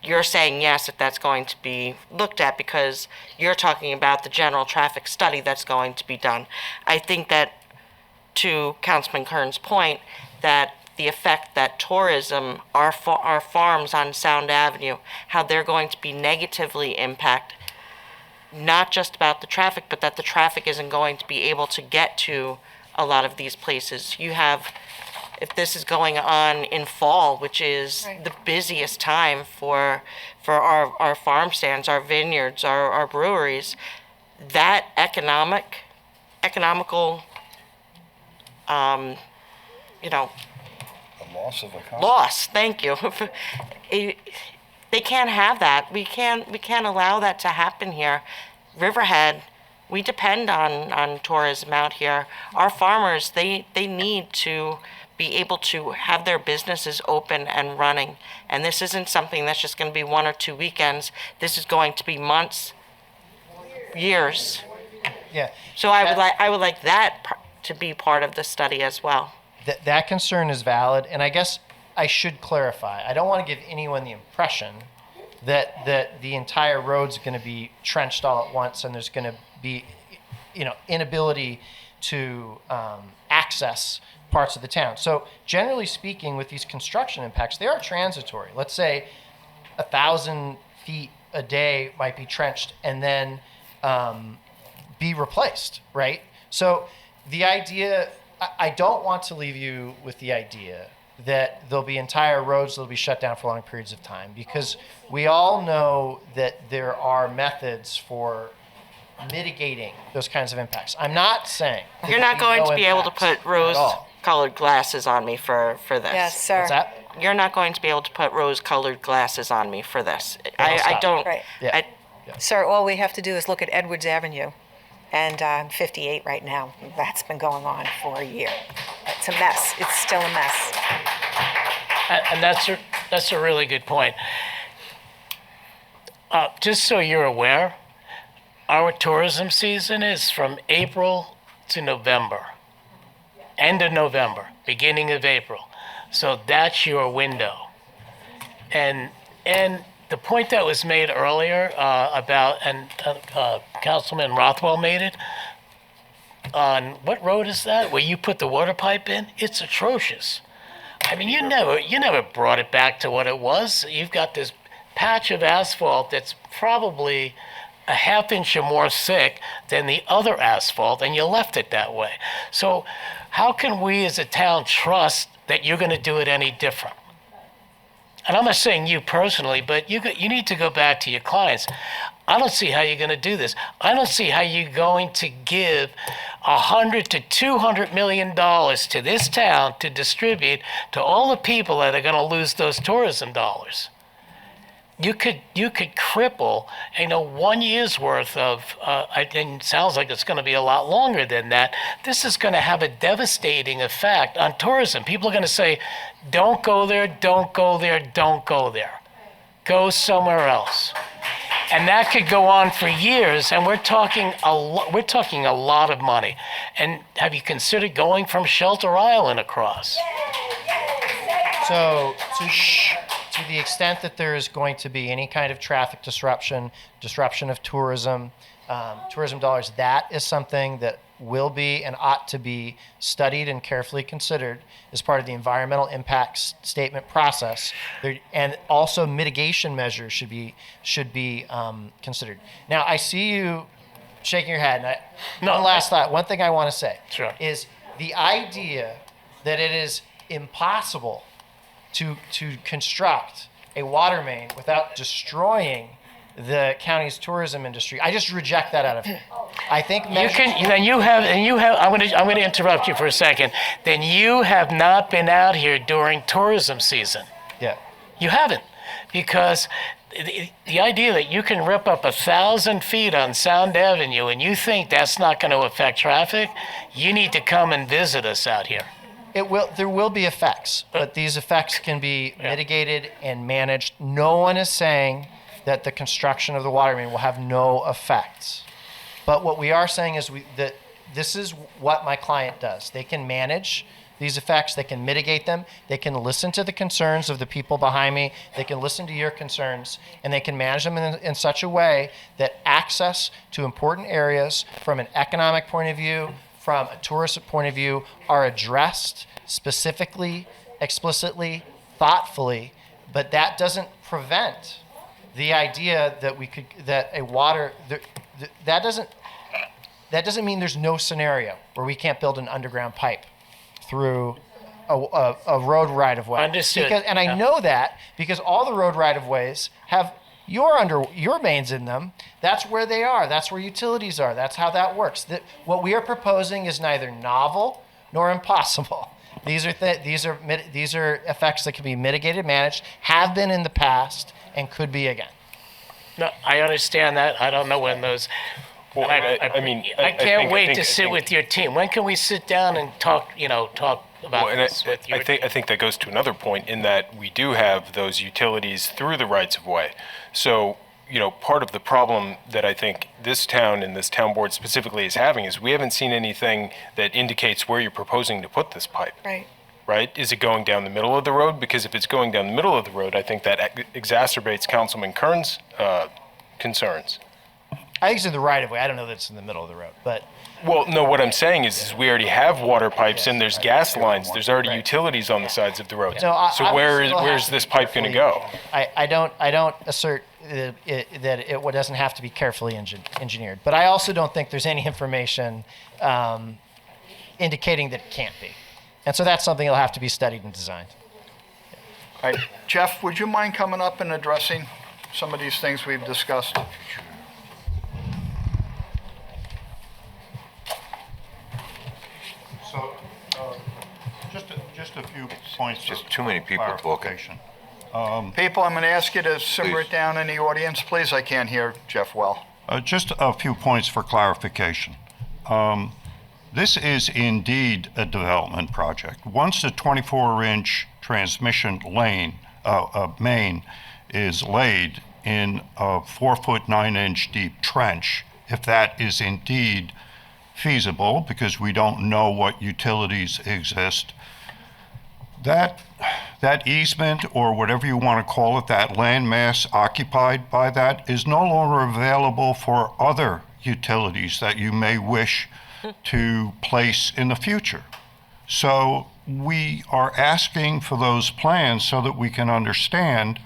you're saying yes, if that's going to be looked at, because you're talking about the general traffic study that's going to be done. I think that, to Councilman Kern's point, that the effect that tourism, our farms on Sound Avenue, how they're going to be negatively impacted, not just about the traffic, but that the traffic isn't going to be able to get to a lot of these places. You have, if this is going on in fall, which is the busiest time for our farm stands, our vineyards, our breweries, that economical, The loss of a loss. Thank you. They can't have that. We can't allow that to happen here. Riverhead, we depend on tourism out here. Our farmers, they need to be able to have their businesses open and running. And this isn't something that's just going to be 1 or 2 weekends. This is going to be months, years. Yeah. So I would like that to be part of the study as well. That concern is valid, and I guess I should clarify. I don't want to give anyone the impression that the entire road's going to be trenched all at once, and there's going to be, inability to access parts of the town. So generally speaking, with these construction impacts, they are transitory. Let's say 1,000 feet a day might be trenched and then be replaced, right? So the idea, I don't want to leave you with the idea that there'll be entire roads that'll be shut down for long periods of time, because we all know that there are methods for mitigating those kinds of impacts. I'm not saying You're not going to be able to put at rose-colored glasses on me for this. Yes, sir. What's that? You're not going to be able to put rose-colored glasses on me for this. I don't. Right. Yeah. Sir, all we have to do is look at Edwards Avenue, and I'm 58 right now. That's been going on for a year. It's a mess. It's still a mess. And that's a really good point. Just so you're aware, our tourism season is from April to November. End of November, beginning of April. So that's your window. And the point that was made earlier about, and Councilman Rothwell made it, on what road is that, where you put the water pipe in? It's atrocious. I mean, you never brought it back to what it was. You've got this patch of asphalt that's probably a half inch or more thick than the other asphalt, and you left it that way. So how can we as a town trust that you're going to do it any different? And I'm not saying you personally, but you need to go back to your clients. I don't see how you're going to do this. I don't see how you're going to give $100 to $200 million to this town to distribute to all the people that are going to lose those tourism dollars. You could cripple, 1 year's worth of, and it sounds like it's going to be a lot longer than that. This is going to have a devastating effect on tourism. People are going to say, don't go there, don't go there, don't go there. Go somewhere else. And that could go on for years, and we're talking a lot of money. And have you considered going from Shelter Island across? So to the extent that there is going to be any kind of traffic disruption of tourism, tourism dollars, that is something that will be and ought to be studied and carefully considered as part of the environmental impact statement process. And also mitigation measures should be considered. Now, I see you shaking your head. And one last thought. One thing I want to say is the idea that it is impossible to construct a water main without destroying the county's tourism industry. I just reject that out of it. I think I'm going to interrupt you for a second. Then you have not been out here during tourism season. Yeah. You haven't. because the idea that you can rip up 1,000 feet on Sound Avenue and you think that's not going to affect traffic, you need to come and visit us out here. There will be effects, but these effects can be mitigated and managed. No one is saying that the construction of the water main will have no effects. But what we are saying is that this is what my client does. They can manage these effects, they can mitigate them, they can listen to the concerns of the people behind me, they can listen to your concerns, and they can manage them in such a way that access to important areas from an economic point of view, from a tourist point of view, are addressed specifically, explicitly, thoughtfully, but that doesn't prevent the idea that that doesn't mean there's no scenario where we can't build an underground pipe through a road right-of-way. Understood. I know that because all the road right-of-ways have your mains in them. That's where they are. That's where utilities are. That's how that works. What we are proposing is neither novel nor impossible. These are effects that can be mitigated, managed, have been in the past, and could be again. No, I understand that. I don't know when those. Well, I can't wait to sit with your team. When can we sit down and talk about this with your team? I think that goes to another point in that we do have those utilities through the rights of way. So, part of the problem that I think this town and this town board specifically is having is we haven't seen anything that indicates where you're proposing to put this pipe. Right. Right? Is it going down the middle of the road? Because if it's going down the middle of the road, I think that exacerbates Councilman Kern's concerns. I think it's in the right of way. I don't know that it's in the middle of the road, but. Well, no, what I'm saying is we already have water pipes and there's gas lines. There's already utilities on the sides of the road. No, so where's this pipe going to go? I don't assert that it doesn't have to be carefully engineered, but I also don't think there's any information indicating that it can't be. And so that's something that'll have to be studied and designed. All right, Jeff, would you mind coming up and addressing some of these things we've discussed? So, just a few points. Just too many people talking. People, I'm going to ask you to simmer it down in the audience, please. I can't hear Jeff well. Just a few points for clarification. This is indeed a development project. Once the 24-inch transmission main is laid in a 4-foot 9-inch deep trench, if that is indeed feasible, because we don't know what utilities exist, that easement, or whatever you want to call it, that landmass occupied by that, is no longer available for other utilities that you may wish to place in the future. So we are asking for those plans so that we can understand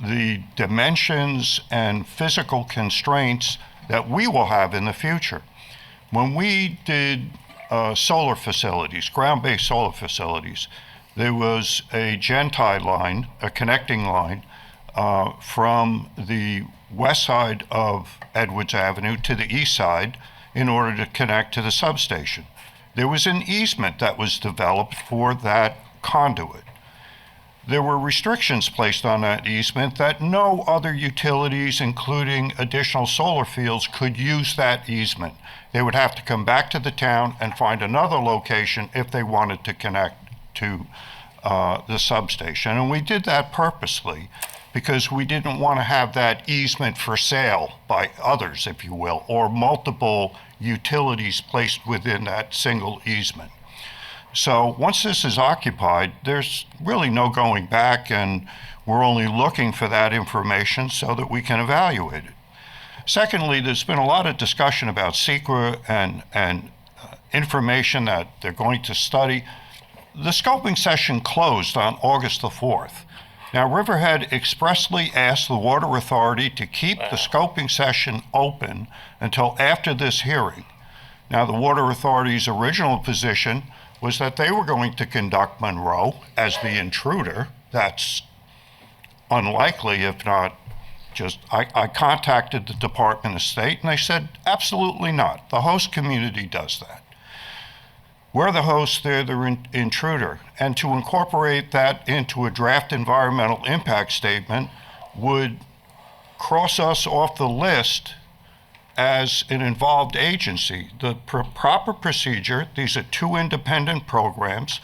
the dimensions and physical constraints that we will have in the future. When we did solar facilities, ground-based solar facilities, there was a gen-tie line, a connecting line, from the west side of Edwards Avenue to the east side in order to connect to the substation. There was an easement that was developed for that conduit. There were restrictions placed on that easement that no other utilities, including additional solar fields, could use that easement. They would have to come back to the town and find another location if they wanted to connect to the substation. And we did that purposely because we didn't want to have that easement for sale by others, if you will, or multiple utilities placed within that single easement. So once this is occupied, there's really no going back, and we're only looking for that information so that we can evaluate it. Secondly, there's been a lot of discussion about secret and information that they're going to study. The scoping session closed on August the 4th. Now, Riverhead expressly asked the Water Authority to keep the scoping session open until after this hearing. Now, the Water Authority's original position was that they were going to conduct Monroe as the intruder. That's unlikely, if not just, I contacted the Department of State and they said, absolutely not. The host community does that. We're the host, they're the intruder. And to incorporate that into a draft environmental impact statement would cross us off the list as an involved agency. The proper procedure, these are two independent programs.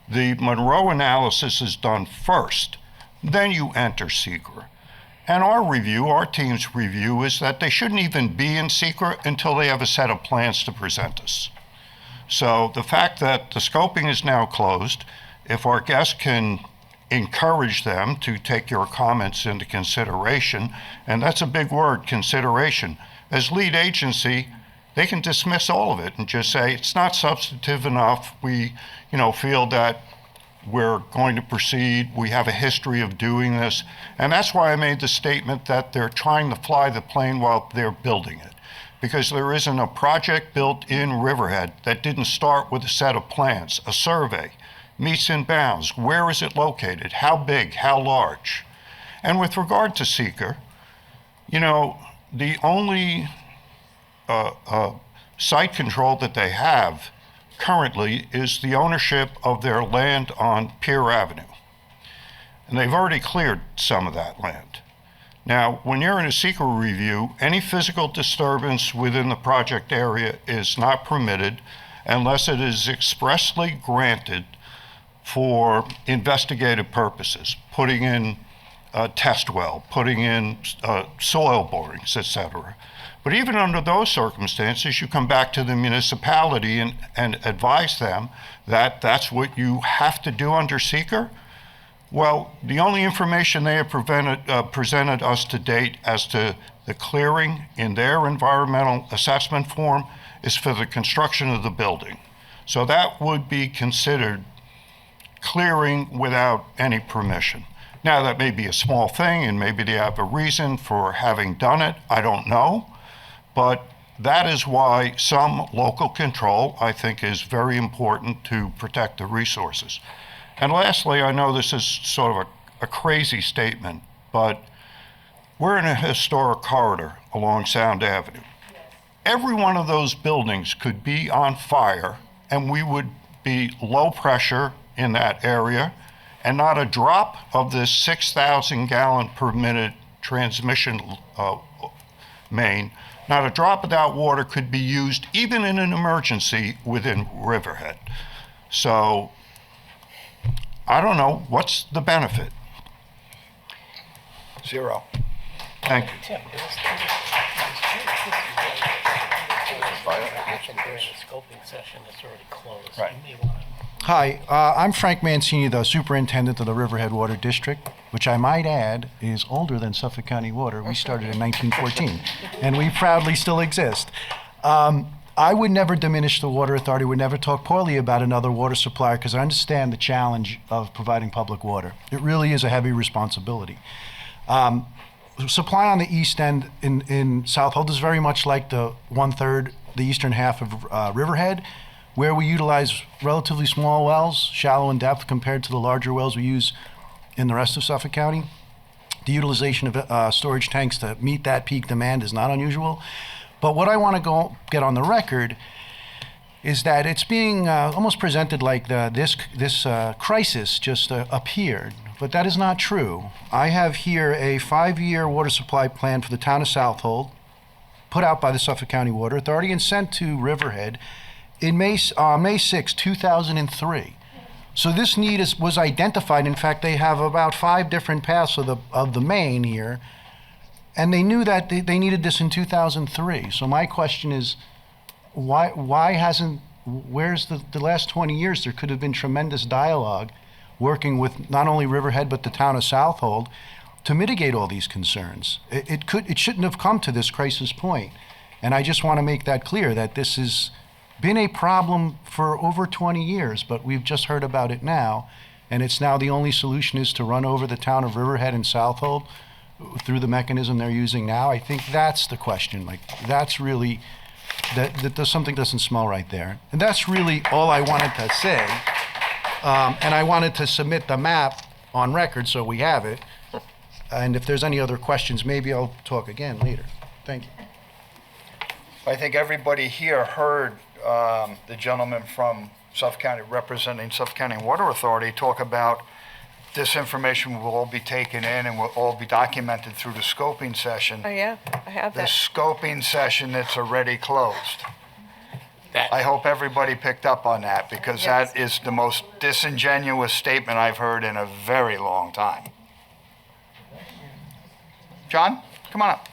The Monroe analysis is done first, then you enter SECR. And our review, our team's review, is that they shouldn't even be in SECR until they have a set of plans to present us. So the fact that the scoping is now closed, if our guests can encourage them to take your comments into consideration, and that's a big word, consideration. As lead agency, they can dismiss all of it and just say, it's not substantive enough. We, feel that we're going to proceed. We have a history of doing this. And that's why I made the statement that they're trying to fly the plane while they're building it. Because there isn't a project built in Riverhead that didn't start with a set of plans, a survey, meets and bounds. Where is it located? How big? How large? And with regard to SECR, the only site control that they have currently is the ownership of their land on Pier Avenue. And they've already cleared some of that land. Now, when you're in a SECR review, any physical disturbance within the project area is not permitted unless it is expressly granted for investigative purposes, putting in a test well, putting in soil borings, etc. But even under those circumstances, you come back to the municipality and advise them that that's what you have to do under SECR. Well, the only information they have presented us to date as to the clearing in their environmental assessment form is for the construction of the building. So that would be considered clearing without any permission. Now, that may be a small thing, and maybe they have a reason for having done it. I don't know. But that is why some local control, I think, is very important to protect the resources. And lastly, I know this is sort of a crazy statement, but we're in a historic corridor along Sound Avenue. Every one of those buildings could be on fire, and we would be low pressure in that area, and not a drop of this 6,000 gallon per minute transmission main, not a drop of that water could be used even in an emergency within Riverhead. So I don't know, what's the benefit? Zero. Thank you. Tim, scoping session is already closed. Right. You may want to. Hi, I'm Frank Mancini, the superintendent of the Riverhead Water District, which I might add is older than Suffolk County Water. We started in 1914, and we proudly still exist. I would never diminish the Water Authority, would never talk poorly about another water supplier, because I understand the challenge of providing public water. It really is a heavy responsibility. Supply on the east end in Southold is very much like the the eastern half of Riverhead, where we utilize relatively small wells, shallow in depth compared to the larger wells we use in the rest of Suffolk County. The utilization of storage tanks to meet that peak demand is not unusual. But what I want to get on the record is that it's being almost presented like this crisis just appeared, but that is not true. I have here a 5-year water supply plan for the town of Southold, put out by the Suffolk County Water Authority and sent to Riverhead in May 6, 2003. So this need was identified. In fact, they have about 5 different paths of the main here, and they knew that they needed this in 2003. So my question is, why hasn't, where's the last 20 years? There could have been tremendous dialogue working with not only Riverhead but the town of Southold to mitigate all these concerns. It shouldn't have come to this crisis point. And I just want to make that clear, that this has been a problem for over 20 years, but we've just heard about it now. And it's now the only solution is to run over the town of Riverhead and Southold through the mechanism they're using now. I think that's the question. Like, that's really, that something doesn't smell right there. And that's really all I wanted to say. And I wanted to submit the map on record so we have it. And if there's any other questions, maybe I'll talk again later. Thank you. I think everybody here heard the gentleman from representing Suffolk County Water Authority, talk about this information will all be taken in and will all be documented through the scoping session. Oh, yeah, I have The that. scoping session that's already closed. I hope everybody picked up on that, because that is the most disingenuous statement I've heard in a very long time. John, come on up.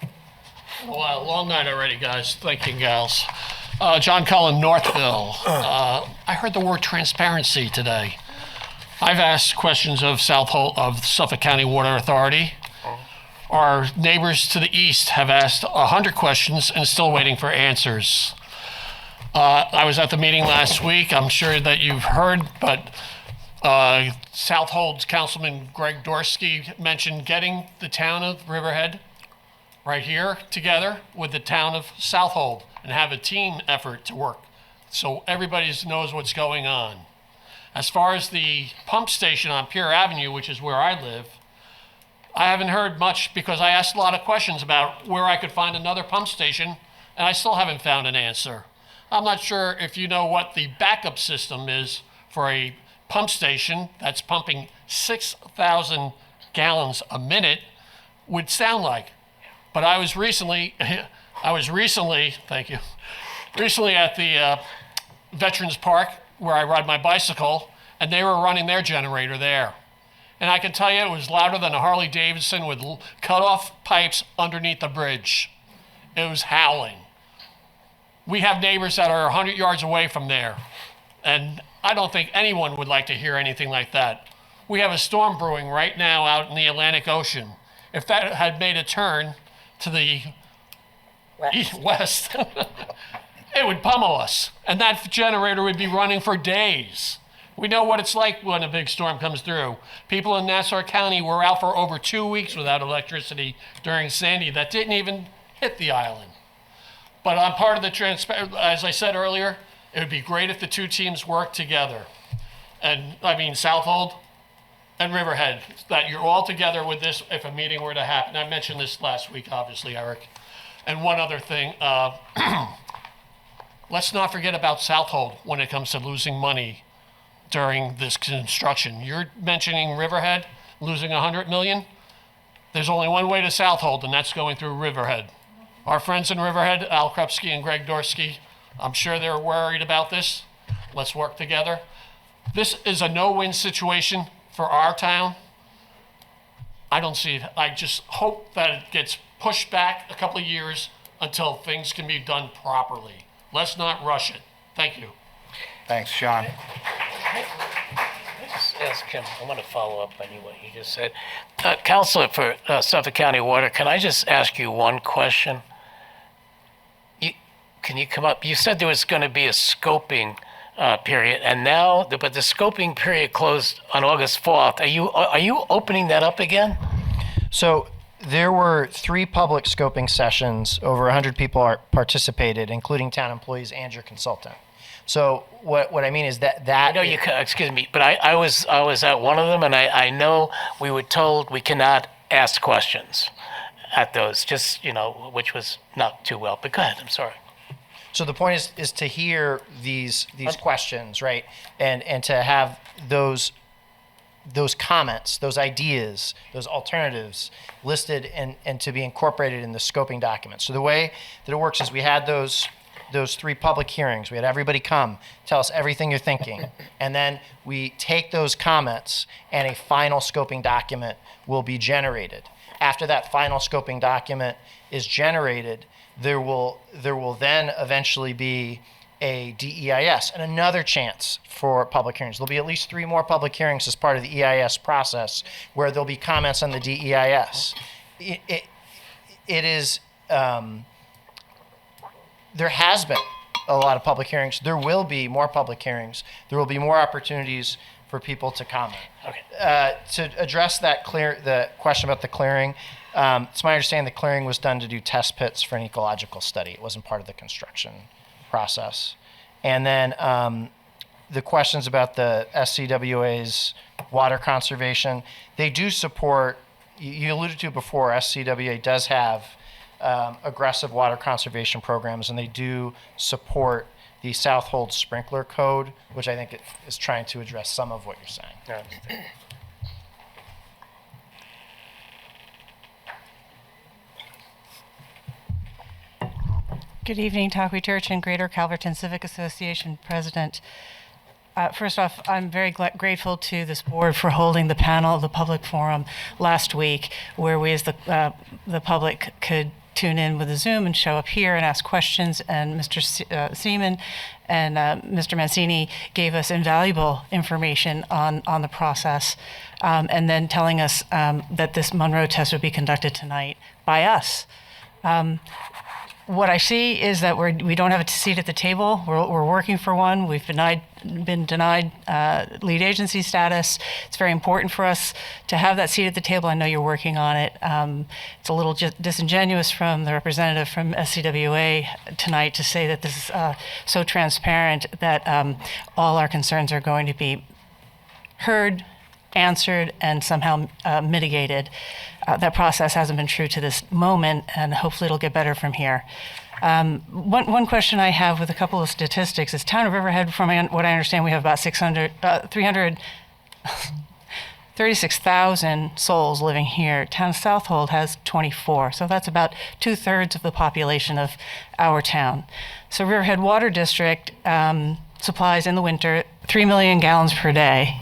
Well, long night already, guys. Thank you, gals. John Cullen, Northville. I heard the word transparency today. I've asked questions of Suffolk County Water Authority. Our neighbors to the east have asked 100 questions and still waiting for answers. I was at the meeting last week. I'm sure that you've heard, but Southold's Councilman Greg Dorsky mentioned getting the town of Riverhead right here together with the town of Southold and have a team effort to work so everybody knows what's going on. As far as the pump station on Pier Avenue, which is where I live, I haven't heard much because I asked a lot of questions about where I could find another pump station, and I still haven't found an answer. I'm not sure if you know what the backup system is for a pump station that's pumping 6,000 gallons a minute would sound like. But I was recently, thank you, recently at the Veterans Park where I ride my bicycle, and they were running their generator there. And I can tell you it was louder than a Harley Davidson with cut-off pipes underneath the bridge. It was howling. We have neighbors that are 100 yards away from there, and I don't think anyone would like to hear anything like that. We have a storm brewing right now out in the Atlantic Ocean. If that had made a turn to the west, it would pummel us, and that generator would be running for days. We know what it's like when a big storm comes through. People in Nassau County were out for over 2 weeks without electricity during Sandy that didn't even hit the island. But I'm part of the as I said earlier, it would be great if the two teams worked together. And I mean, Southold and Riverhead, that you're all together with this if a meeting were to happen. I mentioned this last week, obviously, Eric. And one other thing, let's not forget about Southold when it comes to losing money during this construction. You're mentioning Riverhead losing $100 million. There's only one way to Southold, and that's going through Riverhead. Our friends in Riverhead, Al Krupski and Greg Dorsky, I'm sure they're worried about this. Let's work together. This is a no-win situation for our town. I don't see it. I just hope that it gets pushed back a couple of years until things can be done properly. Let's not rush it. Thank you. Thanks, John. Just ask him, I want to follow up on what you just said. Counselor for Suffolk County Water, can I just ask you one question? Can you come up? You said there was going to be a scoping period, and now, but the scoping period closed on August 4th. Are you opening that up again? So there were 3 public scoping sessions. Over 100 people participated, including town employees and your consultant. So what I mean is that I know excuse me, but I was at one of them, and I know we were told we cannot ask questions at those, just, which was not too well. But go ahead, I'm sorry. So the point is to hear these questions, right, and to have those comments, those ideas, those alternatives listed and to be incorporated in the scoping document. So the way that it works is we had those 3 public hearings. We had everybody come, tell us everything you're thinking, and then we take those comments and a final scoping document will be generated. After that final scoping document is generated, there will then eventually be a DEIS and another chance for public hearings. There'll be at least 3 more public hearings as part of the EIS process where there'll be comments on the DEIS. It is, there has been a lot of public hearings. There will be more public hearings. There will be more opportunities for people to comment. Okay. To address the question about the clearing, it's my understanding the clearing was done to do test pits for an ecological study. It wasn't part of the construction process. And then the questions about the SCWA's water conservation, they do support, you alluded to before, SCWA does have aggressive water conservation programs, and they do support the Southold sprinkler code, which I think is trying to address some of what you're saying. Good evening, Tahquih Turchin, Greater Calverton Civic Association President. First off, I'm very grateful to this board for holding the panel, the public forum last week, where we as the public could tune in with a Zoom and show up here and ask questions. And Mr. Seaman and Mr. Mancini gave us invaluable information on the process, and then telling us that this Monroe test would be conducted tonight by us. What I see is that we don't have a seat at the table. We're working for one. We've been denied lead agency status. It's very important for us to have that seat at the table. I know you're working on it. It's a little disingenuous from the representative from SCWA tonight to say that this is so transparent that all our concerns are going to be heard, answered, and somehow mitigated. That process hasn't been true to this moment, and hopefully it'll get better from here. One question I have with a couple of statistics is town of Riverhead, from what I understand, we have about 336,000 souls living here. Town of Southold has 24, so that's about 2/3 of the population of our town. So Riverhead Water District supplies in the winter 3 million gallons per day,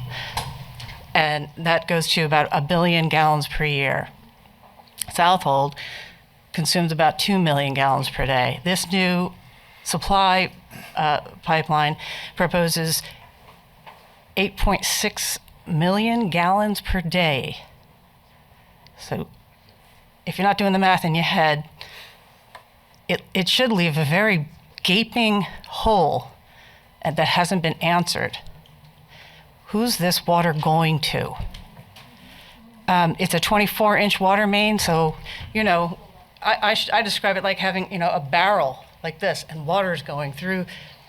and that goes to about 1 billion gallons per year. Southold consumes about 2 million gallons per day. This new supply pipeline proposes 8.6 million gallons per day. So if you're not doing the math in your head, it should leave a very gaping hole that hasn't been answered. Who's this water going to? It's a 24-inch water main, so, I describe it like having, a barrel like this, and water is going through,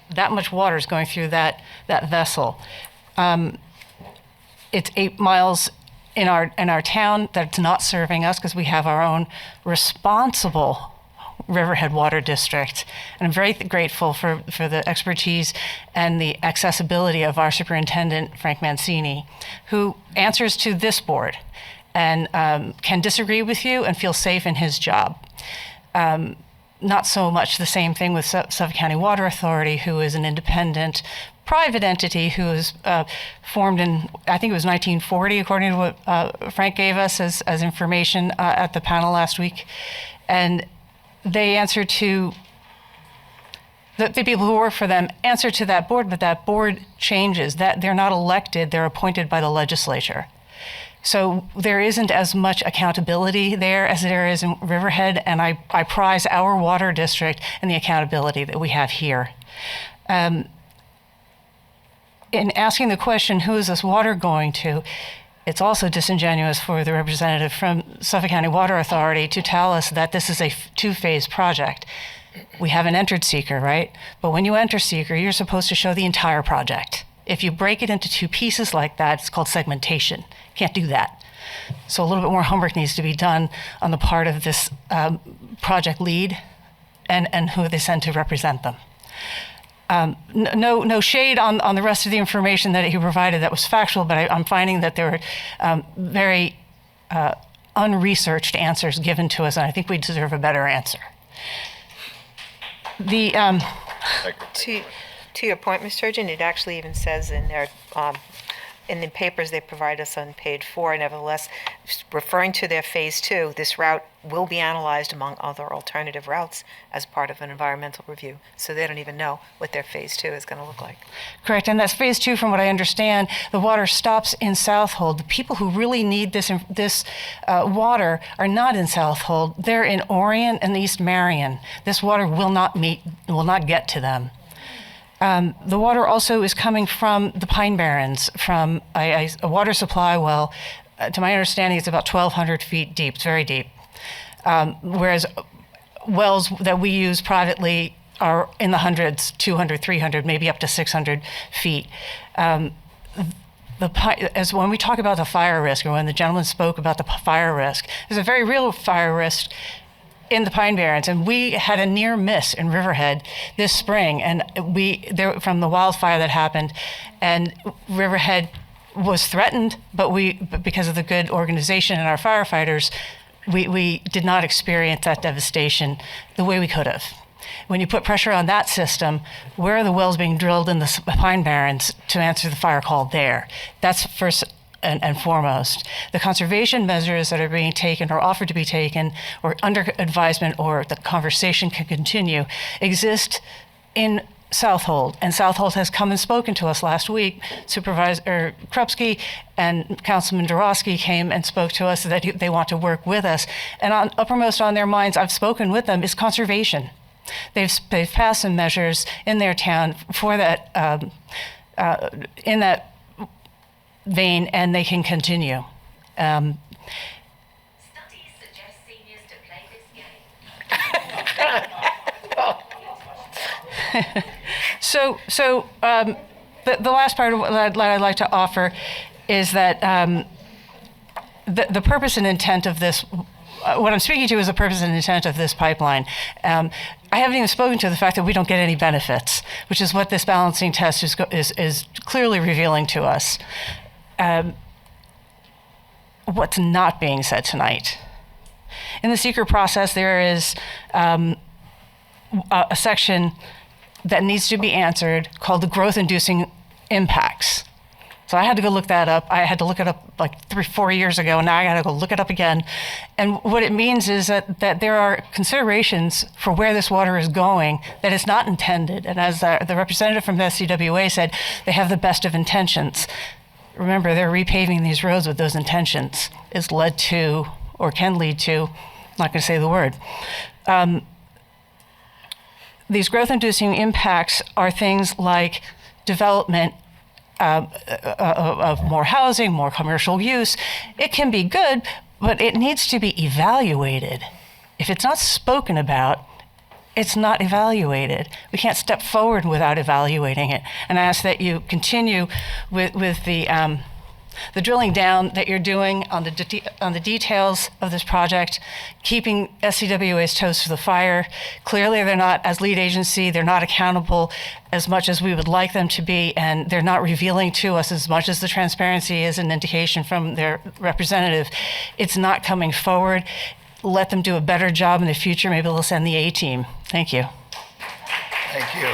that much water is going through that vessel. It's 8 miles in our town that's not serving us because we have our own responsible Riverhead Water District. And I'm very grateful for the expertise and the accessibility of our superintendent, Frank Mancini, who answers to this board and can disagree with you and feel safe in his job. Not so much the same thing with Suffolk County Water Authority, who is an independent private entity who was formed in, I think it was 1940, according to what Frank gave us as information at the panel last week. And they answer to, the people who work for them answer to that board, but that board changes. That they're not elected, they're appointed by the legislature. So there isn't as much accountability there as there is in Riverhead, and I prize our water district and the accountability that we have here. In asking the question, who is this water going to, it's also disingenuous for the representative from Suffolk County Water Authority to tell us that this is a two-phase project. We haven't entered seeker, right? But when you enter seeker, you're supposed to show the entire project. If you break it into two pieces like that, it's called segmentation. Can't do that. So a little bit more homework needs to be done on the part of this project lead and who they send to represent them. No shade on the rest of the information that he provided that was factual, but I'm finding that there were very unresearched answers given to us, and I think we deserve a better answer. To your point, Ms. Turgeon, it actually even says in their in the papers they provide us on page 4, nevertheless, referring to their phase 2, this route will be analyzed among other alternative routes as part of an environmental review. So they don't even know what their phase 2 is going to look like. Correct, and that's phase 2 from what I understand. The water stops in Southold. The people who really need this water are not in Southold. They're in Orient and East Marion. This water will not get to them. The water also is coming from the Pine Barrens, from a water supply well. To my understanding, it's about 1,200 feet deep. It's very deep. Whereas wells that we use privately are in the hundreds, 200, 300, maybe up to 600 feet. As when we talk about the fire risk, or when the gentleman spoke about the fire risk, there's a very real fire risk in the Pine Barrens, and we had a near miss in Riverhead this spring, and from the wildfire that happened, and Riverhead was threatened, but because of the good organization and our firefighters, we did not experience that devastation the way we could have. When you put pressure on that system, where are the wells being drilled in the Pine Barrens to answer the fire call there? That's first and foremost. The conservation measures that are being taken or offered to be taken or under advisement or the conversation can continue exist in Southold, and Southold has come and spoken to us last week. Supervisor Krupski and Councilman Dorosky came and spoke to us that they want to work with us. And uppermost on their minds, I've spoken with them, is conservation. They've passed some measures in their town for that, in that vein, and they can continue. Studies suggest seniors to play this game. The last part of what I'd like to offer is that the purpose and intent of this, what I'm speaking to is the purpose and intent of this pipeline. I haven't even spoken to the fact that we don't get any benefits, which is what this balancing test is clearly revealing to us. What's not being said tonight. In the secret process, there is a section that needs to be answered called the growth-inducing impacts. So I had to go look that up. I had to look it up like 3-4 years ago, and now I got to go look it up again. And what it means is that there are considerations for where this water is going that is not intended. And as the representative from the SCWA said, they have the best of intentions. Remember, they're repaving these roads with those intentions. It's led to, or can lead to, I'm not going to say the word. These growth-inducing impacts are things like development of more housing, more commercial use. It can be good, but it needs to be evaluated. If it's not spoken about, it's not evaluated. We can't step forward without evaluating it. And I ask that you continue with the drilling down that you're doing on the details of this project, keeping SCWA's toes to the fire. Clearly, they're not, as lead agency, they're not accountable as much as we would like them to be, and they're not revealing to us as much as the transparency is an indication from their representative. It's not coming forward. Let them do a better job in the future. Maybe they'll send the A-team. Thank you. Thank you.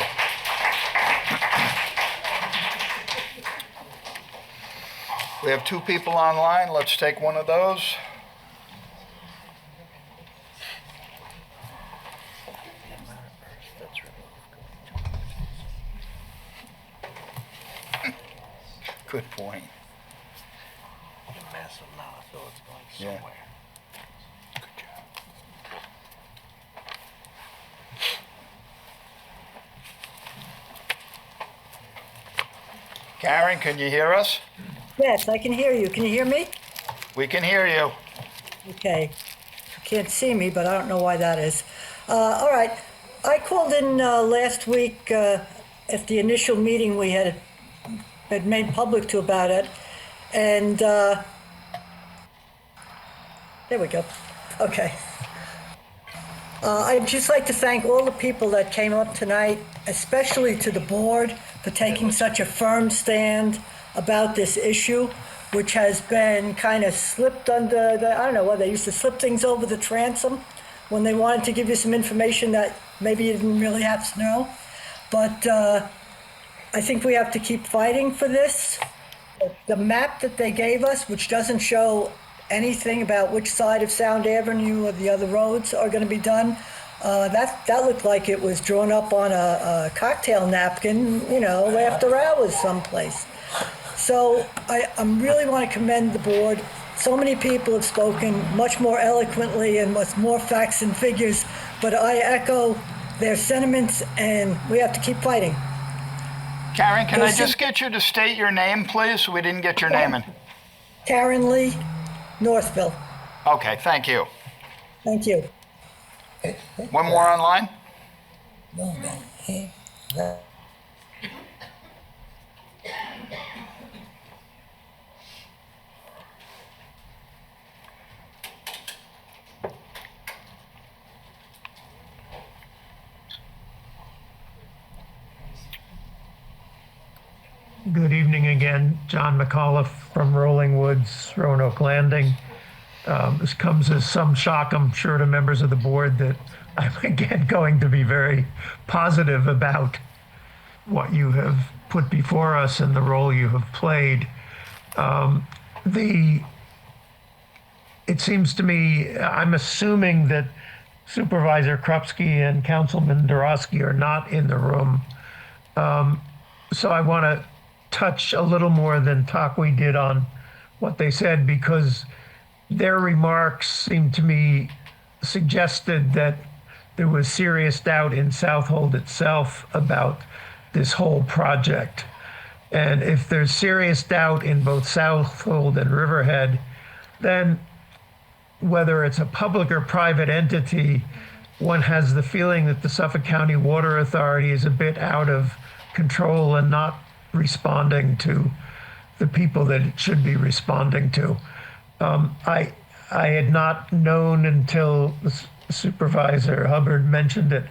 We have 2 people online. Let's take one of those. Good point. Massive amount of thoughts going Yeah. somewhere. Karen, can you hear us? Yes, I can hear you. Can you hear me? We can hear you. Okay. You can't see me, but I don't know why that is. All right. I called in last week at the initial meeting we had made public to about it. And there we go. Okay. I'd just like to thank all the people that came up tonight, especially to the board for taking such a firm stand about this issue, which has been kind of slipped under the, I don't know what, they used to slip things over the transom when they wanted to give you some information that maybe you didn't really have to know. But I think we have to keep fighting for this. The map that they gave us, which doesn't show anything about which side of Sound Avenue or the other roads are going to be done, that looked like it was drawn up on a cocktail napkin, you know, after hours someplace. So I really want to commend the board. So many people have spoken much more eloquently and with more facts and figures, but I echo their sentiments, and we have to keep fighting. Karen, can I just get you to state your name, please? We didn't get your name in. Karen Lee, Northville. Okay, thank you. Thank you. One more online? Good evening again. John McAuliff from Rolling Woods, Roanoke Landing. This comes as some shock, I'm sure, to members of the board that I'm again going to be very positive about what you have put before us and the role you have played. It seems to me, I'm assuming that Supervisor Krupski and Councilman Dorosky are not in the room. So I want to touch a little more than Takwi did on what they said, because their remarks seem to me suggested that there was serious doubt in Southold itself about this whole project. And if there's serious doubt in both Southold and Riverhead, then whether it's a public or private entity, one has the feeling that the Suffolk County Water Authority is a bit out of control and not responding to the people that it should be responding to. I had not known until Supervisor Hubbard mentioned it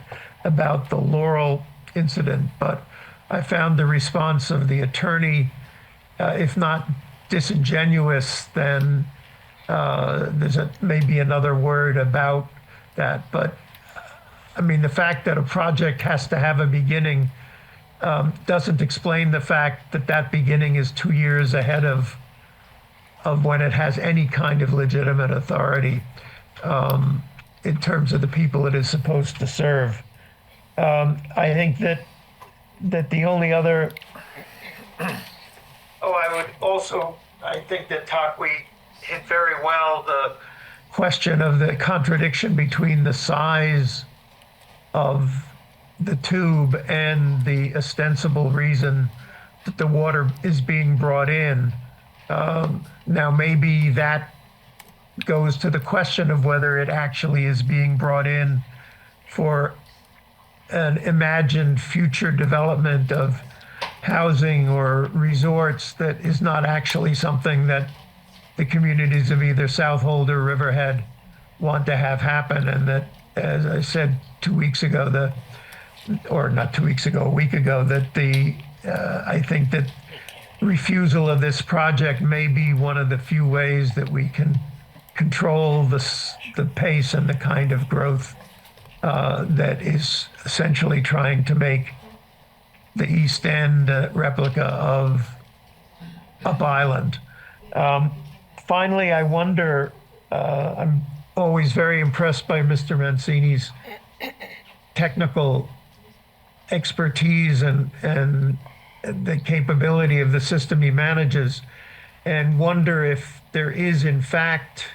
about the Laurel incident, but I found the response of the attorney, if not disingenuous, then there's maybe another word about that. But I mean, the fact that a project has to have a beginning doesn't explain the fact that that beginning is 2 years ahead of when it has any kind of legitimate authority in terms of the people it is supposed to serve. I think that the only other, I think that Takwi hit very well the question of the contradiction between the size of the tube and the ostensible reason that the water is being brought in. Now, maybe that goes to the question of whether it actually is being brought in for an imagined future development of housing or resorts that is not actually something that the communities of either Southold or Riverhead want to have happen. And that, as I said 2 weeks ago, or not 2 weeks ago, a week ago, that I think that refusal of this project may be one of the few ways that we can control the pace and the kind of growth that is essentially trying to make the East End a replica of Up Island. Finally, I wonder, I'm always very impressed by Mr. Mancini's technical expertise and the capability of the system he manages, and wonder if there is, in fact,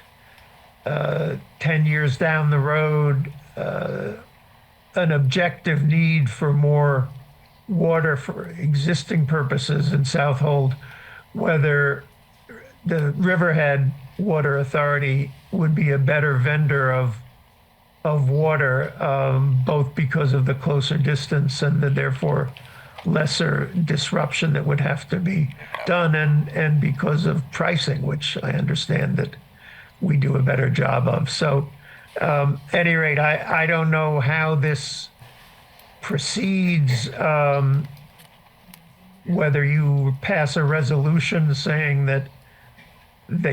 10 years down the road, an objective need for more water for existing purposes in Southold, whether the Riverhead Water Authority would be a better vendor of water, both because of the closer distance and the therefore lesser disruption that would have to be done, and because of pricing, which I understand that we do a better job of. So at any rate, I don't know how this proceeds, whether you pass a resolution saying that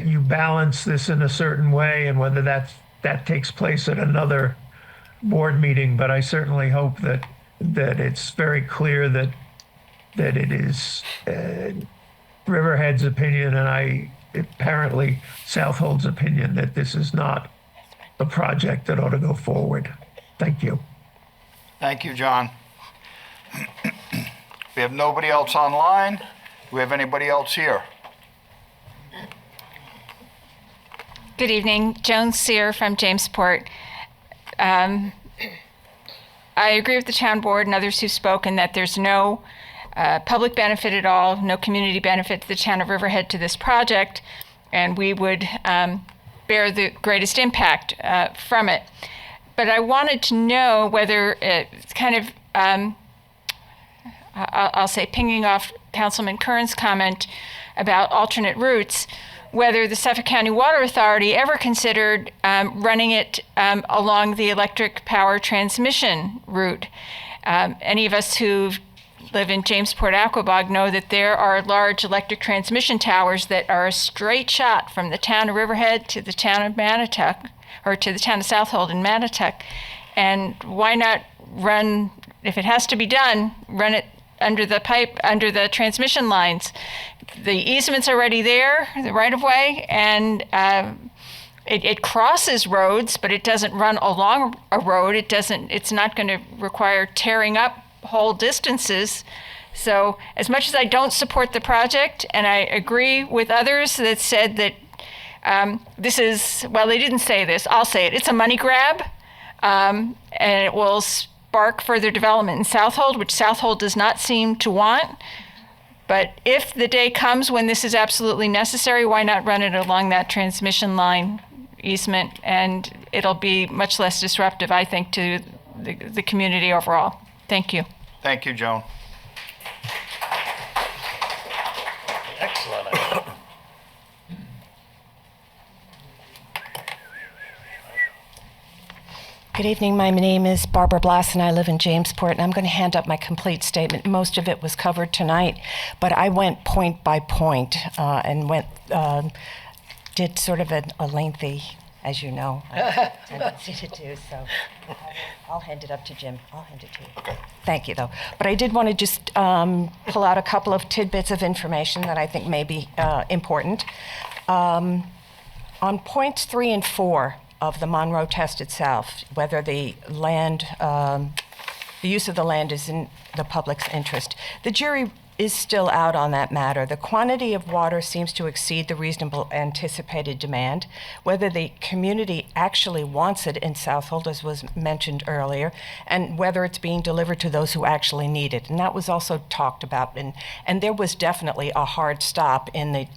you balance this in a certain way, and whether that takes place at another board meeting. But I certainly hope that it's very clear that it is Riverhead's opinion, and apparently Southold's opinion, that this is not a project that ought to go forward. Thank you. Thank you, John. We have nobody else online. Do we have anybody else here? Good evening, Joan Sear from Jamesport. I agree with the town board and others who've spoken that there's no public benefit at all, no community benefit to the town of Riverhead to this project, and we would bear the greatest impact from it. But I wanted to know whether it's kind of, I'll say, pinging off Councilman Kern's comment about alternate routes, whether the Suffolk County Water Authority ever considered running it along the electric power transmission route. Any of us who've live in Jamesport Aquabog know that there are large electric transmission towers that are a straight shot from the town of Riverhead to the town of Manatuck, or to the town of Southold in Manatuck. And why not run, if it has to be done, run it under the pipe, under the transmission lines? The easement's already there, the right-of-way, and it crosses roads, but it doesn't run along a road. It's not going to require tearing up whole distances. So as much as I don't support the project, and I agree with others that said that this is, well, they didn't say this, I'll say it, it's a money grab, and it will spark further development in Southold, which Southold does not seem to want. But if the day comes when this is absolutely necessary, why not run it along that transmission line easement, and it'll be much less disruptive, I think, to the community overall. Thank you. Thank you, Joan. Excellent. Good evening. My name is Barbara Blass, and I live in Jamesport, and I'm going to hand up my complete statement. Most of it was covered tonight, but I went point by point and did sort of a lengthy, as you know, tendency to do, so I'll hand it up to Jim. I'll hand it to you. Okay. Thank you, though. But I did want to just pull out a couple of tidbits of information that I think may be important. On points 3 and 4 of the Monroe test itself, whether the land, the use of the land is in the public's interest, the jury is still out on that matter. The quantity of water seems to exceed the reasonable anticipated demand. Whether the community actually wants it in Southold, as was mentioned earlier, and whether it's being delivered to those who actually need it. And that was also talked about. And there was definitely a hard stop in the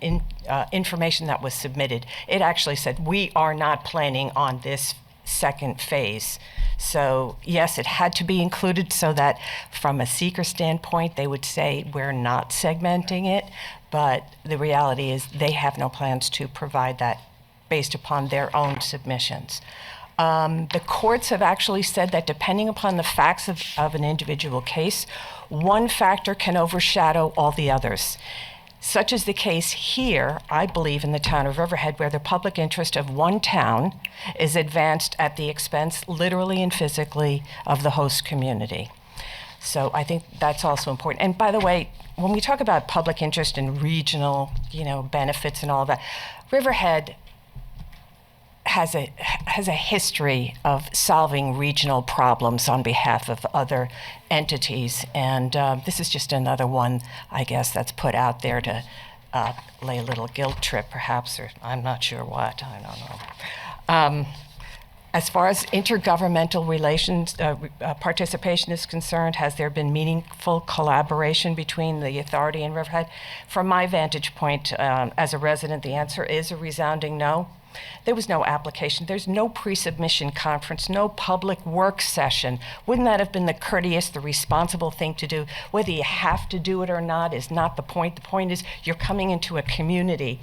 information that was submitted. It actually said, we are not planning on this second phase. So yes, it had to be included so that from a seeker standpoint, they would say we're not segmenting it, but the reality is they have no plans to provide that based upon their own submissions. The courts have actually said that depending upon the facts of an individual case, one factor can overshadow all the others. Such is the case here, I believe, in the town of Riverhead, where the public interest of one town is advanced at the expense, literally and physically, of the host community. So I think that's also important. And by the way, when we talk about public interest and regional, benefits and all that, Riverhead has a history of solving regional problems on behalf of other entities, and this is just another one, I guess, that's put out there to lay a little guilt trip, perhaps, or I'm not sure what. I don't know. As far as intergovernmental relations participation is concerned, has there been meaningful collaboration between the authority and Riverhead? From my vantage point as a resident, the answer is a resounding no. There was no application. There's no pre-submission conference, no public work session. Wouldn't that have been the courteous, the responsible thing to do? Whether you have to do it or not is not the point. The point is you're coming into a community,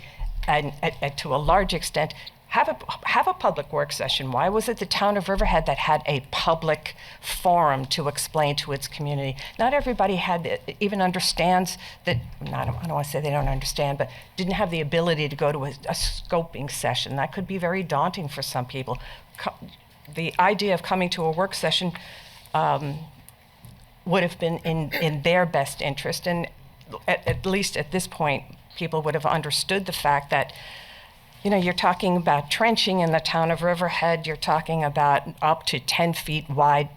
and to a large extent, have a public work session. Why was it the town of Riverhead that had a public forum to explain to its community? Not everybody even understands that, I don't want to say they don't understand, but didn't have the ability to go to a scoping session. That could be very daunting for some people. The idea of coming to a work session would have been in their best interest, and at least at this point, people would have understood the fact that you're talking about trenching in the town of Riverhead. You're talking about up to 10 feet wide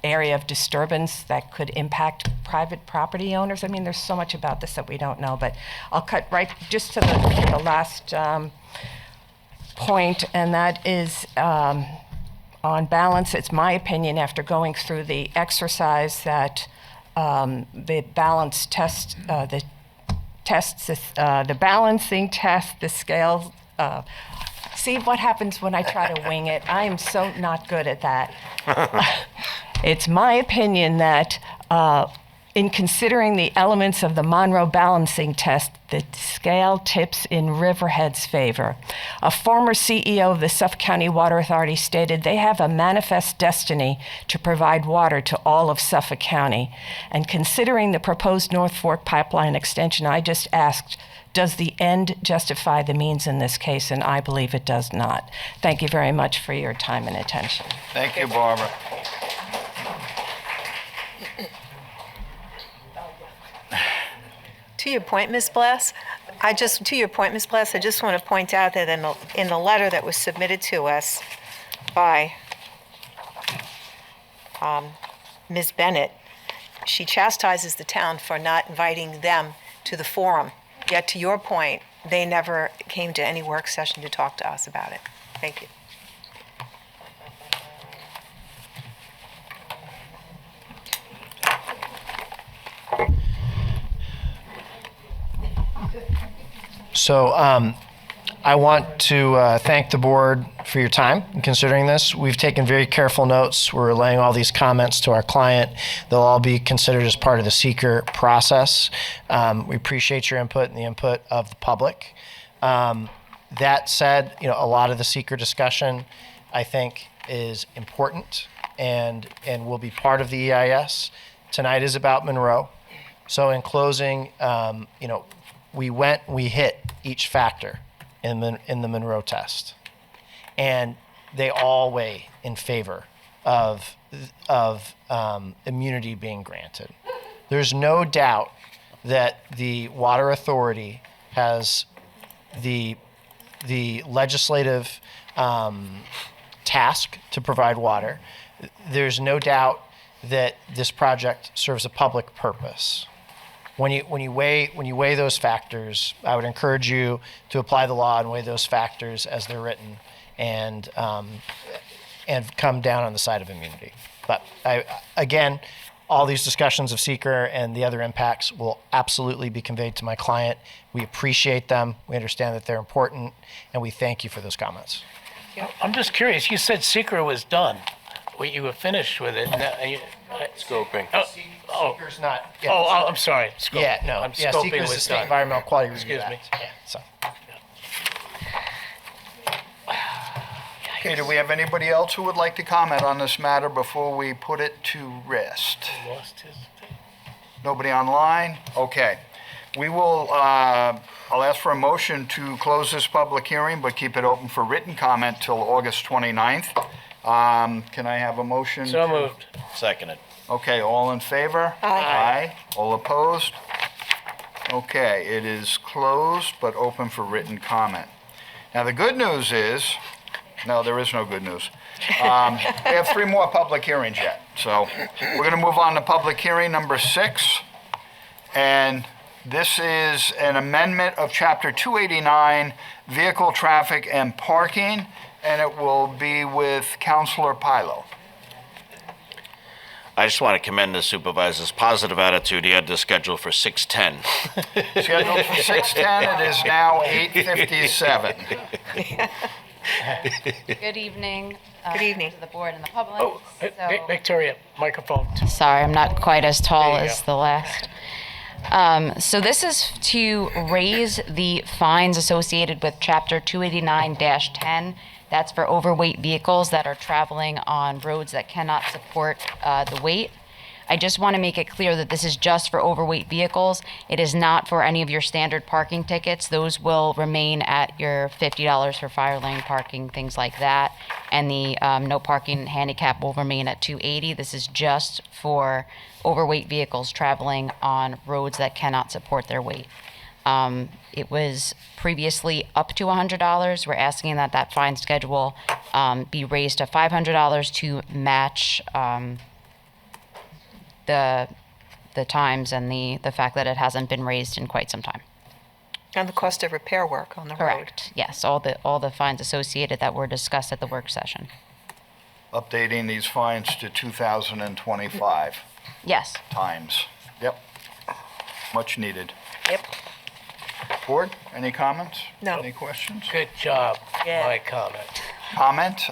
area of disturbance that could impact private property owners. I mean, there's so much about this that we don't know, but I'll cut right just to the last point, and that is on balance, it's my opinion after going through the exercise that the balance test, the balancing test, the scales. See what happens when I try to wing it. I am so not good at that. It's my opinion that In considering the elements of the Monroe balancing test, the scale tips in Riverhead's favor. A former CEO of the Suffolk County Water Authority stated they have a manifest destiny to provide water to all of Suffolk County. And considering the proposed North Fork pipeline extension, I just asked, does the end justify the means in this case? And I believe it does not. Thank you very much for your time and attention. Thank you, Barbara. To your point, Ms. Blass, I just want to point out that in the letter that was submitted to us by Ms. Bennett, she chastises the town for not inviting them to the forum. Yet, to your point, they never came to any work session to talk to us about it. Thank you. So I want to thank the board for your time in considering this. We've taken very careful notes. We're relaying all these comments to our client. They'll all be considered as part of the seeker process. We appreciate your input and the input of the public. That said, a lot of the seeker discussion, I think, is important and will be part of the EIS. Tonight is about Monroe. So in closing, we hit each factor in the Monroe test, and they all weigh in favor of immunity being granted. There's no doubt that the Water Authority has the legislative task to provide water. There's no doubt that this project serves a public purpose. When you weigh those factors, I would encourage you to apply the law and weigh those factors as they're written, and come down on the side of immunity. But again, all these discussions of seeker and the other impacts will absolutely be conveyed to my client. We appreciate them. We understand that they're important, and we thank you for those comments. I'm just curious. You said seeker was done. You were finished with it. Scoping. Seeker's not. Yeah. Oh, I'm sorry. Scope. Yeah, no. I'm Yeah, scoping seeker's the was State done. Environmental Quality Review Excuse me. Act. Yeah, so. Okay, do we have anybody else who would like to comment on this matter before we put it to rest? Lost his thing. Nobody online? Okay. We will, I'll ask for a motion to close this public hearing, but keep it open for written comment till August 29th. Can I have a motion? So moved. Seconded. Okay, all in favor? Aye. All opposed? Okay, it is closed but open for written comment. Now, the good news is, no, there is no good news. We have 3 more public hearings yet. So we're going to move on to public hearing number 6. And this is an amendment of Chapter 289, Vehicle Traffic and Parking, and it will be with Councilor Pilo. I just want to commend the supervisor's positive attitude. He had this scheduled for 6:10. Scheduled for 6:10, it is now 8:57. Good evening. Good evening. To the board and the public. Oh, Victoria, microphone. Sorry, I'm not quite as tall There you as go. the last. So this is to raise the fines associated with Chapter 289-10. That's for overweight vehicles that are traveling on roads that cannot support the weight. I just want to make it clear that this is just for overweight vehicles. It is not for any of your standard parking tickets. Those will remain at your $50 for fire lane parking, things like that. And the no parking handicap will remain at $280. This is just for overweight vehicles traveling on roads that cannot support their weight. It was previously up to $100. We're asking that that fine schedule be raised to $500 to match the times and the fact that it hasn't been raised in quite some time. And the cost of repair work on the road. Correct. Yes, all the fines associated that were discussed at the work session. Updating these fines to 2025 Yes. times. Yep. Much needed. Yep. Board, any comments? No. Any questions? Good job. Yeah. My comment. Comment,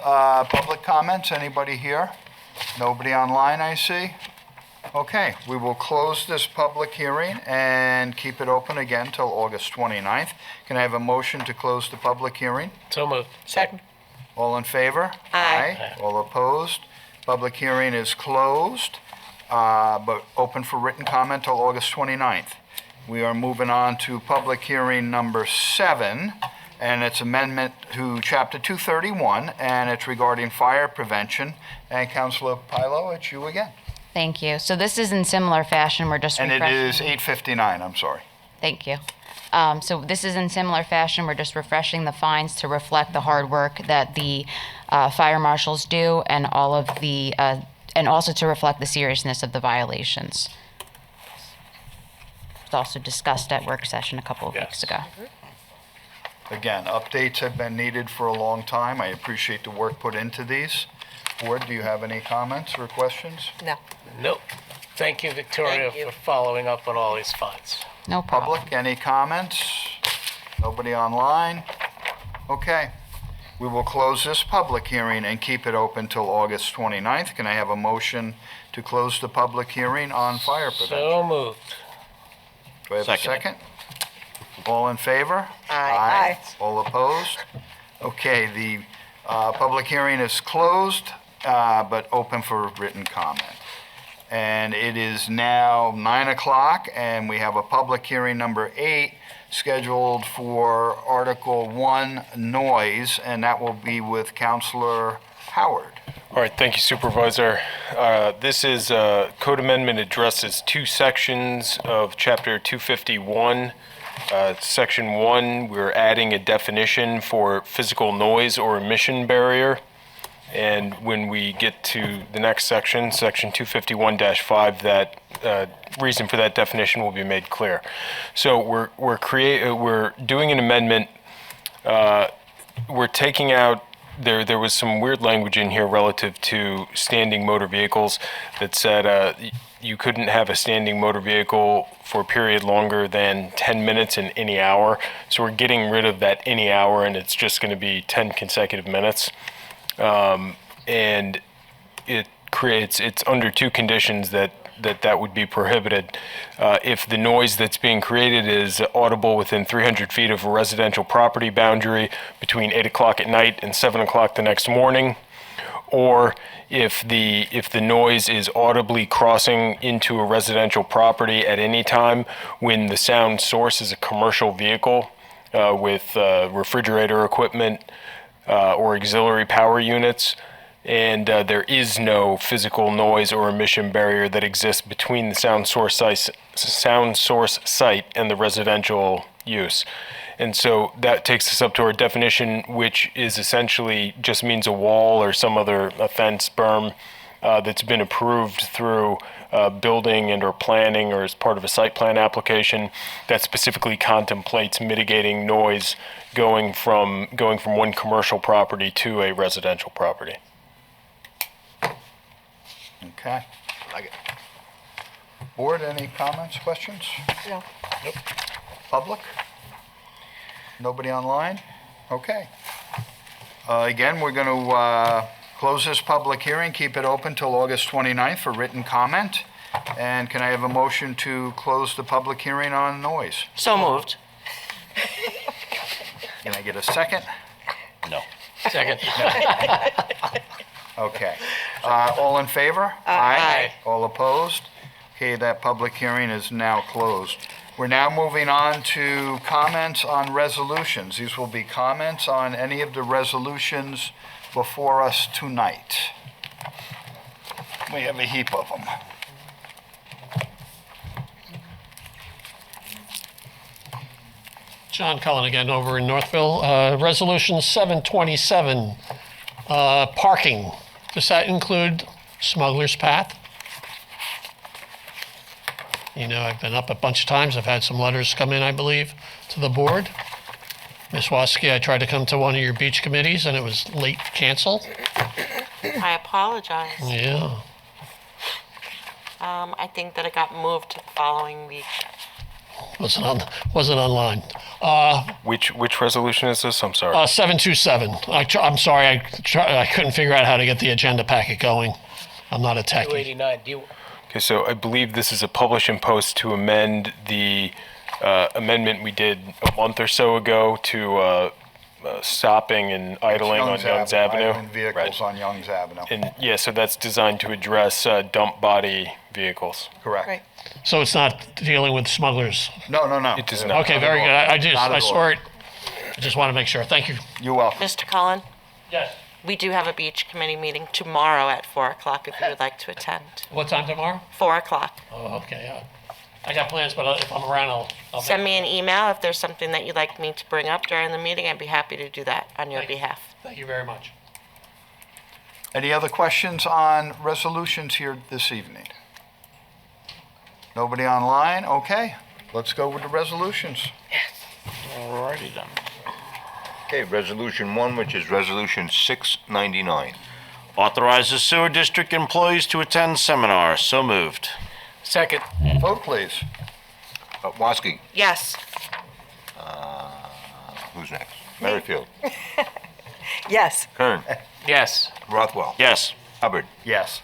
public comments, anybody here? Nobody online, I see. Okay, we will close this public hearing and keep it open again till August 29th. Can I have a motion to close the public hearing? So moved. Second. All in favor? Aye. All opposed? Public hearing is closed, but open for written comment till August 29th. We are moving on to public hearing number 7, and it's amendment to Chapter 231, and it's regarding fire prevention. And Councilor Pilo, it's you again. Thank you. So this is in similar fashion. We're just And it refreshing. is 8:59, I'm sorry. Thank you. So this is in similar fashion. We're just refreshing the fines to reflect the hard work that the fire marshals do, and all of the, and also to reflect the seriousness of the violations. It was also discussed at work session a couple of weeks ago. Again, updates have been needed for a long time. I appreciate the work put into these. Board, do you have any comments or questions? No. Nope. Thank you, Victoria, for following up on all these fines. No problem. Public, any comments? Nobody online? Okay. We will close this public hearing and keep it open till August 29th. Can I have a motion to close the public hearing on fire prevention? So moved. Do I have a second? All in favor? Aye. All opposed? Okay, the public hearing is closed, but open for written comment. And it is now 9 o'clock, and we have a public hearing number 8 scheduled for Article 1, noise, and that will be with Councilor Howard. All right, thank you, Supervisor. This is code amendment addresses 2 sections of Chapter 251. Section 1, we're adding a definition for physical noise or emission barrier. And when we get to the next section, Section 251-5, that reason for that definition will be made clear. So we're doing an amendment. We're taking out. There was some weird language in here relative to standing motor vehicles that said you couldn't have a standing motor vehicle for a period longer than 10 minutes in any hour. So we're getting rid of that any hour, and it's just going to be 10 consecutive minutes. And it's under 2 conditions that would be prohibited. If the noise that's being created is audible within 300 feet of a residential property boundary between 8 o'clock at night and 7 o'clock the next morning, or if the noise is audibly crossing into a residential property at any time when the sound source is a commercial vehicle with refrigerator equipment or auxiliary power units, and there is no physical noise or emission barrier that exists between the sound source site and the residential use. And so that takes us up to our definition, which is essentially just means a wall or some other fence, berm, that's been approved through building and or planning or as part of a site plan application that specifically contemplates mitigating noise going from one commercial property to a residential property. Okay. Like it. Board, any comments, questions? No. Nope. Public? Nobody online? Okay. Again, we're going to close this public hearing, keep it open till August 29th for written comment. And can I have a motion to close the public hearing on noise? So moved. Can I get a second? No. Second. Okay. All in favor? Aye. All opposed? Okay, that public hearing is now closed. We're now moving on to comments on resolutions. These will be comments on any of the resolutions before us tonight. We have a heap of them. John Cullen again over in Northville. Resolution 727, parking. Does that include Smuggler's Path? You know, I've been up a bunch of times. I've had some letters come in, I believe, to the board. Ms. Waski, I tried to come to one of your beach committees and it was late canceled. I apologize. Yeah. I think that it got moved to the following week. Wasn't online. Which resolution is this? I'm sorry. 727. I'm sorry, I couldn't figure out how to get the agenda packet going. I'm not a techie. 289. Okay, so I believe this is a publish and post to amend the amendment we did a month or so ago to stopping and idling on Youngs Avenue. Idling vehicles on Youngs Avenue. And yeah, so that's designed to address dump body vehicles. Correct. Right. So it's not dealing with smugglers? No, no, no. It does not. Okay, very good. Not I at all. saw it. I just want to make sure. Thank you. You're welcome. Mr. Cullen, Yes. we do have a beach committee meeting tomorrow at 4 o'clock if you would like to attend. What time tomorrow? 4 o'clock. Oh, okay. I got plans, but if I'm around, I'll Send me an email if there's something that you'd like me to bring up during the meeting. I'd be happy to do that on your behalf. Thank you very much. Any other questions on resolutions here this evening? Nobody online? Okay, let's go with the resolutions. Alrighty then. Okay, Resolution 1, which is Resolution 699. Authorizes sewer district employees to attend seminar. So moved. Second. Vote, please. Woski, Yes. who's next? Merrifield, Yes. Kern, Yes. Rothwell, Yes. Hubbard. Yes.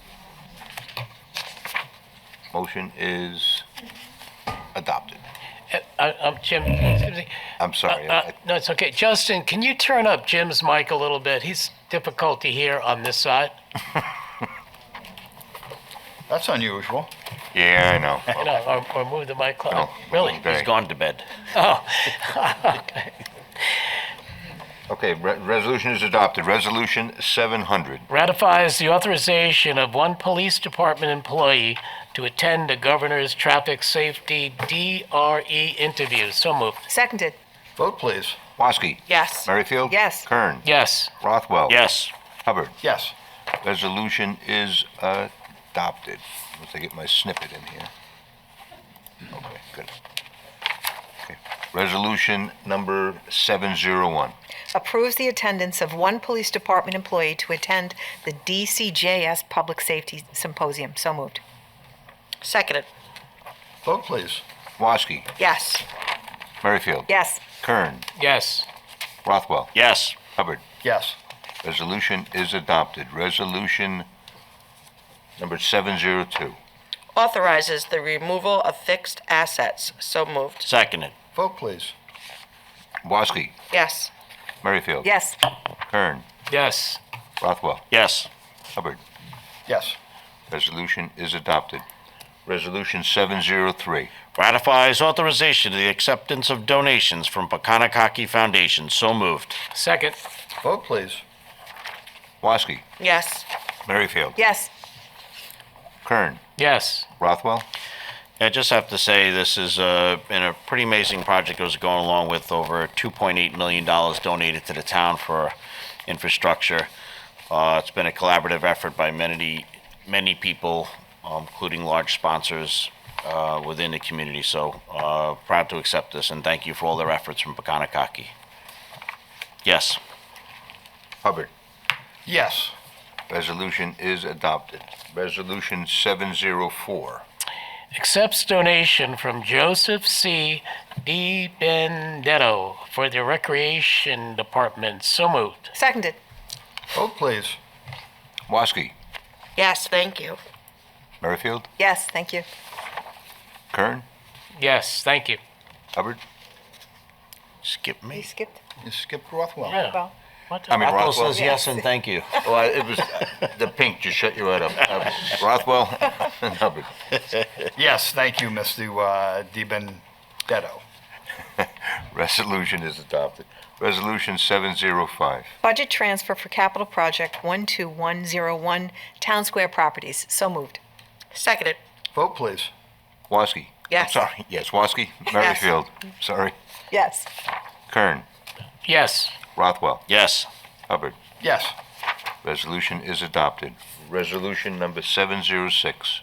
Motion is adopted. Jim, excuse me. I'm sorry. No, it's okay. Justin, can you turn up Jim's mic a little bit? He's difficulty here on this side. That's unusual. Yeah, I know. You know, or move the mic closer. No, Really? long day. He's gone to bed. Oh. Okay, resolution is adopted. Resolution 700. Ratifies the authorization of one police department employee to attend the governor's traffic safety DRE interview. So moved. Seconded. Vote, please. Woski, Yes. Merrifield, Yes. Kern, Yes. Rothwell, Yes. Hubbard. Yes. Resolution is adopted. Once I get my snippet in here. Okay, good. Okay. Resolution number 701. Approves the attendance of one police department employee to attend the DCJS Public Safety Symposium. So moved. Seconded. Vote, please. Woski, Yes. Merrifield, Yes. Kern, Yes. Rothwell, Yes. Hubbard. Yes. Resolution is adopted. Resolution number 702. Authorizes the removal of fixed assets. So moved. Seconded. Vote, please. Woski, Yes. Merrifield, Yes. Kern, Yes. Rothwell, Yes. Hubbard. Yes. Resolution is adopted. Resolution 703. Ratifies authorization of the acceptance of donations from Pekanakaki Foundation. So moved. Second. Vote, please. Woski, Yes. Merrifield, Yes. Kern, Yes. Rothwell, I just have to say this is been a pretty amazing project that was going along with over $2.8 million donated to the town for infrastructure. It's been a collaborative effort by many people, including large sponsors within the community. So proud to accept this and thank you for all their efforts from Pekanakaki. Yes. Hubbard. Yes. Resolution is adopted. Resolution 704. Accepts donation from Joseph C. DiBenedetto for the Recreation Department. So moved. Seconded. Vote, please. Woski, Yes, thank you. Merrifield, Yes. Thank you. Kern, Yes, thank you. Hubbard. Skip You me. skipped. You skipped Rothwell. Yeah. Well, What? I mean, Rothwell Rothwell. says yes and thank you. Well, it was the pink just shut your head up. Rothwell and Hubbard. Yes, thank you, Mr. DiBenedetto. Resolution is adopted. Resolution 705. budget transfer for capital project 12101 Town Square Properties. So moved. Seconded. Vote, please. Woski. Yes. I'm sorry. Yes, Woski. Merrifield. Sorry. Yes. Kern, Yes. Rothwell, Yes. Hubbard. Yes. Resolution is adopted. Resolution number 706.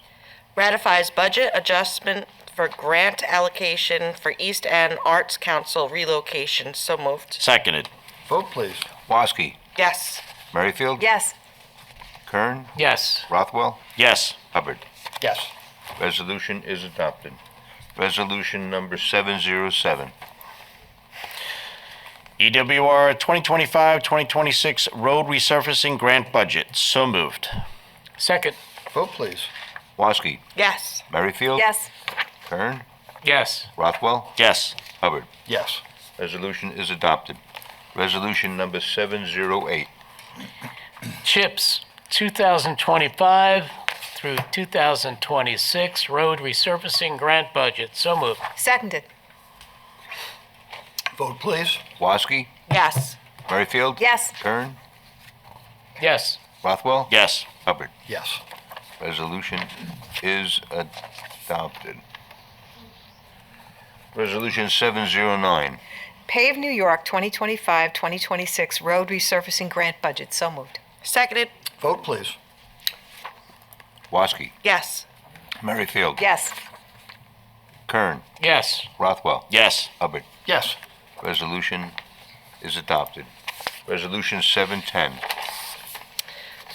Ratifies budget adjustment for grant allocation for East End Arts Council relocation. So moved. Seconded. Vote, please. Woski, Yes. Merrifield, Yes. Kern, Yes. Rothwell, Yes. Hubbard. Yes. Resolution is adopted. Resolution number 707. EWR 2025-2026 road resurfacing grant budget. So moved. Second. Vote, please. Woski. Yes. Merrifield. Yes. Kern. Yes. Rothwell. Yes. Hubbard. Yes. Resolution is adopted. Resolution number 708. CHIPS 2025 through 2026 road resurfacing grant budget. So moved. Seconded. Vote, please. Woski. Yes. Merrifield. Yes. Kern. Yes. Rothwell. Yes. Hubbard. Yes. Resolution is adopted. Resolution 709. Pave New York 2025-2026 road resurfacing grant budget. So moved. Seconded. Vote, please. Woski. Yes. Merrifield. Yes. Kern. Yes. Rothwell. Yes. Hubbard. Yes. Resolution is adopted. Resolution 710.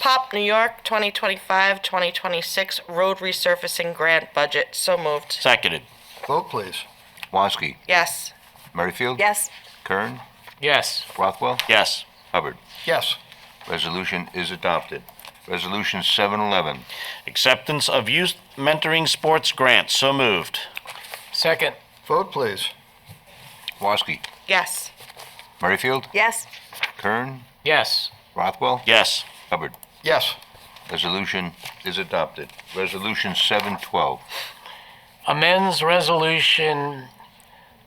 POP New York 2025-2026 road resurfacing grant budget. So moved. Seconded. Vote, please. Woski. Yes. Merrifield. Yes. Kern. Yes. Rothwell. Yes. Hubbard. Yes. Resolution is adopted. Resolution 711. Acceptance of youth mentoring sports grants. So moved. Second. Vote, please. Woski. Yes. Merrifield. Yes. Kern. Yes. Rothwell. Yes. Hubbard. Yes. Resolution is adopted. Resolution 712. Amends Resolution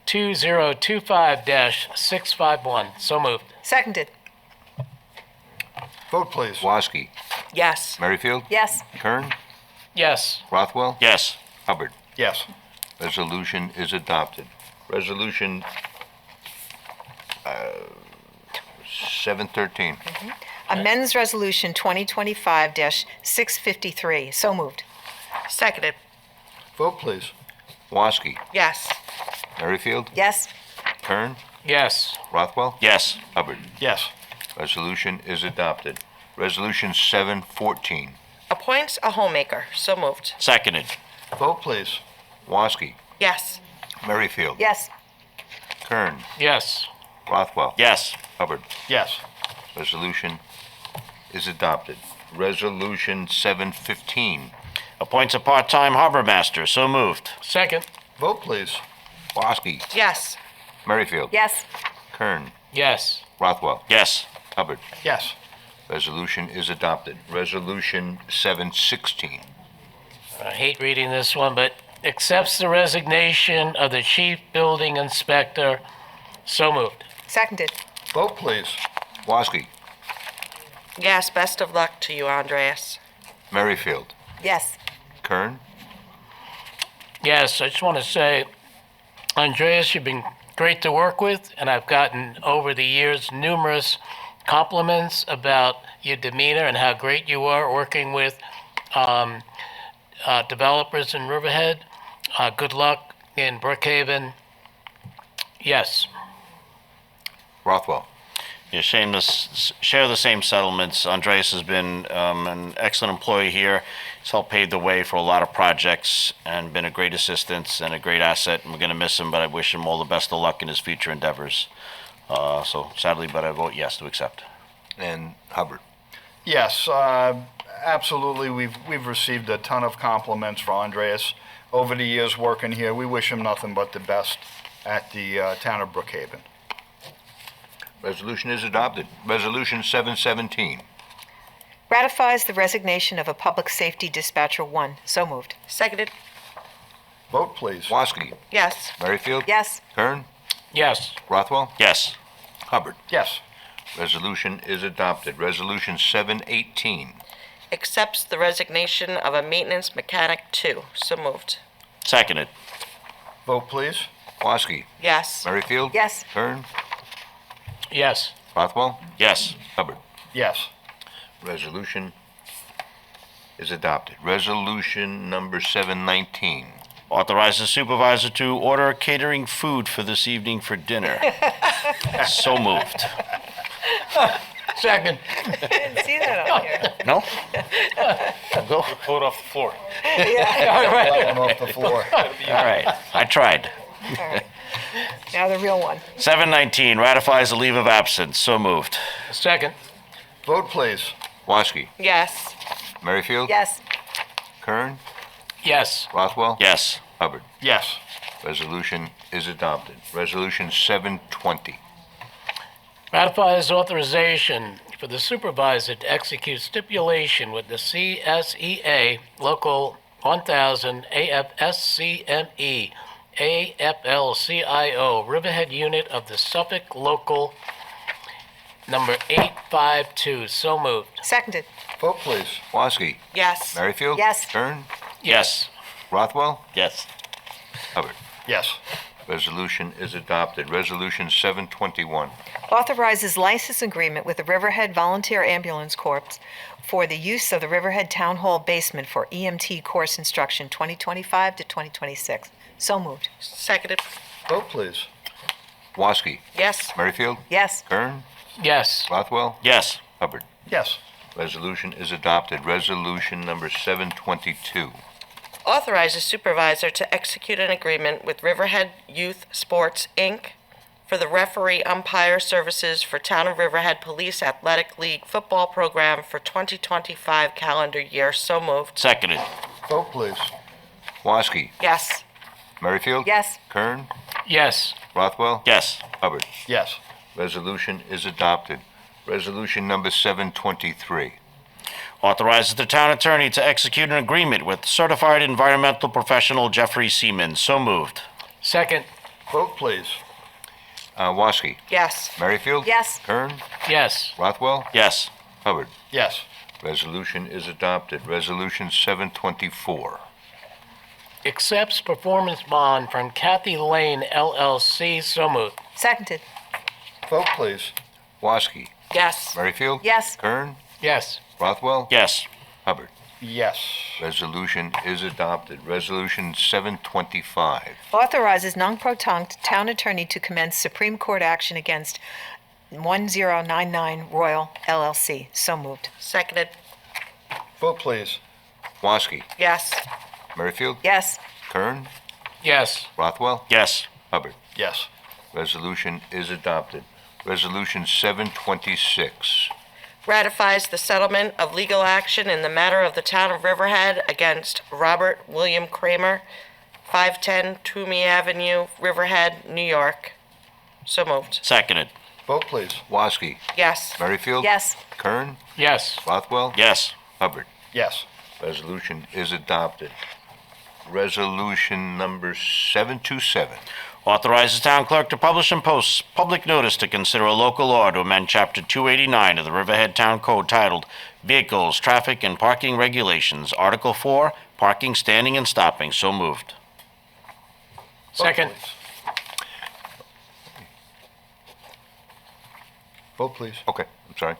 2025-651. So moved. Seconded. Vote, please. Woski. Yes. Merrifield. Yes. Kern. Yes. Rothwell. Yes. Hubbard. Yes. Resolution is adopted. Resolution 713. Amends Resolution 2025-653. So moved. Seconded. Vote, please. Woski. Yes. Merrifield. Yes. Kern. Yes. Rothwell. Yes. Hubbard. Yes. Resolution is adopted. Resolution 714. Appoints a homemaker. So moved. Seconded. Vote, please. Woski. Yes. Merrifield. Yes. Kern. Yes. Rothwell. Yes. Hubbard. Yes. Resolution is adopted. Resolution 715. Appoints a part-time harbor master. So moved. Second. Vote, please. Woski. Yes. Merrifield. Yes. Kern. Yes. Rothwell. Yes. Hubbard. Yes. Resolution is adopted. Resolution 716. I hate reading this one, but accepts the resignation of the chief building inspector. So moved. Seconded. Vote, please. Woski. Yes. Best of luck to you, Andreas. Merrifield. Yes. Kern. Yes, I just want to say, Andreas, you've been great to work with, and I've gotten over the years numerous compliments about your demeanor and how great you are working with developers in Riverhead. Good luck in Brookhaven. Yes. Rothwell. Yeah, shame to share the same settlements. Andreas has been an excellent employee here. He's helped pave the way for a lot of projects and been a great assistance and a great asset. And we're going to miss him, but I wish him all the best of luck in his future endeavors. So sadly, but I vote yes to accept. And Hubbard. Yes, absolutely. We've received a ton of compliments for Andreas over the years working here. We wish him nothing but the best at the town of Brookhaven. Resolution is adopted. Resolution 717. Ratifies the resignation of a public safety dispatcher 1. So moved. Seconded. Vote, please. Woski. Yes. Merrifield. Yes. Kern. Yes. Rothwell. Yes. Hubbard. Yes. Resolution is adopted. Resolution 718. Accepts the resignation of a maintenance mechanic 2. So moved. Seconded. Vote, please. Woski. Yes. Merrifield. Yes. Kern. Yes. Rothwell. Yes. Hubbard. Yes. Resolution is adopted. Resolution number 719. Authorize the supervisor to order catering food for this evening for dinner. So moved. Second. Didn't see that on here. No? Go. Pull it off the floor. That one off the floor. All right. I tried. All right. Now the real one. 719, ratifies a leave of absence. So moved. Second. Vote, please. Woski. Yes. Merrifield. Yes. Kern. Yes. Rothwell? Yes. Hubbard? Yes. Resolution is adopted. Resolution 720. Ratifies authorization for the supervisor to execute stipulation with the CSEA Local 1000 AFSCME AFL-CIO Riverhead Unit of the Suffolk Local number 852. So moved. Seconded. Vote, please. Woski? Yes. Merrifield? Yes. Kern? Yes. Rothwell? Yes. Hubbard? Yes. Resolution is adopted. Resolution 721. Authorizes license agreement with the Riverhead Volunteer Ambulance Corps for the use of the Riverhead Town Hall basement for EMT course instruction 2025 to 2026. So moved. Seconded. Vote, please. Woski? Yes. Merrifield? Yes. Kern? Yes. Rothwell? Yes. Hubbard? Yes. Resolution is adopted. Resolution number 722. Authorizes supervisor to execute an agreement with Riverhead Youth Sports, Inc. for the referee umpire services for Town of Riverhead Police Athletic League football program for 2025 calendar year. So moved. Seconded. Vote, please. Woski? Yes. Merrifield? Yes. Kern? Yes. Rothwell? Yes. Hubbard? Yes. Resolution is adopted. Resolution number 723. Authorizes the town attorney to execute an agreement with certified environmental professional Jeffrey Seaman. So moved. Second. Vote, please. Woski? Yes. Merrifield? Yes. Kern? Yes. Rothwell? Yes. Hubbard? Yes. Resolution is adopted. Resolution 724. Accepts performance bond from Kathy Lane LLC. So moved. Seconded. Vote, please. Woski? Yes. Merrifield? Yes. Kern? Yes. Rothwell? Yes. Hubbard? Yes. Resolution is adopted. Resolution 725. Authorizes non-protunct town attorney to commence Supreme Court action against 1099 Royal LLC. So moved. Seconded. Vote, please. Woski? Yes. Merrifield? Yes. Kern? Yes. Rothwell? Yes. Hubbard? Yes. Resolution is adopted. Resolution 726. Ratifies the settlement of legal action in the matter of the Town of Riverhead against Robert William Kramer, 510 Toomey Avenue, Riverhead, New York. So moved. Seconded. Vote, please. Woski? Yes. Merrifield? Yes. Kern? Yes. Rothwell? Yes. Hubbard? Yes. Resolution is adopted. Resolution number 727. Authorizes town clerk to publish and post public notice to consider a local law to amend Chapter 289 of the Riverhead Town Code titled Vehicles, Traffic, and Parking Regulations, Article 4, Parking, Standing, and Stopping. So moved. Second. Vote, please. Okay, I'm sorry.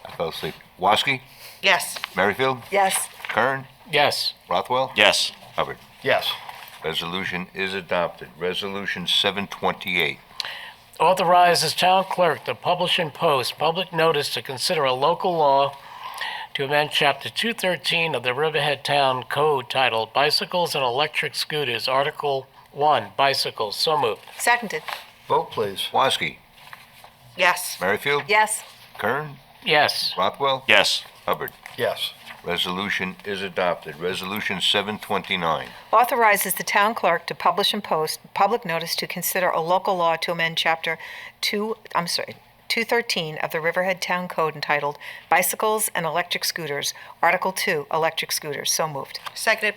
I fell asleep. Woski? Yes. Merrifield? Yes. Kern? Yes. Rothwell? Yes. Hubbard? Yes. Resolution is adopted. Resolution 728. Authorizes town clerk to publish and post public notice to consider a local law to amend Chapter 213 of the Riverhead Town Code titled Bicycles and Electric Scooters, Article 1, Bicycles. So moved. Seconded. Vote, please. Woski? Yes. Merrifield? Yes. Kern? Yes. Rothwell? Yes. Hubbard? Yes. Resolution is adopted. Resolution 729. Authorizes the town clerk to publish and post public notice to consider a local law to amend Chapter 213 of the Riverhead Town Code entitled Bicycles and Electric Scooters, Article 2, Electric Scooters. So moved. Seconded.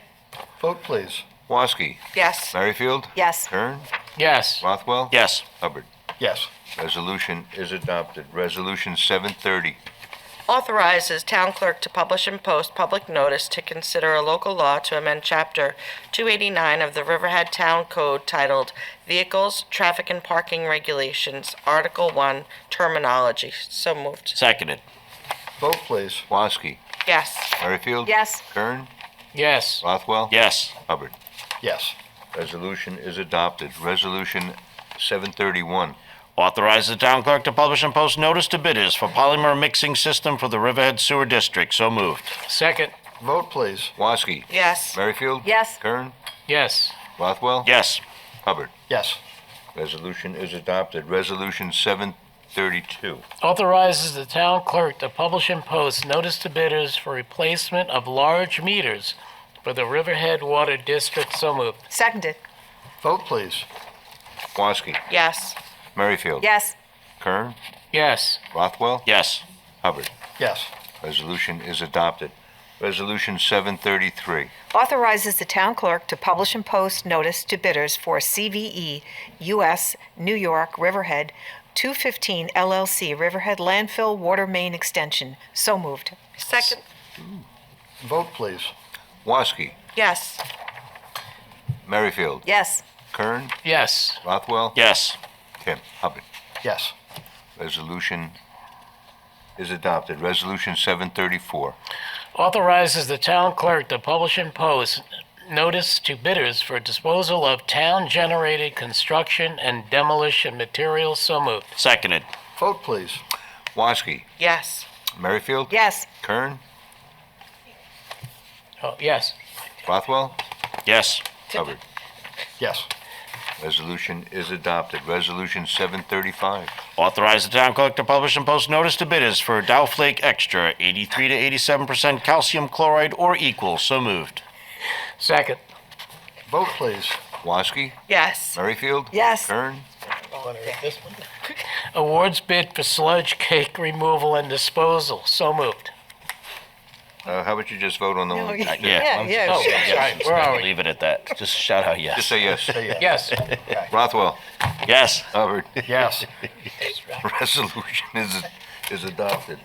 Vote, please. Woski? Yes. Merrifield? Yes. Kern? Yes. Rothwell? Yes. Hubbard? Yes. Resolution is adopted. Resolution 730. Authorizes town clerk to publish and post public notice to consider a local law to amend Chapter 289 of the Riverhead Town Code titled Vehicles, Traffic, and Parking Regulations, Article 1, Terminology. So moved. Seconded. Vote, please. Woski? Yes. Merrifield? Yes. Kern? Yes. Rothwell? Yes. Hubbard? Yes. Resolution is adopted. Resolution 731. Authorizes the town clerk to publish and post notice to bidders for polymer mixing system for the Riverhead Sewer District. So moved. Second. Vote, please. Woski? Yes. Merrifield? Yes. Kern? Yes. Rothwell? Yes. Hubbard? Yes. Resolution is adopted. Resolution 732. Authorizes the town clerk to publish and post notice to bidders for replacement of large meters for the Riverhead Water District. So moved. Seconded. Vote, please. Woski. Yes. Merrifield. Yes. Kern. Yes. Rothwell. Yes. Hubbard. Yes. Resolution is adopted. Resolution 733. Authorizes the town clerk to publish and post notice to bidders for CVE US New York Riverhead 215 LLC Riverhead Landfill Water Main Extension. So moved. Second. Vote, please. Woski. Yes. Merrifield. Yes. Kern. Yes. Rothwell. Yes. Tim. Hubbard. Yes. Resolution is adopted. Resolution 734. Authorizes the town clerk to publish and post notice to bidders for disposal of town-generated construction and demolition materials. So moved. Seconded. Vote, please. Woski. Yes. Merrifield. Yes. Kern. Oh, yes. Rothwell. Yes. Hubbard. Yes. Resolution is adopted. Resolution 735. Authorize the town clerk to publish and post notice to bidders for Dow Flake Extra, 83 to 87% calcium chloride or equal. So moved. Second. Vote, please. Woski. Yes. Merrifield. Yes. Kern. Awards bid for sludge cake removal and disposal. So moved. How about you just vote on the one? Yeah. Oh, sorry. Where are we? Leave it at that. Just shout out yes. Just say yes. Yes. Rothwell. Yes. Hubbard. Yes. Resolution is adopted.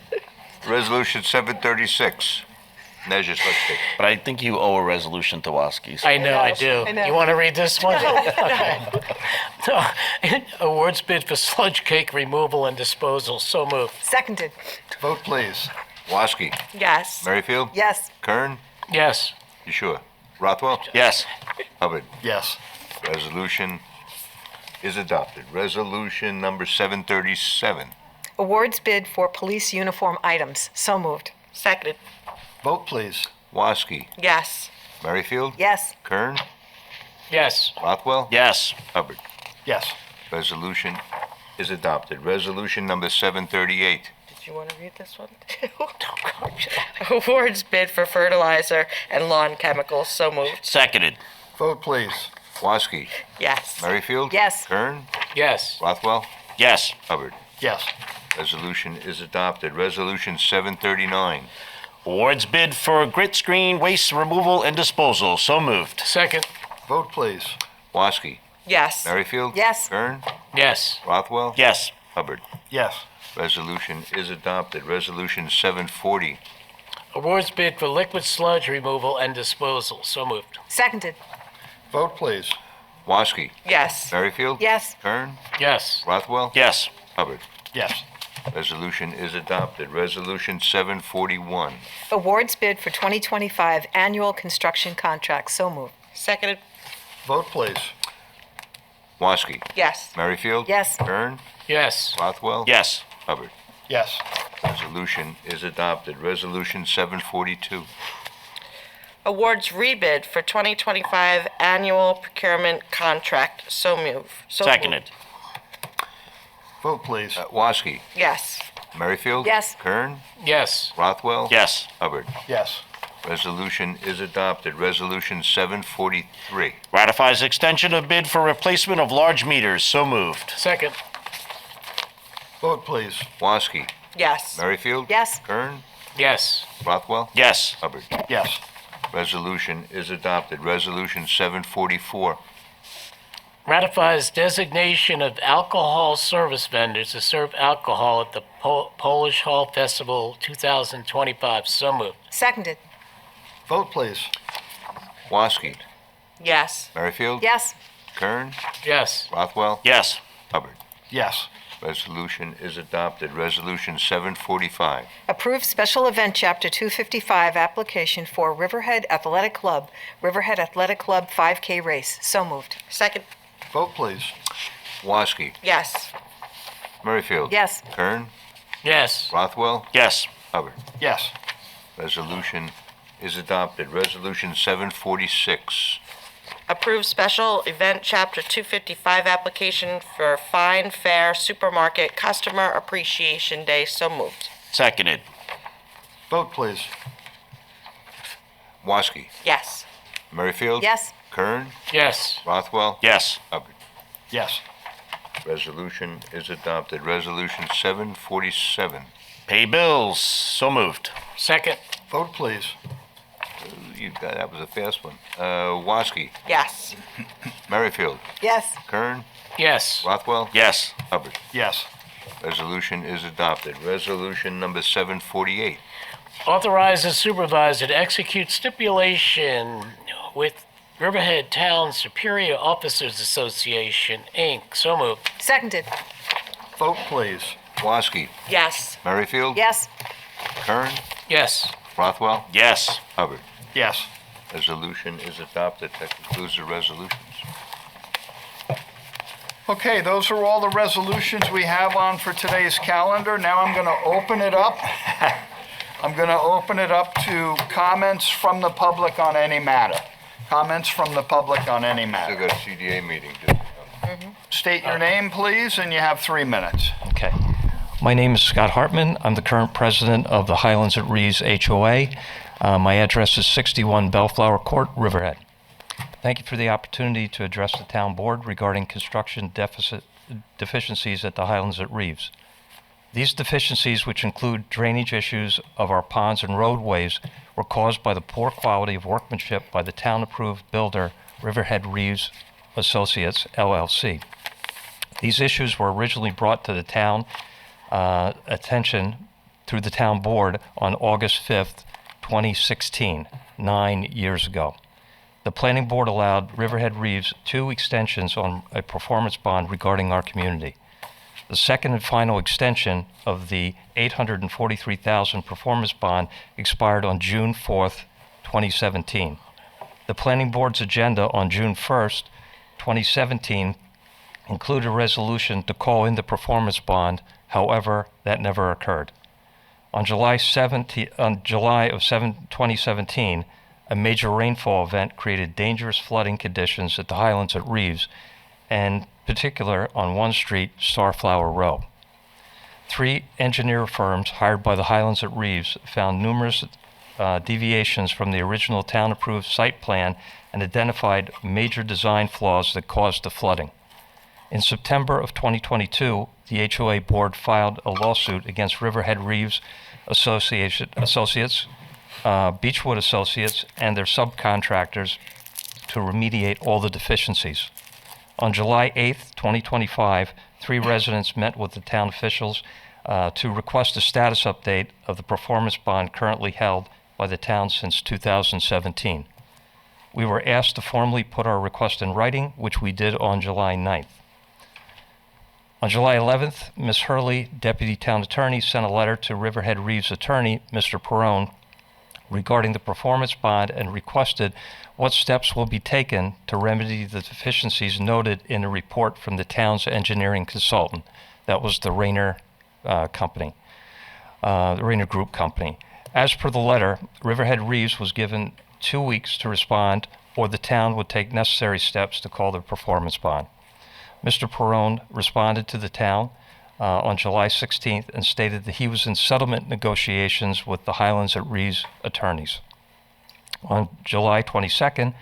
Resolution 736. Nezha, let's take. But I think you owe a resolution to Woski. I know, I do. I know. You want to read this one? Okay. Awards bid for sludge cake removal and disposal. So moved. Seconded. Vote, please. Woski. Yes. Merrifield. Yes. Kern. Yes. You sure? Rothwell. Yes. Hubbard. Yes. Resolution is adopted. Resolution number 737. Awards bid for police uniform items. So moved. Seconded. Vote, please. Woski. Yes. Merrifield. Yes. Kern. Yes. Rothwell. Yes. Hubbard. Yes. Resolution is adopted. Resolution number 738. Did you want to read this one too? Awards bid for fertilizer and lawn chemicals. So moved. Seconded. Vote, please. Woski. Yes. Merrifield. Yes. Kern. Yes. Rothwell. Yes. Hubbard. Yes. Resolution is adopted. Resolution 739. Awards bid for grit screen waste removal and disposal. So moved. Second. Vote, please. Woski. Yes. Merrifield. Yes. Kern. Yes. Rothwell. Yes. Hubbard. Yes. Resolution is adopted. Resolution 740. Awards bid for liquid sludge removal and disposal. So moved. Seconded. Vote, please. Woski. Yes. Merrifield. Yes. Kern. Yes. Rothwell. Yes. Hubbard. Yes. Resolution is adopted. Resolution 741. Awards bid for 2025 annual construction contract. So moved. Seconded. Vote, please. Woski. Yes. Merrifield. Yes. Kern. Yes. Rothwell. Yes. Hubbard. Yes. Resolution is adopted. Resolution 742. Awards rebid for 2025 annual procurement contract. So moved. Seconded. Vote, please. Woski. Yes. Merrifield. Yes. Kern. Yes. Rothwell. Yes. Hubbard. Yes. Resolution is adopted. Resolution 743. Ratifies extension of bid for replacement of large meters. So moved. Second. Vote, please. Woski. Yes. Merrifield. Yes. Kern. Yes. Rothwell. Yes. Hubbard. Yes. Resolution is adopted. Resolution 744. Ratifies designation of alcohol service vendors to serve alcohol at the Polish Hall Festival 2025. So moved. Seconded. Vote, please. Woski. Yes. Merrifield. Yes. Kern. Yes. Rothwell. Yes. Hubbard. Yes. Resolution is adopted. Resolution 745. Approve special event Chapter 255 application for Riverhead Athletic Club, Riverhead Athletic Club 5K race. So moved. Second. Vote, please. Woski. Yes. Merrifield. Yes. Kern. Yes. Rothwell. Yes. Hubbard. Yes. Resolution is adopted. Resolution 746. Approve special event Chapter 255 application for Fine Fair Supermarket Customer Appreciation Day. So moved. Seconded. Vote, please. Woski, Yes. Merrifield. Yes. Kern, Yes. Rothwell. Yes. Hubbard. Yes. Resolution is adopted. Resolution 747. Pay bills. So moved. Second. Vote, please. That was a fast one. Woski, Yes. Merrifield, Yes. Kern, Yes. Rothwell. Yes. Hubbard. Yes. Resolution is adopted. Resolution number 748. Authorize the supervisor to execute stipulation with Riverhead Town Superior Officers Association, Inc. So moved. Seconded. Vote, please. Woski, Yes. Merrifield. Yes. Kern, Yes. Rothwell. Yes. Hubbard. Yes. Resolution is adopted. That concludes the resolutions. Okay, those are all the resolutions we have on for today's calendar. Now I'm going to open it up. I'm going to open it up to comments from the public on any matter. Comments from the public on any Still matter. got a CDA meeting. State your name, please, and you have 3 minutes. Okay. My name is Scott Hartman. I'm the current president of the Highlands at Reeves HOA. My address is 61 Bellflower Court, Riverhead. Thank you for the opportunity to address the town board regarding construction deficiencies at the Highlands at Reeves. These deficiencies, which include drainage issues of our ponds and roadways, were caused by the poor quality of workmanship by the town-approved builder, Riverhead Reeves Associates, LLC. These issues were originally brought to the town attention through the town board on August 5th, 2016, 9 years ago. The planning board allowed Riverhead Reeves 2 extensions on a performance bond regarding our community. The second and final extension of the $843,000 performance bond expired on June 4th, 2017. The planning board's agenda on June 1st, 2017 included a resolution to call in the performance bond. However, that never occurred. On July 2017, a major rainfall event created dangerous flooding conditions at the Highlands at Reeves, and in particular on 1 street, Starflower Row. 3 engineer firms hired by the Highlands at Reeves found numerous deviations from the original town-approved site plan and identified major design flaws that caused the flooding. In September of 2022, the HOA board filed a lawsuit against Riverhead Reeves Associates, Beechwood Associates, and their subcontractors to remediate all the deficiencies. On July 8th, 2025, 3 residents met with the town officials to request a status update of the performance bond currently held by the town since 2017. We were asked to formally put our request in writing, which we did on July 9th. On July 11th, Ms. Hurley, Deputy Town Attorney, sent a letter to Riverhead Reeves Attorney, Mr. Perrone, regarding the performance bond and requested what steps will be taken to remedy the deficiencies noted in a report from the town's engineering consultant. That was the Rayner company, the Rayner Group company. As per the letter, Riverhead Reeves was given 2 weeks to respond, or the town would take necessary steps to call the performance bond. Mr. Perrone responded to the town on July 16th and stated that he was in settlement negotiations with the Highlands at Reeves attorneys. On July 22nd,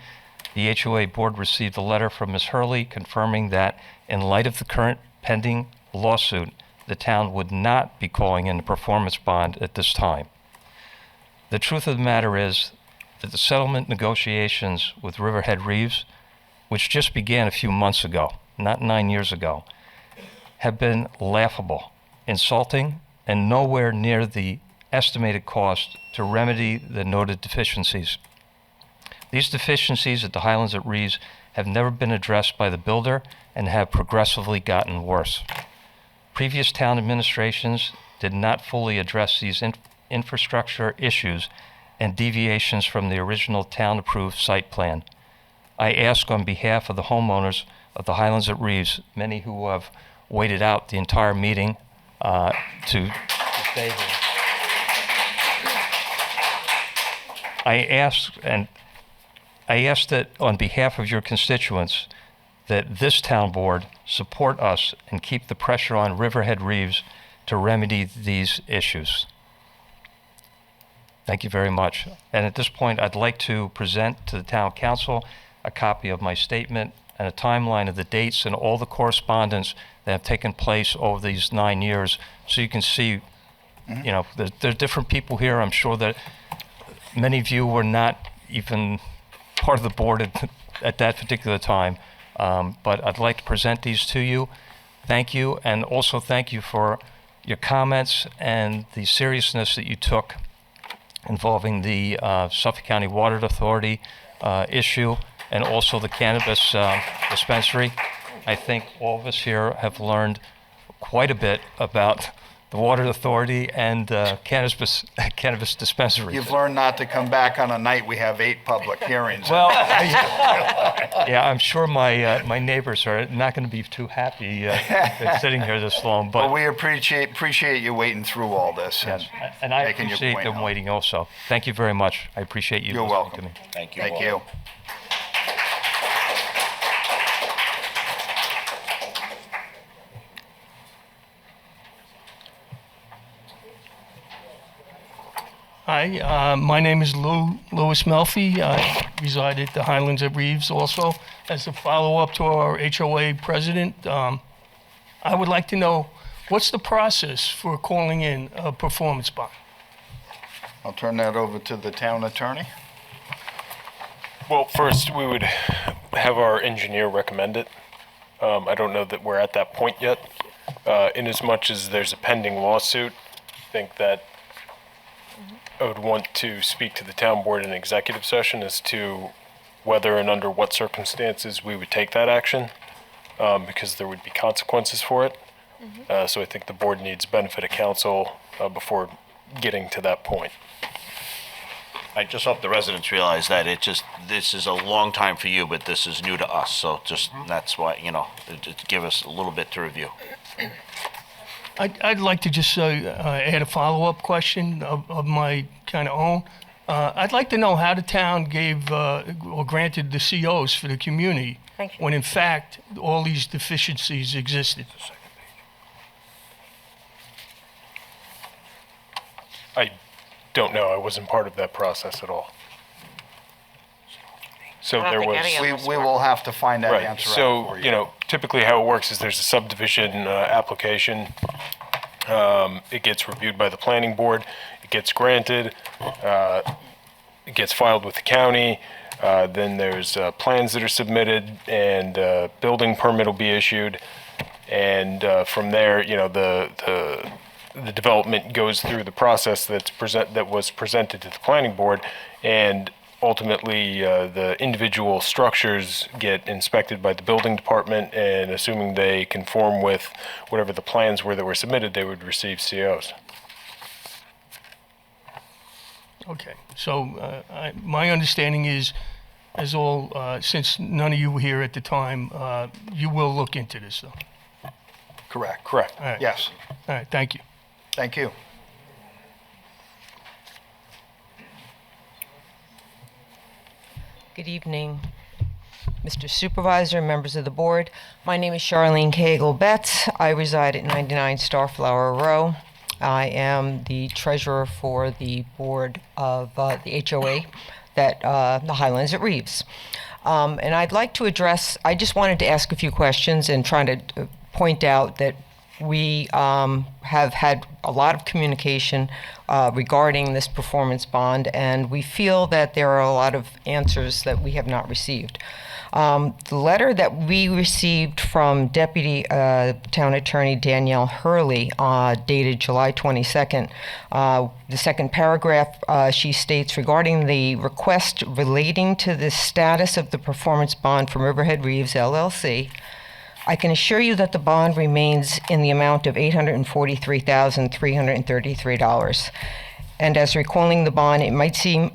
the HOA board received a letter from Ms. Hurley confirming that, in light of the current pending lawsuit, the town would not be calling in a performance bond at this time. The truth of the matter is that the settlement negotiations with Riverhead Reeves, which just began a few months ago, not 9 years ago, have been laughable, insulting, and nowhere near the estimated cost to remedy the noted deficiencies. These deficiencies at the Highlands at Reeves have never been addressed by the builder and have progressively gotten worse. Previous town administrations did not fully address these infrastructure issues and deviations from the original town-approved site plan. I ask on behalf of the homeowners of the Highlands at Reeves, many who have waited out the entire meeting to stay here. I ask that on behalf of your constituents that this town board support us and keep the pressure on Riverhead Reeves to remedy these issues. Thank you very much. And at this point, I'd like to present to the town council a copy of my statement and a timeline of the dates and all the correspondence that have taken place over these 9 years, so you can see, you know, there's different people here. I'm sure that many of you were not even part of the board at that particular time, but I'd like to present these to you. Thank you, and also thank you for your comments and the seriousness that you took involving the Suffolk County Water Authority issue, and also the cannabis dispensary. I think all of us here have learned quite a bit about the Water Authority and cannabis dispensaries. You've learned not to come back on a night we have 8 public hearings. Well, yeah, I'm sure my neighbors are not going to be too happy sitting here this long. But we appreciate you waiting through all this. Yes, and I making your appreciate point them known. waiting also. Thank you very much. I appreciate you. You're listening welcome. to me. Thank you. Thank you. Hi, my name is Louis Melfi. I reside at the Highlands at Reeves also. As a follow-up to our HOA president, I would like to know, what's the process for calling in a performance bond? I'll turn that over to the town attorney. Well, first, we would have our engineer recommend it. I don't know that we're at that point yet. Inasmuch as there's a pending lawsuit, I think that I would want to speak to the town board in executive session as to whether and under what circumstances we would take that action, because there would be consequences for it. So I think the board needs benefit of counsel before getting to that point. I just hope the residents realize that this is a long time for you, but this is new to us. So that's why, just give us a little bit to review. I'd like to just add a follow-up question of my kind of own. I'd like to know how the town gave or granted the COs for the community when in fact all these deficiencies existed. I don't know. I wasn't part of that process at all. So there was. We will have to find that Right. answer out So, for you. typically how it works is there's a subdivision application. It gets reviewed by the planning board. It gets granted. It gets filed with the county. Then there's plans that are submitted, and building permit will be issued. And from there, the development goes through the process that was presented to the planning board, and ultimately the individual structures get inspected by the building department, and assuming they conform with whatever the plans were that were submitted, they would receive COs. Okay, so my understanding is, since none of you were here at the time, you will look into this, though. Correct. All right. Yes. All right, thank you. Thank you. Good evening, Mr. Supervisor, members of the board. My name is Charlene Cagle-Betts. I reside at 99 Starflower Row. I am the treasurer for the board of the HOA that the Highlands at Reeves. And I'd like to I just wanted to ask a few questions and try to point out that we have had a lot of communication regarding this performance bond, and we feel that there are a lot of answers that we have not received. The letter that we received from Deputy Town Attorney Danielle Hurley, dated July 22nd, the second paragraph, she states, regarding the request relating to the status of the performance bond from Riverhead Reeves LLC, I can assure you that the bond remains in the amount of $843,333. And as recalling the bond, it might seem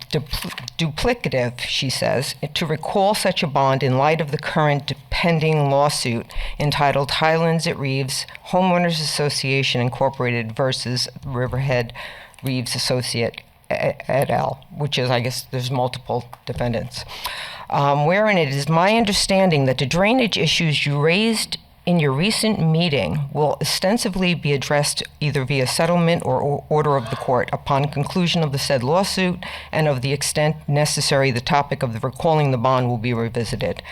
duplicative, she says, to recall such a bond in light of the current pending lawsuit entitled Highlands at Reeves Homeowners Association Incorporated versus Riverhead Reeves Associate et al., which is, I guess, there's multiple defendants. Wherein it is my understanding that the drainage issues you raised in your recent meeting will ostensibly be addressed either via settlement or order of the court. Upon conclusion of the said lawsuit and of the extent necessary, the topic of the recalling the bond will be revisited.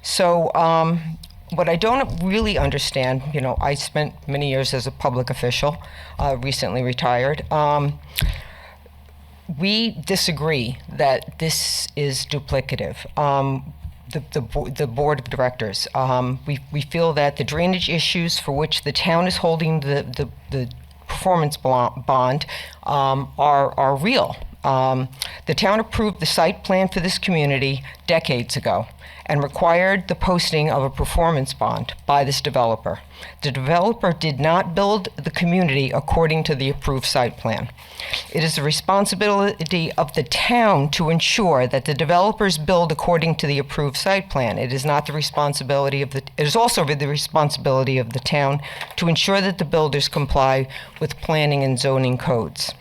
So what I don't really understand, I spent many years as a public official, recently retired. We disagree that this is duplicative. The board of directors, we feel that the drainage issues for which the town is holding the performance bond are real. The town approved the site plan for this community decades ago and required the posting of a performance bond by this developer. The developer did not build the community according to the approved site plan. It is the responsibility of the town to ensure that the developers build according to the approved site plan. It is not the responsibility it is also the responsibility of the town to ensure that the builders comply with planning and zoning codes.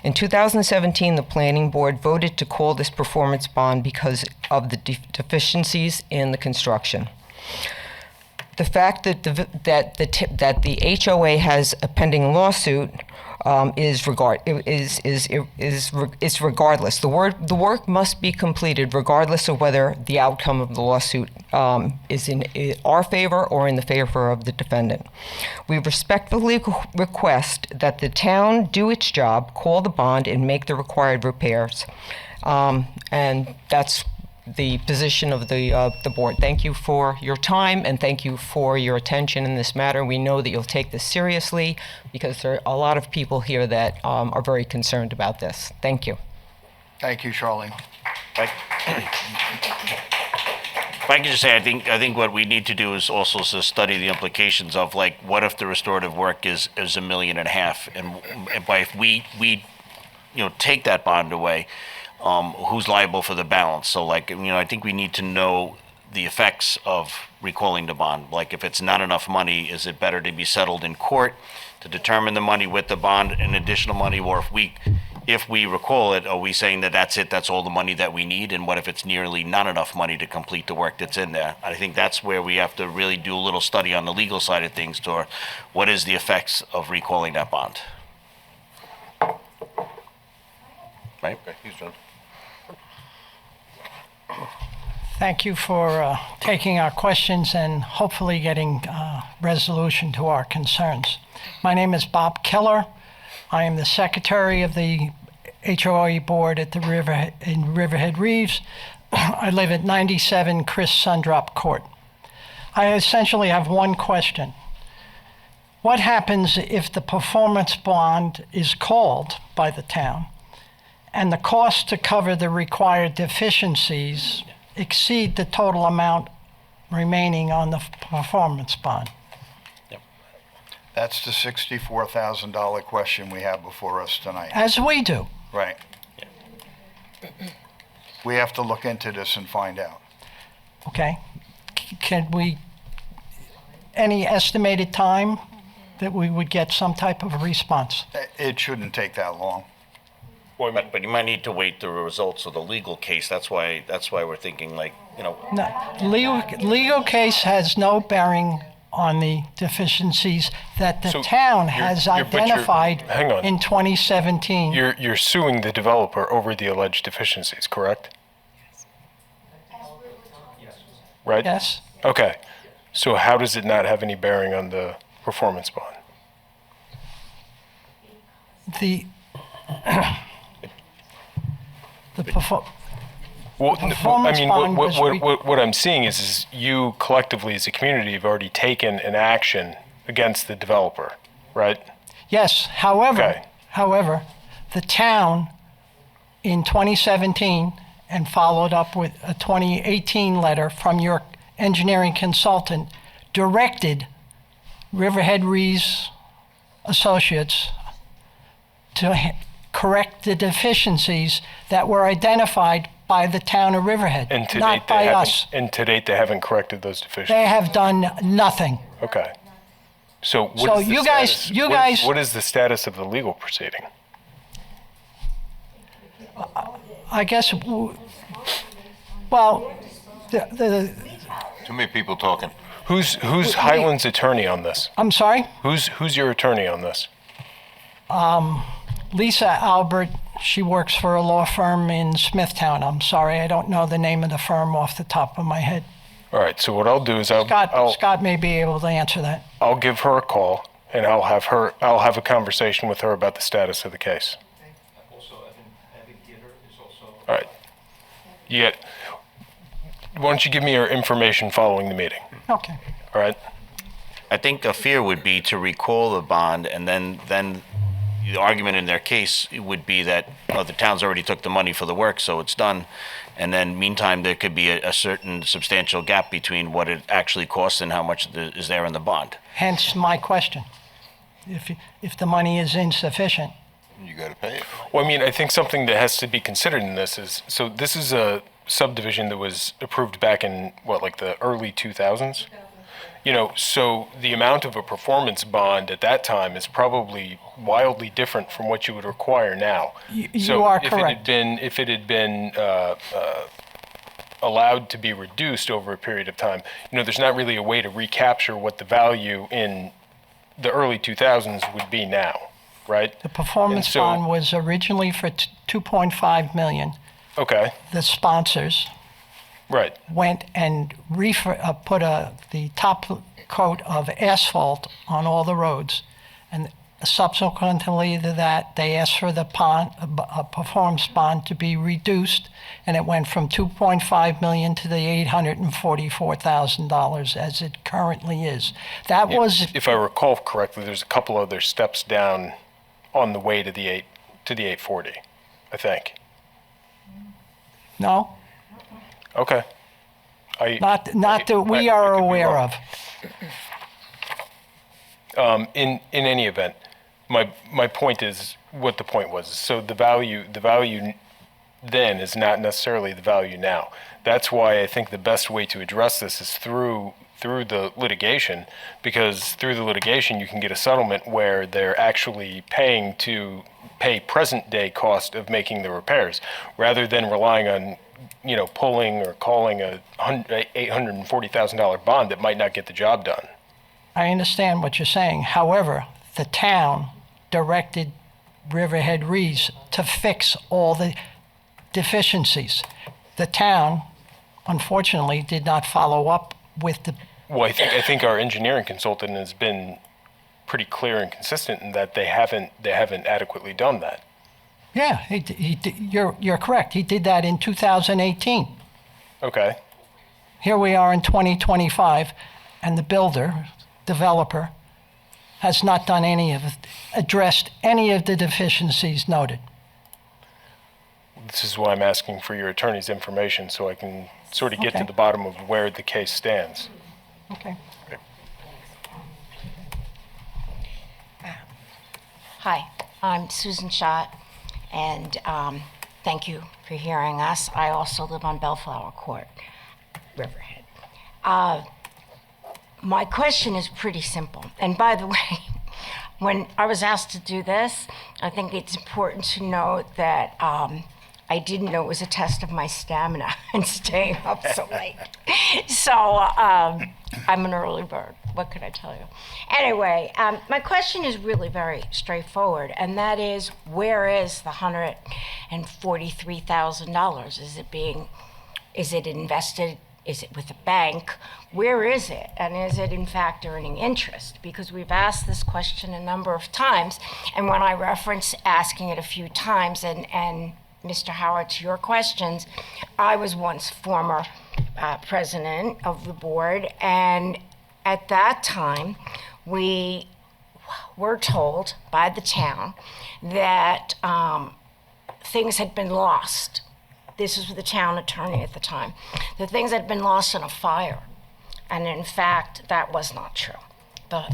In 2017, the planning board voted to call this performance bond because of the deficiencies in the construction. The fact that the HOA has a pending lawsuit is regardless. The work must be completed regardless of whether the outcome of the lawsuit is in our favor or in the favor of the defendant. We respectfully request that the town do its job, call the bond, and make the required repairs. And that's the position of the board. Thank you for your time and thank you for your attention in this matter. We know that you'll take this seriously because there are a lot of people here that are very concerned about this. Thank you. Thank you, Charlene. If I could just say, I think what we need to do is also to study the implications of, like, what if the restorative work is $1.5 million, and by if we take that bond away, who's liable for the balance? So, I think we need to know the effects of recalling the bond. Like, if it's not enough money, is it better to be settled in court to determine the money with the bond and additional money, or if we recall it, are we saying that that's it, that's all the money that we need? And what if it's nearly not enough money to complete the work that's in there? I think that's where we have to really do a little study on the legal side of things to what is the effects of recalling that bond. Right? Okay, he's done. Thank you for taking our questions and hopefully getting resolution to our concerns. My name is Bob Keller. I am the secretary of the HOA board at the Riverhead Reeves. I live at 97 Chris Sundrop Court. I essentially have one question. What happens if the performance bond is called by the town and the cost to cover the required deficiencies exceed the total amount remaining on the performance bond? That's the $64,000 question we have before us tonight. As we do. Right. We have to look into this and find out. Okay. Can we, any estimated time that we would get some type of a response? It shouldn't take that long. But you might need to wait the results of the legal case. That's why we're thinking, No, legal case has no bearing on the deficiencies that the town has identified in 2017. You're suing the developer over the alleged deficiencies, correct? Right? Yes. Okay. So how does it not have any bearing on the performance bond? What I'm seeing is you collectively as a community have already taken an action against the developer, right? Yes. However, the town in 2017 and followed up with a 2018 letter from your engineering consultant directed Riverhead Reeves Associates to correct the deficiencies that were identified by the town of Riverhead, not by us. And to date, they haven't corrected those deficiencies? They have done nothing. Okay. So what is the status of the legal proceeding? I guess, well, Too many people talking. Who's Highland's attorney on this? I'm sorry? Who's your attorney on this? Lisa Albert, she works for a law firm in Smithtown. I'm sorry, I don't know the name of the firm off the top of my head. All right, so what I'll do is Scott may be able to answer that. I'll give her a call, and I'll have a conversation with her about the status of the case. All right. Why don't you give me your information following the meeting? Okay. All right. I think a fear would be to recall the bond, and then the argument in their case would be that the town's already took the money for the work, so it's done. And then meantime, there could be a certain substantial gap between what it actually costs and how much is there in the bond. Hence my question. If the money is insufficient. You got to pay it. Well, I mean, I think something that has to be considered in this is, so this is a subdivision that was approved back in, like the early 2000s? So the amount of a performance bond at that time is probably wildly different from what you would require now. You are correct. If it had been allowed to be reduced over a period of time, there's not really a way to recapture what the value in the early 2000s would be now, right? The performance bond was originally for $2.5 million. Okay. The sponsors went and put the top coat of asphalt on all the roads, and subsequently to that, they asked for the performance bond to be reduced, and it went from $2.5 million to the $844,000 as it currently is. That was, if I recall correctly, there's a couple other steps down on the way to the 840, I think. No. Okay. Not that we are aware of. In any event, my point is what the point was. So the value then is not necessarily the value now. That's why I think the best way to address this is through the litigation, because through the litigation you can get a settlement where they're actually paying to pay present day cost of making the repairs, rather than relying on pulling or calling a $840,000 bond that might not get the job done. I understand what you're saying. However, the town directed Riverhead Reeves to fix all the deficiencies. The town, unfortunately, did not follow up with the... Well, I think our engineering consultant has been pretty clear and consistent in that they haven't adequately done that. Yeah, you're correct. He did that in 2018. Okay. Here we are in 2025, and the developer, has not done addressed any of the deficiencies noted. This is why I'm asking for your attorney's information, so I can sort of get to the bottom of where the case stands. Okay. Hi, I'm Susan Schott, and thank you for hearing us. I also live on Bellflower Court, Riverhead. My question is pretty simple. And by the way, when I was asked to do this, I think it's important to note that I didn't know it was a test of my stamina and staying up so late. So I'm an early bird. What could I tell you? Anyway, my question is really very straightforward, and that is, where is the $143,000? Is it invested? Is it with a bank? Where is it? And is it in fact earning interest? Because we've asked this question a number of times, and when I reference asking it a few times, and Mr. Howard, to your questions, I was once former president of the board, and at that time, we were told by the town that things had been lost. This was the town attorney at the time. The things had been lost in a fire. And in fact, that was not true. The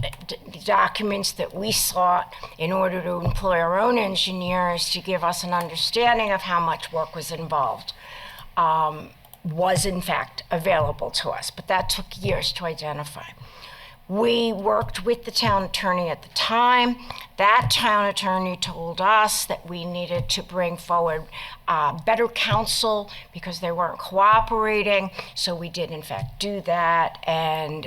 documents that we sought in order to employ our own engineers to give us an understanding of how much work was involved was in fact available to us, but that took years to identify. We worked with the town attorney at the time. That town attorney told us that we needed to bring forward better counsel because they weren't cooperating. So we did, in fact, do that. And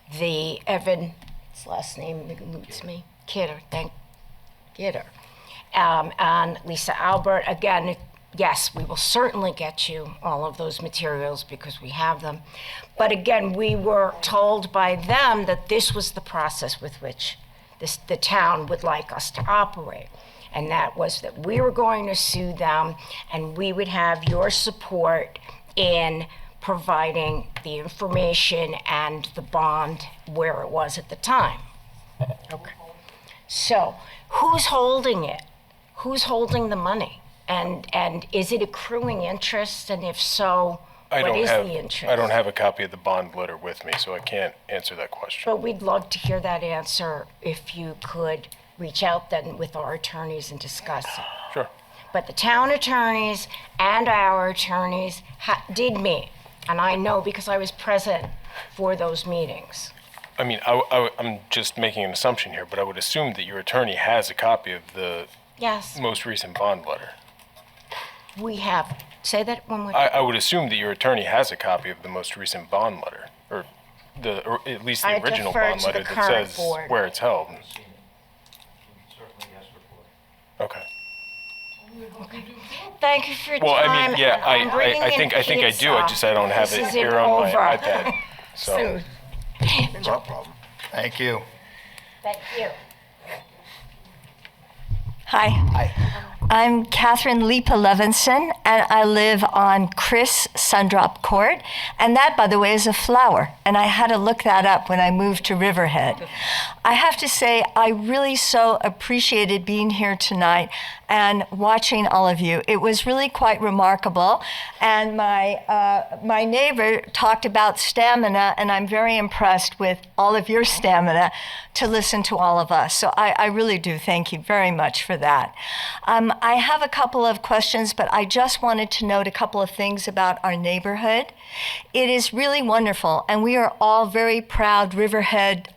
Evan, his last name eludes me, Kidder, and Lisa Albert, again, yes, we will certainly get you all of those materials because we have them. But again, we were told by them that this was the process with which the town would like us to operate. And that was that we were going to sue them and we would have your support in providing the information and the bond where it was at the time. Okay. So who's holding it? Who's holding the money? And is it accruing interest? And if so, what is the interest? I don't have a copy of the bond letter with me, so I can't answer that question. But we'd love to hear that answer if you could reach out then with our attorneys and discuss it. Sure. But the town attorneys and our attorneys did meet, and I know because I was present for those meetings. I mean, I'm just making an assumption here, but I would assume that your attorney has a copy of the most recent bond letter. We have. Say that one more time. I would assume that your attorney has a copy of the most recent bond letter, or at least the original bond letter that says where it's held. Okay. Thank you for your Well, time. I mean, yeah, I think I do. I don't have it here on my iPad. So. No problem. Thank you. Thank you. Hi. Hi. I'm Catherine Lipa Levinson, and I live on Chris Sundrop Court. And that, by the way, is a flower. And I had to look that up when I moved to Riverhead. I have to say, I really so appreciated being here tonight and watching all of you. It was really quite remarkable. And my neighbor talked about stamina, and I'm very impressed with all of your stamina to listen to all of us. So I really do thank you very much for that. I have a couple of questions, but I just wanted to note a couple of things about our neighborhood. It is really wonderful, and we are all very proud Riverhead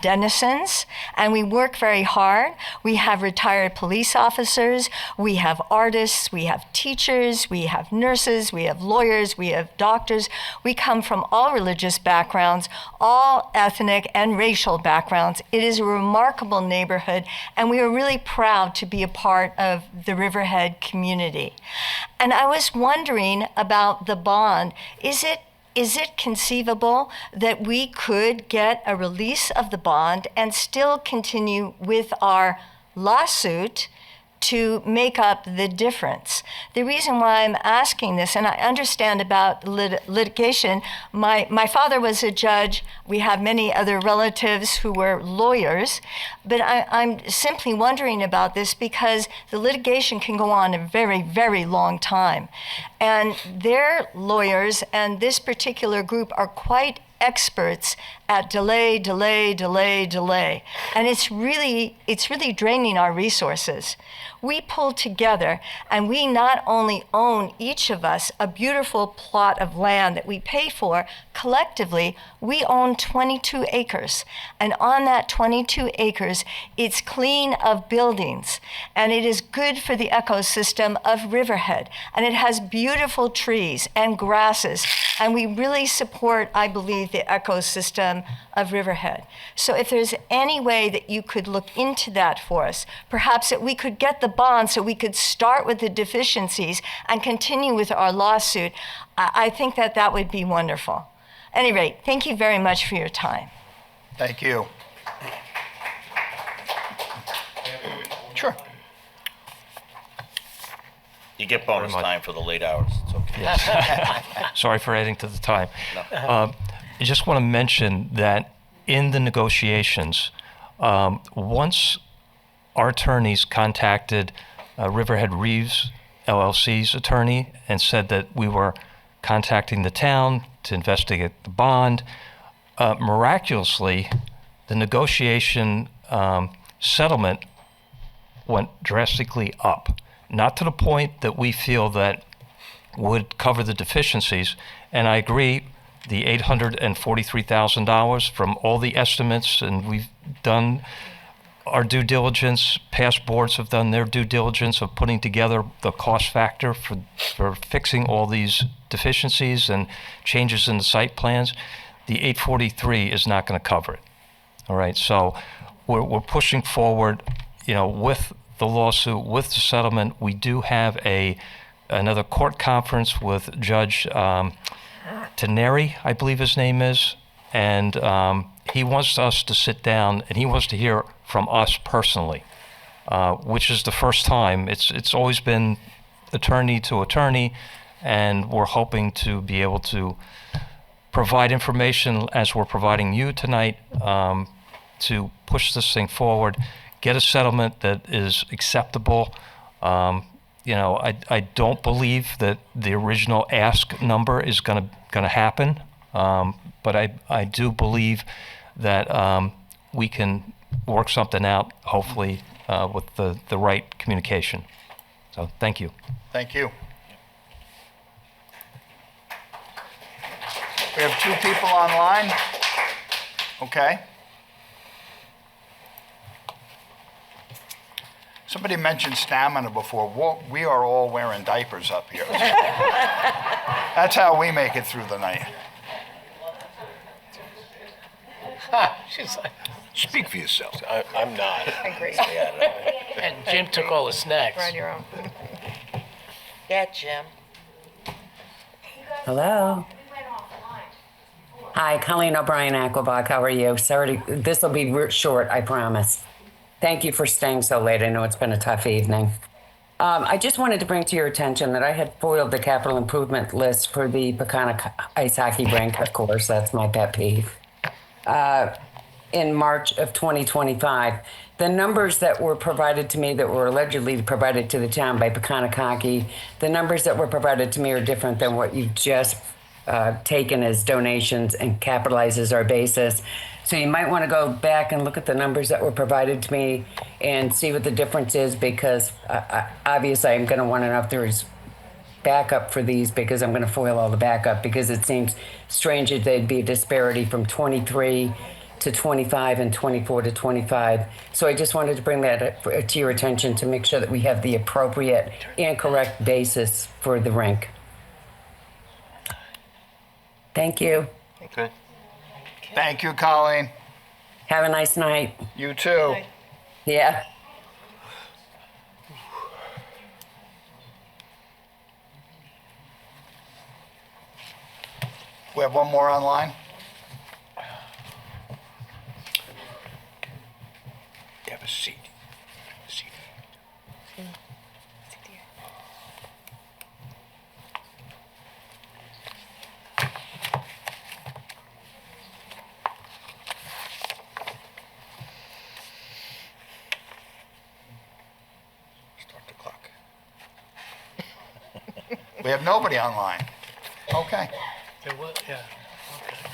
denizens, and we work very hard. We have retired police officers, we have artists, we have teachers, we have nurses, we have lawyers, we have doctors. We come from all religious backgrounds, all ethnic and racial backgrounds. It is a remarkable neighborhood, and we are really proud to be a part of the Riverhead community. And I was wondering about the bond. Is it conceivable that we could get a release of the bond and still continue with our lawsuit to make up the difference? The reason why I'm asking this, and I understand about litigation, my father was a judge. We have many other relatives who were lawyers, but I'm simply wondering about this because the litigation can go on a very, very long time. And their lawyers and this particular group are quite experts at delay. And it's really draining our resources. We pull together and we not only own, each of us, a beautiful plot of land that we pay for collectively. We own 22 acres. And on that 22 acres, it's clean of buildings. And it is good for the ecosystem of Riverhead. And it has beautiful trees and grasses. And we really support, I believe, the ecosystem of Riverhead. So if there's any way that you could look into that for us, perhaps that we could get the bond so we could start with the deficiencies and continue with our lawsuit, I think that would be wonderful. At any rate, thank you very much for your time. Thank you. Sure. You get bonus time for the late hours. It's okay. Sorry for adding to the time. No. I just want to mention that in the negotiations, once our attorneys contacted Riverhead Reeves LLC's attorney and said that we were contacting the town to investigate the bond, miraculously, the negotiation settlement went drastically up. Not to the point that we feel that would cover the deficiencies. And I agree the $843,000 from all the estimates, and we've done our due diligence. Past boards have done their due diligence of putting together the cost factor for fixing all these deficiencies and changes in the site plans. The 843 is not going to cover it. All right, so we're pushing forward, with the lawsuit, with the settlement. We do have another court conference with Judge Teneri, I believe his name is, and he wants us to sit down and he wants to hear from us personally, which is the first time. It's always been attorney to attorney, and we're hoping to be able to provide information as we're providing you tonight, to push this thing forward, get a settlement that is acceptable. I don't believe that the original ask number is going to happen, but I do believe that we can work something out, hopefully, with the right communication. So thank you. Thank you. We have 2 people online. Okay. Somebody mentioned stamina before. We are all wearing diapers up here. That's how we make it through the night. She's like, Speak for yourself. I'm not. I agree. and Jim took all the snacks. You're on your own. Yeah, Jim. Hello. Hi, Colleen O'Brien, Aquabog. How are you? Sorry, this will be short, I promise. Thank you for staying so late. I know it's been a tough evening. I just wanted to bring to your attention that I had foiled the capital improvement list for the Peconic Ice Hockey Rink. Of course, that's my pet peeve. In March of 2025. The numbers that were provided to me, that were allegedly provided to the town by Peconic Hockey, the numbers that were provided to me are different than what you've just taken as donations and capitalized as our basis. So you might want to go back and look at the numbers that were provided to me and see what the difference is, because obviously I'm going to want to know if there is backup for these, because I'm going to foil all the backup, because it seems strange that there'd be a disparity from 23 to 25 and 24 to 25. So I just wanted to bring that to your attention to make sure that we have the appropriate and correct basis for the rink. Thank you. Okay. Thank you, Colleen. Have a nice night. You too. Yeah. We have one more online. You have a seat. Start the clock. We have nobody online. Okay. Yeah.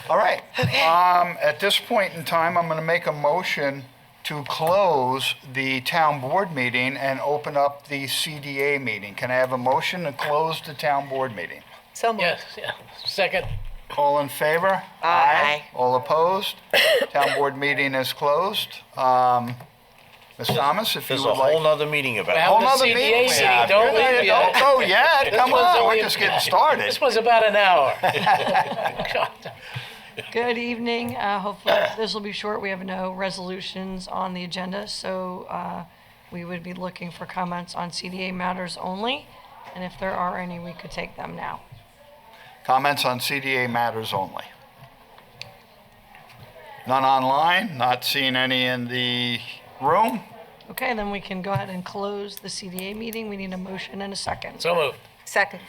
All right. At this point in time, I'm going to make a motion to close the town board meeting and open up the CDA meeting. Can I have a motion to close the town board meeting? So moved. Yes, yeah. Second. All in favor? Aye. All opposed? Town board meeting is closed. Ms. Thomas, if you There's would a like. whole nother meeting about it. Whole nother meeting? we have. Don't leave yet. Don't go yet. This Come one's on, only- we're just getting started. This was about an hour. Good evening. Hopefully this will be short. We have no resolutions on the agenda, so we would be looking for comments on CDA matters only. And if there are any, we could take them now. Comments on CDA matters only. None online, not seeing any in the room. Okay, then we can go ahead and close the CDA meeting. We need a motion and a second. So moved. Second.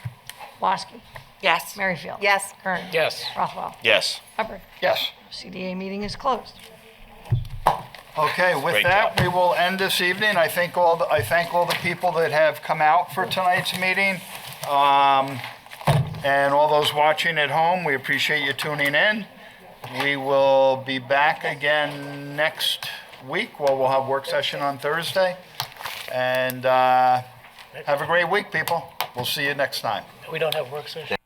Lasky. Yes. Merrifield. Yes. Kern. Yes. Rothwell. Yes. Hubbard. Yes. CDA meeting is closed. Okay, with Great that, we will end this evening. I thank all the people that have come out for tonight's meeting. And all those watching at home, we appreciate you tuning in. We will be back again next week. Well, we'll have work session on Thursday. And have a great week, people. We'll see you next time. We don't have work session.